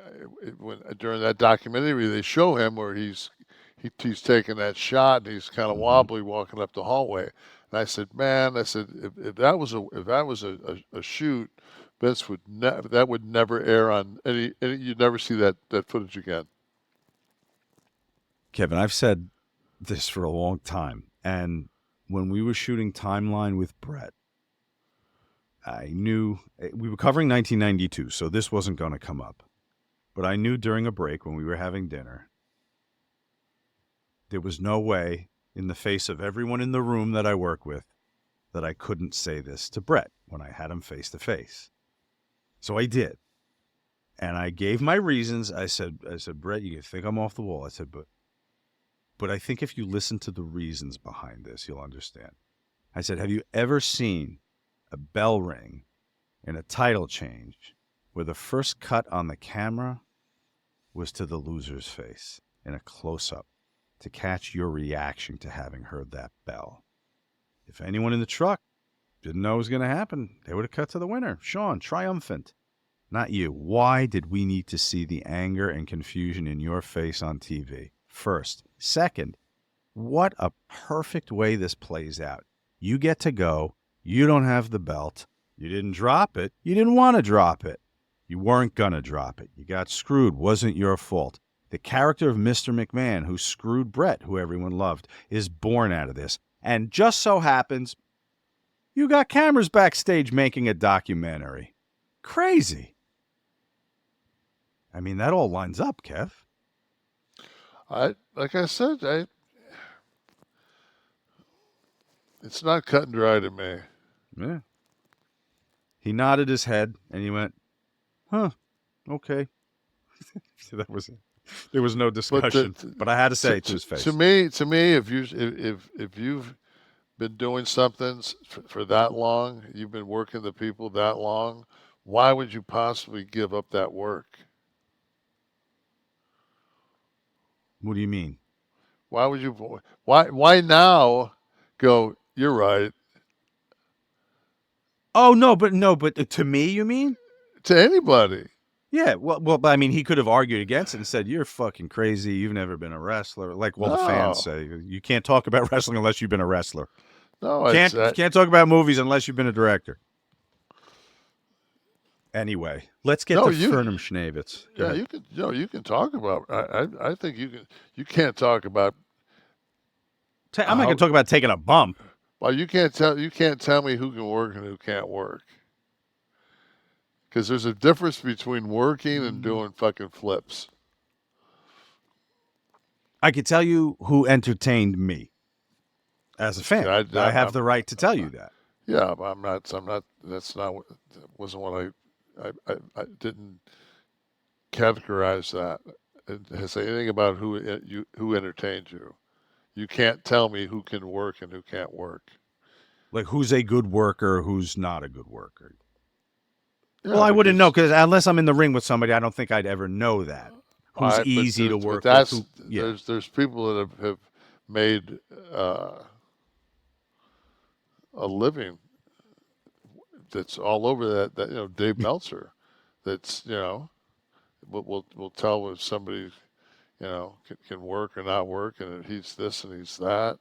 S4: during that documentary. They show him where he's taking that shot and he's kind of wobbly walking up the hallway. And I said, man, if that was a shoot, Vince that would never air on any. You'd never see that footage again.
S3: Kevin, I've said this for a long time. And when we were shooting Timeline with Bret, I knew we were covering 1992, so this wasn't going to come up. But I knew during a break when we were having dinner, there was no way in the face of everyone in the room that I work with that I couldn't say this to Bret when I had him face to face. So I did. And I gave my reasons. I said, Bret, you think I'm off the wall. I said, but I think if you listen to the reasons behind this, you'll understand. I said, have you ever seen a bell ring in a title change where the first cut on the camera was to the loser's face in a close-up to catch your reaction to having heard that bell? If anyone in the truck didn't know it was going to happen, they would have cut to the winner, Sean, triumphant. Not you. Why did we need to see the anger and confusion in your face on TV? First. Second, what a perfect way this plays out. You get to go. You don't have the belt. You didn't drop it. You didn't want to drop it. You weren't going to drop it. You got screwed. Wasn't your fault. The character of Mr. McMahon, who screwed Bret, who everyone loved, is born out of this. And just so happens, you got cameras backstage making a documentary. Crazy. I mean, that all lines up, Kev.
S4: Like I said, it's not cut and dry to me.
S3: Yeah. He nodded his head and he went, huh, okay. That was it. There was no discussion, but I had to say it to his face.
S4: To me, if you've been doing something for that long, you've been working the people that long, why would you possibly give up that work?
S3: What do you mean?
S4: Why would you? Why now? Go. You're right.
S3: Oh no, but to me, you mean?
S4: To anybody.
S3: Yeah, well, but I mean, he could have argued against it and said, "You're fucking crazy. You've never been a wrestler." Like, well, the fans say, you can't talk about wrestling unless you've been a wrestler.
S4: No,
S3: can't talk about movies unless you've been a director. Anyway, let's get to Fernum Schnavitz.
S4: Yeah, you can. You can talk about. I think you can. You can't talk about.
S3: I'm not going to talk about taking a bump.
S4: Well, you can't tell. You can't tell me who can work and who can't work. Because there's a difference between working and doing fucking flips.
S3: I could tell you who entertained me as a fan. I have the right to tell you that.
S4: Yeah, but I'm not. That's not. Wasn't what I didn't categorize that. It say anything about who entertained you. You can't tell me who can work and who can't work.
S3: Like who's a good worker, who's not a good worker.
S4: Yeah,
S3: well, I wouldn't know because unless I'm in the ring with somebody, I don't think I'd ever know that. Who's easy to work with.
S4: There's people that have made a living that's all over that Dave Meltzer, that's we'll tell if somebody can work or not work, and he's this and he's that.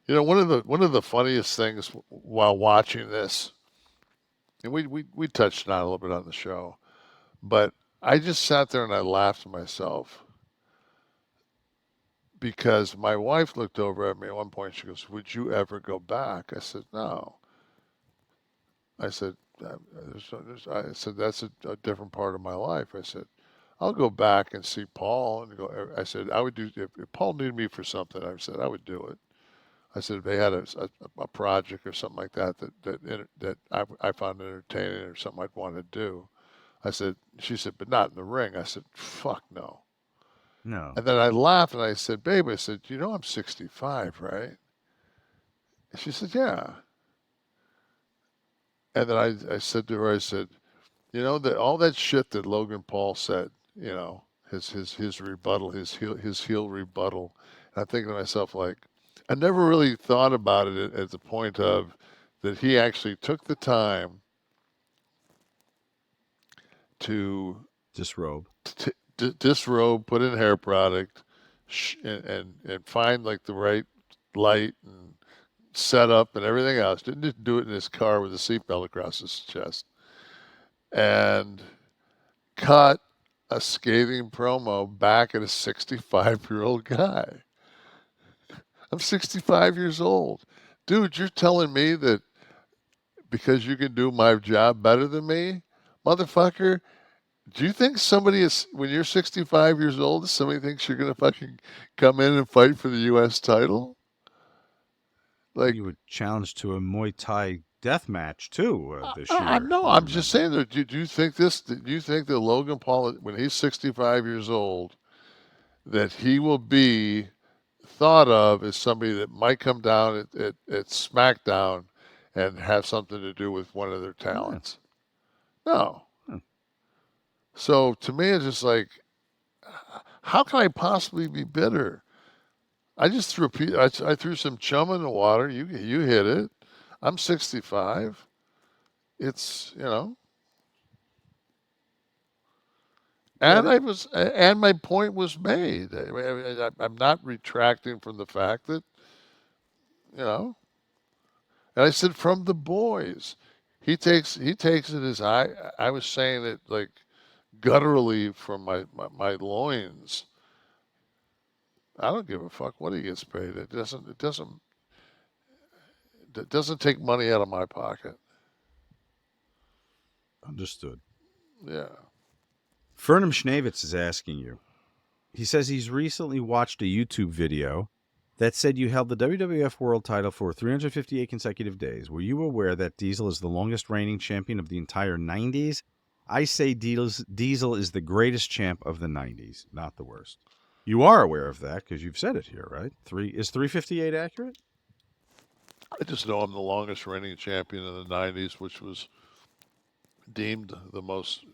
S4: One of the funniest things while watching this, and we touched on it a little bit on the show, but I just sat there and I laughed to myself because my wife looked over at me at one point. She goes, "Would you ever go back?" I said, "No." I said, "That's a different part of my life." I said, "I'll go back and see Paul and go." I said, "I would do if Paul needed me for something." I said, "I would do it." I said, "If they had a project or something like that I found entertaining or something I'd want to do." I said, she said, "But not in the ring." I said, "Fuck no."
S3: No.
S4: And then I laughed and I said, "Babe," I said, "I'm 65, right?" And she said, "Yeah." And then I said to her, I said, that all that shit that Logan Paul said, his rebuttal, his heel rebuttal. And I'm thinking to myself, like, I never really thought about it at the point of that he actually took the time to
S3: disrobe,
S4: disrobe, put in hair product, and find like the right light and setup and everything else. Didn't just do it in his car with a seatbelt across his chest, and cut a scathing promo back at a 65-year-old guy. I'm 65 years old. Dude, you're telling me that because you can do my job better than me? Motherfucker, do you think somebody is, when you're 65 years old, somebody thinks you're going to fucking come in and fight for the U.S. title? Like,
S3: you were challenged to a Muay Thai death match too this year.
S4: No, I'm just saying that. Do you think this? Do you think that Logan Paul, when he's 65 years old, that he will be thought of as somebody that might come down at SmackDown and have something to do with one of their talents? No. So to me, it's just like, how can I possibly be bitter? I just threw I threw some chum in the water. You hit it. I'm 65. It's, you know. And and my point was made. I'm not retracting from the fact that, you know. And I said, from the boys, he takes it as I was saying it like gutturally from my loins. I don't give a fuck what he gets paid. It doesn't take money out of my pocket.
S3: Understood.
S4: Yeah.
S3: Fernham Schnavitz is asking you. He says he's recently watched a YouTube video that said you held the WWF World title for 358 consecutive days. Were you aware that Diesel is the longest reigning champion of the entire 90s? I say Diesel is the greatest champ of the 90s, not the worst. You are aware of that because you've said it here, right? Is 358 accurate?
S4: I just know I'm the longest reigning champion in the 90s, which was deemed the most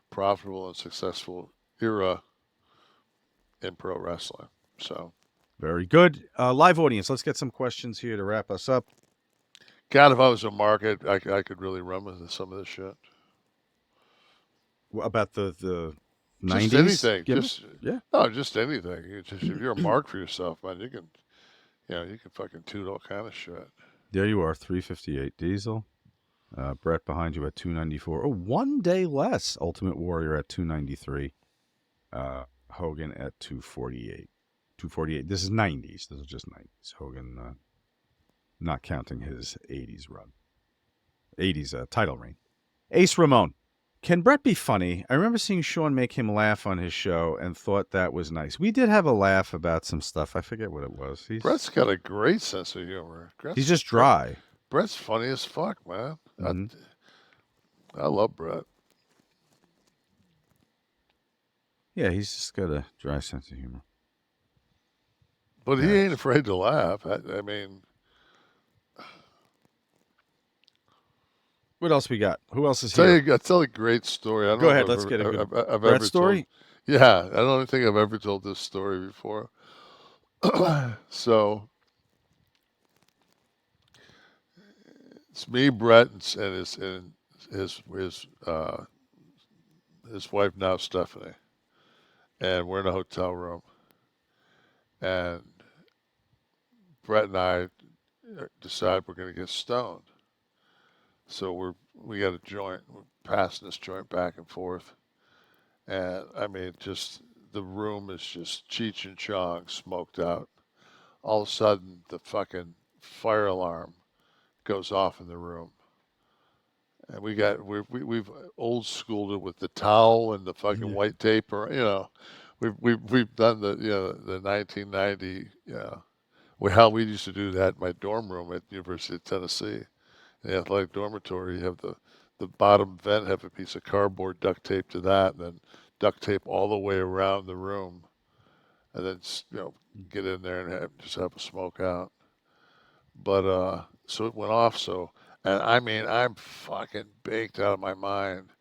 S4: profitable and successful era in pro wrestling. So,
S3: very good. Live audience, let's get some questions here to wrap us up.
S4: God, if I was a market, I could really run with some of this shit.
S3: About the 90s?
S4: Just anything. Just anything. If you're a mark for yourself, man, you can fucking toot all kind of shit.
S3: There you are, 358 Diesel. Bret behind you at 294. Oh, 1 day less. Ultimate Warrior at 293. Hogan at 248. 248. This is 90s. This is just 90s. Hogan, not counting his 80s run. 80s title reign. Ace Ramon. Can Bret be funny? I remember seeing Sean make him laugh on his show and thought that was nice. We did have a laugh about some stuff. I forget what it was.
S4: Bret's got a great sense of humor.
S3: He's just dry.
S4: Bret's funny as fuck, man. Mm-hmm. I love Bret.
S3: Yeah, he's just got a dry sense of humor.
S4: But he ain't afraid to laugh. I mean...
S3: What else we got? Who else is here?
S4: I'll tell a great story.
S3: Go ahead. Let's get a good Bret story.
S4: Yeah, I don't think I've ever told this story before. So it's me, Bret, and his wife now, Stephanie, and we're in a hotel room, and Bret and I decide we're going to get stoned. So we got a joint. We're passing this joint back and forth, and I mean, just the room is just Cheech and Chong, smoked out. All of a sudden, the fucking fire alarm goes off in the room, and we've old schooled it with the towel and the fucking white tape, or we've done the 1990 how we used to do that in my dorm room at University of Tennessee. In the athletic dormitory, you have the bottom vent have a piece of cardboard duct tape to that, and then duct tape all the way around the room, and then get in there and just have a smoke out. But so it went off. So, and I mean, I'm fucking baked out of my mind.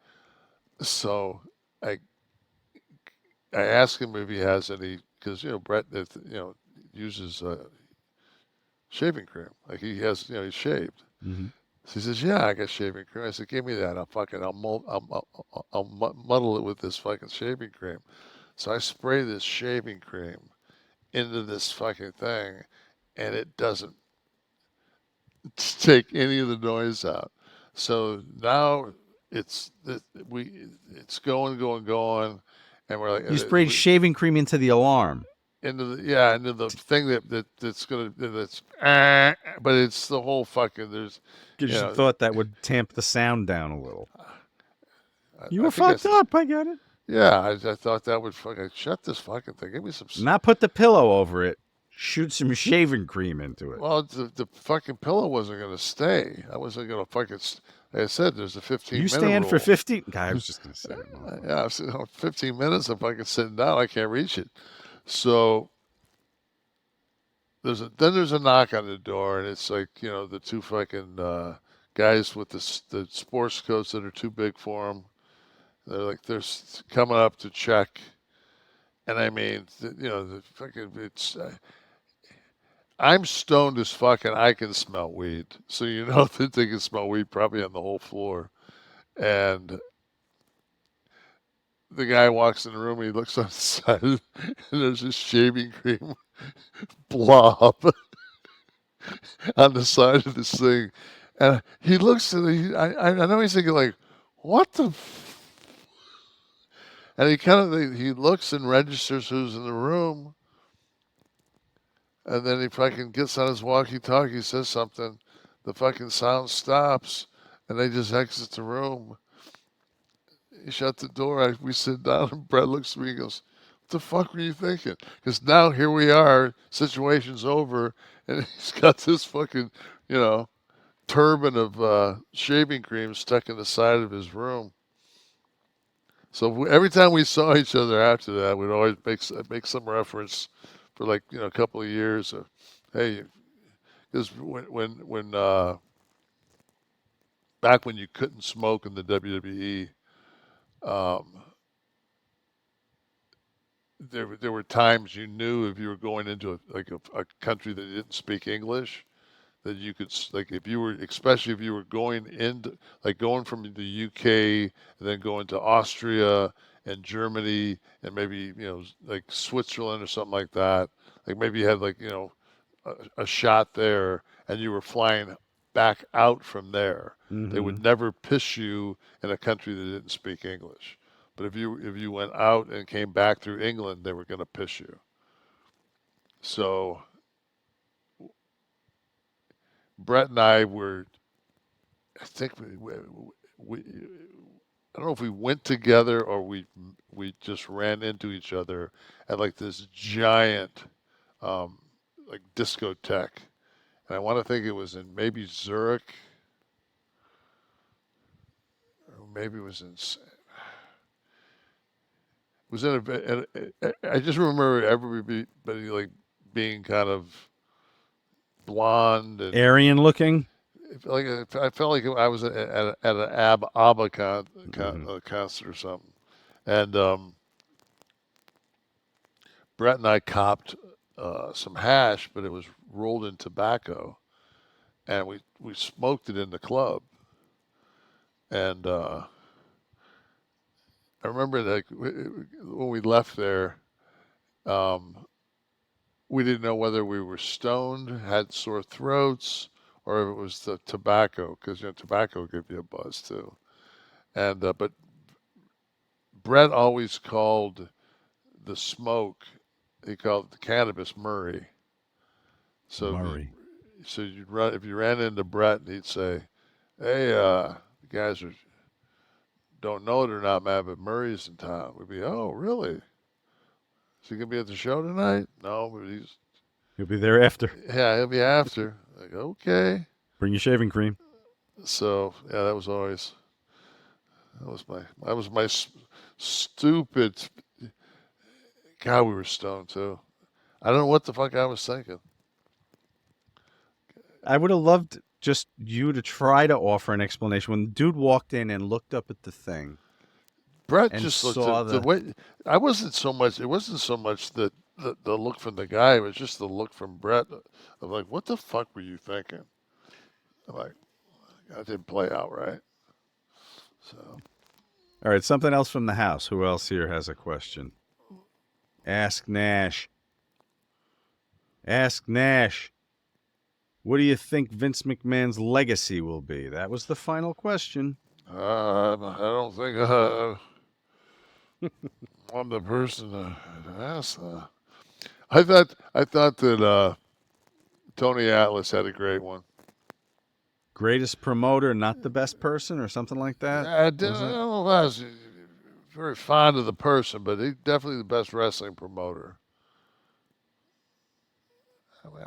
S4: So I asked him if he has any, because Bret uses shaving cream, like he has, he's shaved. Mm-hmm. So he says, "Yeah, I got shaving cream." I said, "Give me that. I'll muddle it with this fucking shaving cream." So I spray this shaving cream into this fucking thing, and it doesn't take any of the noise out. So now it's going, and we're like,
S3: you sprayed shaving cream into the alarm.
S4: into the thing that's but it's the whole fucking there's
S3: You just thought that would tamp the sound down a little. You were
S4: I think
S3: fucked up. I got it.
S4: Yeah, I thought that would fucking shut this fucking thing. Give me some.
S3: Not put the pillow over it. Shoot some shaving cream into it.
S4: Well, the fucking pillow wasn't going to stay. I wasn't going to fucking. Like I said, there's a 15 minute
S3: stand
S4: rule.
S3: for 15. I was just going to say it.
S4: Yeah, I was, 15 minutes. I'm fucking sitting down. I can't reach it. So there's a knock on the door, and it's like the two fucking guys with the sports coats that are too big for them. They're coming up to check, and I mean the fucking it's. I'm stoned as fuck, and I can smell weed. So that they can smell weed probably on the whole floor. And the guy walks in the room, and he looks on the side, and there's this shaving cream blob on the side of this thing. And he looks at it. I know he's thinking like, what the and he looks and registers who's in the room. And then he fucking gets on his walkie-talkie, says something. The fucking sound stops, and they just exit the room. He shut the door. We sit down, and Bret looks at me and goes, "What the fuck were you thinking?" Because now here we are, situation's over, and he's got this fucking, turban of shaving cream stuck in the side of his room. So every time we saw each other after that, we'd always make some reference for like a couple of years of, hey, because when back when you couldn't smoke in the WWE, there were times you knew if you were going into a country that didn't speak English, that you could, like, especially if you were going into, like, going from the UK and then going to Austria and Germany and maybe like Switzerland or something like that. Like maybe you had a shot there and you were flying back out from there. Mm-hmm. They would never piss you in a country that didn't speak English. But if you went out and came back through England, they were going to piss you. So Bret and I were, I think we I don't know if we went together or we just ran into each other at like this giant like discotheque. And I want to think it was in maybe Zurich, or maybe it was in. I just remember everybody like being kind of blonde and
S3: Aryan looking.
S4: I felt like I was at an ABBA concert or something, and Bret and I copped some hash, but it was rolled in tobacco, and we smoked it in the club, and I remember that when we left there, we didn't know whether we were stoned, had sore throats, or if it was the tobacco, because tobacco gives you a buzz too. And but Bret always called the smoke, he called it the cannabis Murray. So
S3: Murray.
S4: So if you ran into Bret, he'd say, "Hey, you guys don't know it or not, man, but Murray's in town." We'd be, "Oh, really? Is he gonna be at the show tonight?" "No, but
S3: he'll be there after."
S4: "Yeah, he'll be after." Like, okay.
S3: Bring your shaving cream.
S4: So yeah, that was my stupid. God, we were stoned too. I don't know what the fuck I was thinking.
S3: I would have loved just you to try to offer an explanation. When the dude walked in and looked up at the thing,
S4: Bret just looked at the way. It wasn't so much the look from the guy. It was just the look from Bret of like, what the fuck were you thinking? I'm like, that didn't play out right. So,
S3: all right, something else from the house. Who else here has a question? Ask Nash. Ask Nash. What do you think Vince McMahon's legacy will be? That was the final question.
S4: I don't think I'm the person to ask that. I thought that Tony Atlas had a great one.
S3: Greatest promoter, not the best person, or something like that.
S4: I don't know if I was very fond of the person, but he's definitely the best wrestling promoter. I mean,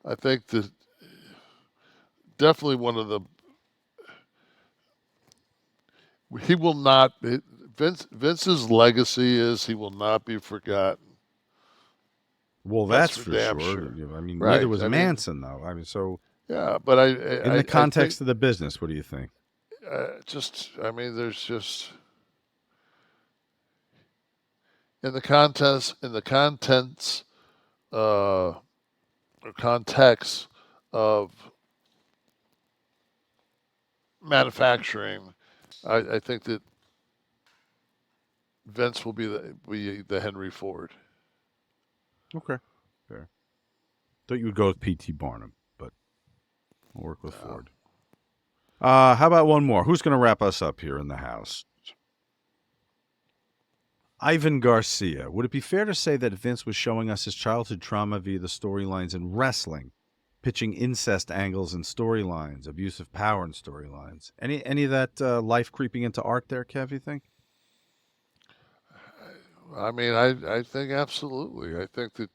S4: I think that definitely one of the. He will not. Vince's legacy is he will not be forgotten.
S3: Well, that's for
S4: damn
S3: sure.
S4: sure.
S3: I mean,
S4: Right.
S3: neither was
S4: I mean-
S3: Manson, though. I mean, so
S4: Yeah, but
S3: in the context of the business, what do you think?
S4: I mean, there's just in the contents, or context of manufacturing, I think that Vince will be the Henry Ford.
S3: Okay, fair. Thought you would go with P.T. Barnum, but we'll work with Ford. How about one more? Who's going to wrap us up here in the house? Ivan Garcia. Would it be fair to say that Vince was showing us his childhood trauma via the storylines in wrestling, pitching incest angles and storylines, abusive power and storylines? Any of that life creeping into art there, Kev, you think?
S4: I mean, I think absolutely. I think that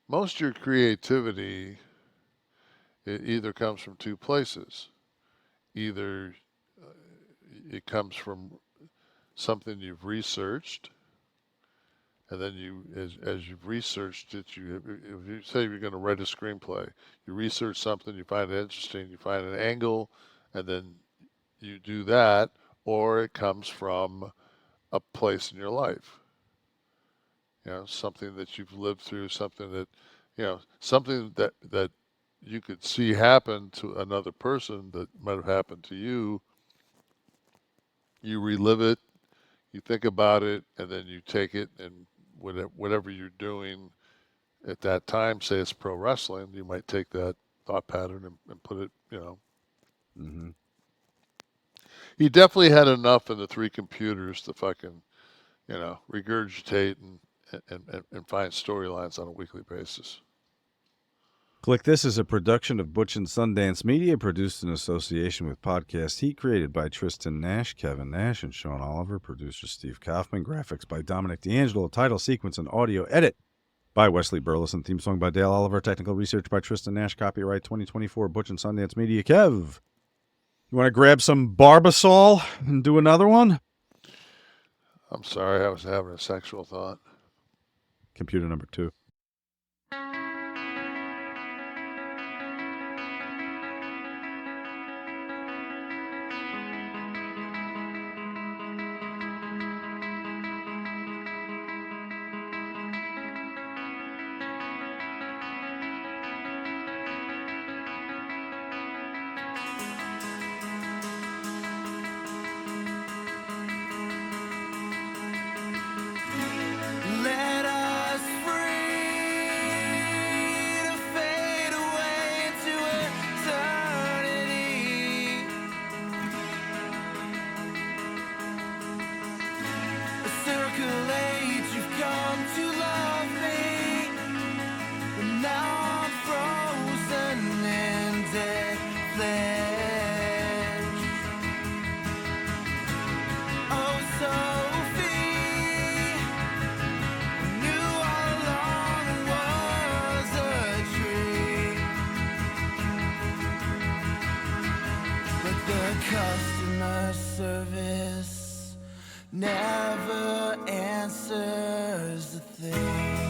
S4: most of your creativity, it either comes from two places. Either it comes from something you've researched, and then as you've researched it, if you say you're going to write a screenplay, you research something, you find it interesting, you find an angle, and then you do that, or it comes from a place in your life. Something that you've lived through, something that you could see happen to another person that might have happened to you. You relive it, you think about it, and then you take it and whatever you're doing at that time, say it's pro wrestling, you might take that thought pattern and put it,
S3: Mm-hmm.
S4: He definitely had enough in the three computers to fucking, regurgitate and find storylines on a weekly basis.
S3: Kliq This is a production of Butch and Sundance Media, produced in association with Podcast Heat, created by Tristan Nash, Kevin Nash, and Sean Oliver, producer Steve Kaufman, graphics by Dominic D'Angelo, title sequence and audio edit by Wesley Burleson, theme song by Dale Oliver, technical research by Tristan Nash, copyright 2024, Butch and Sundance Media. Kev, you want to grab some Barbasol and do another one?
S4: I'm sorry, I was having a sexual thought.
S3: Computer number 2.
S6: Let us free to fade away into eternity. Circulate, you've come to love me, but now I'm frozen in dead flesh. Oh, Sophie, knew all along it was a trick, but the customer service never answers the thing.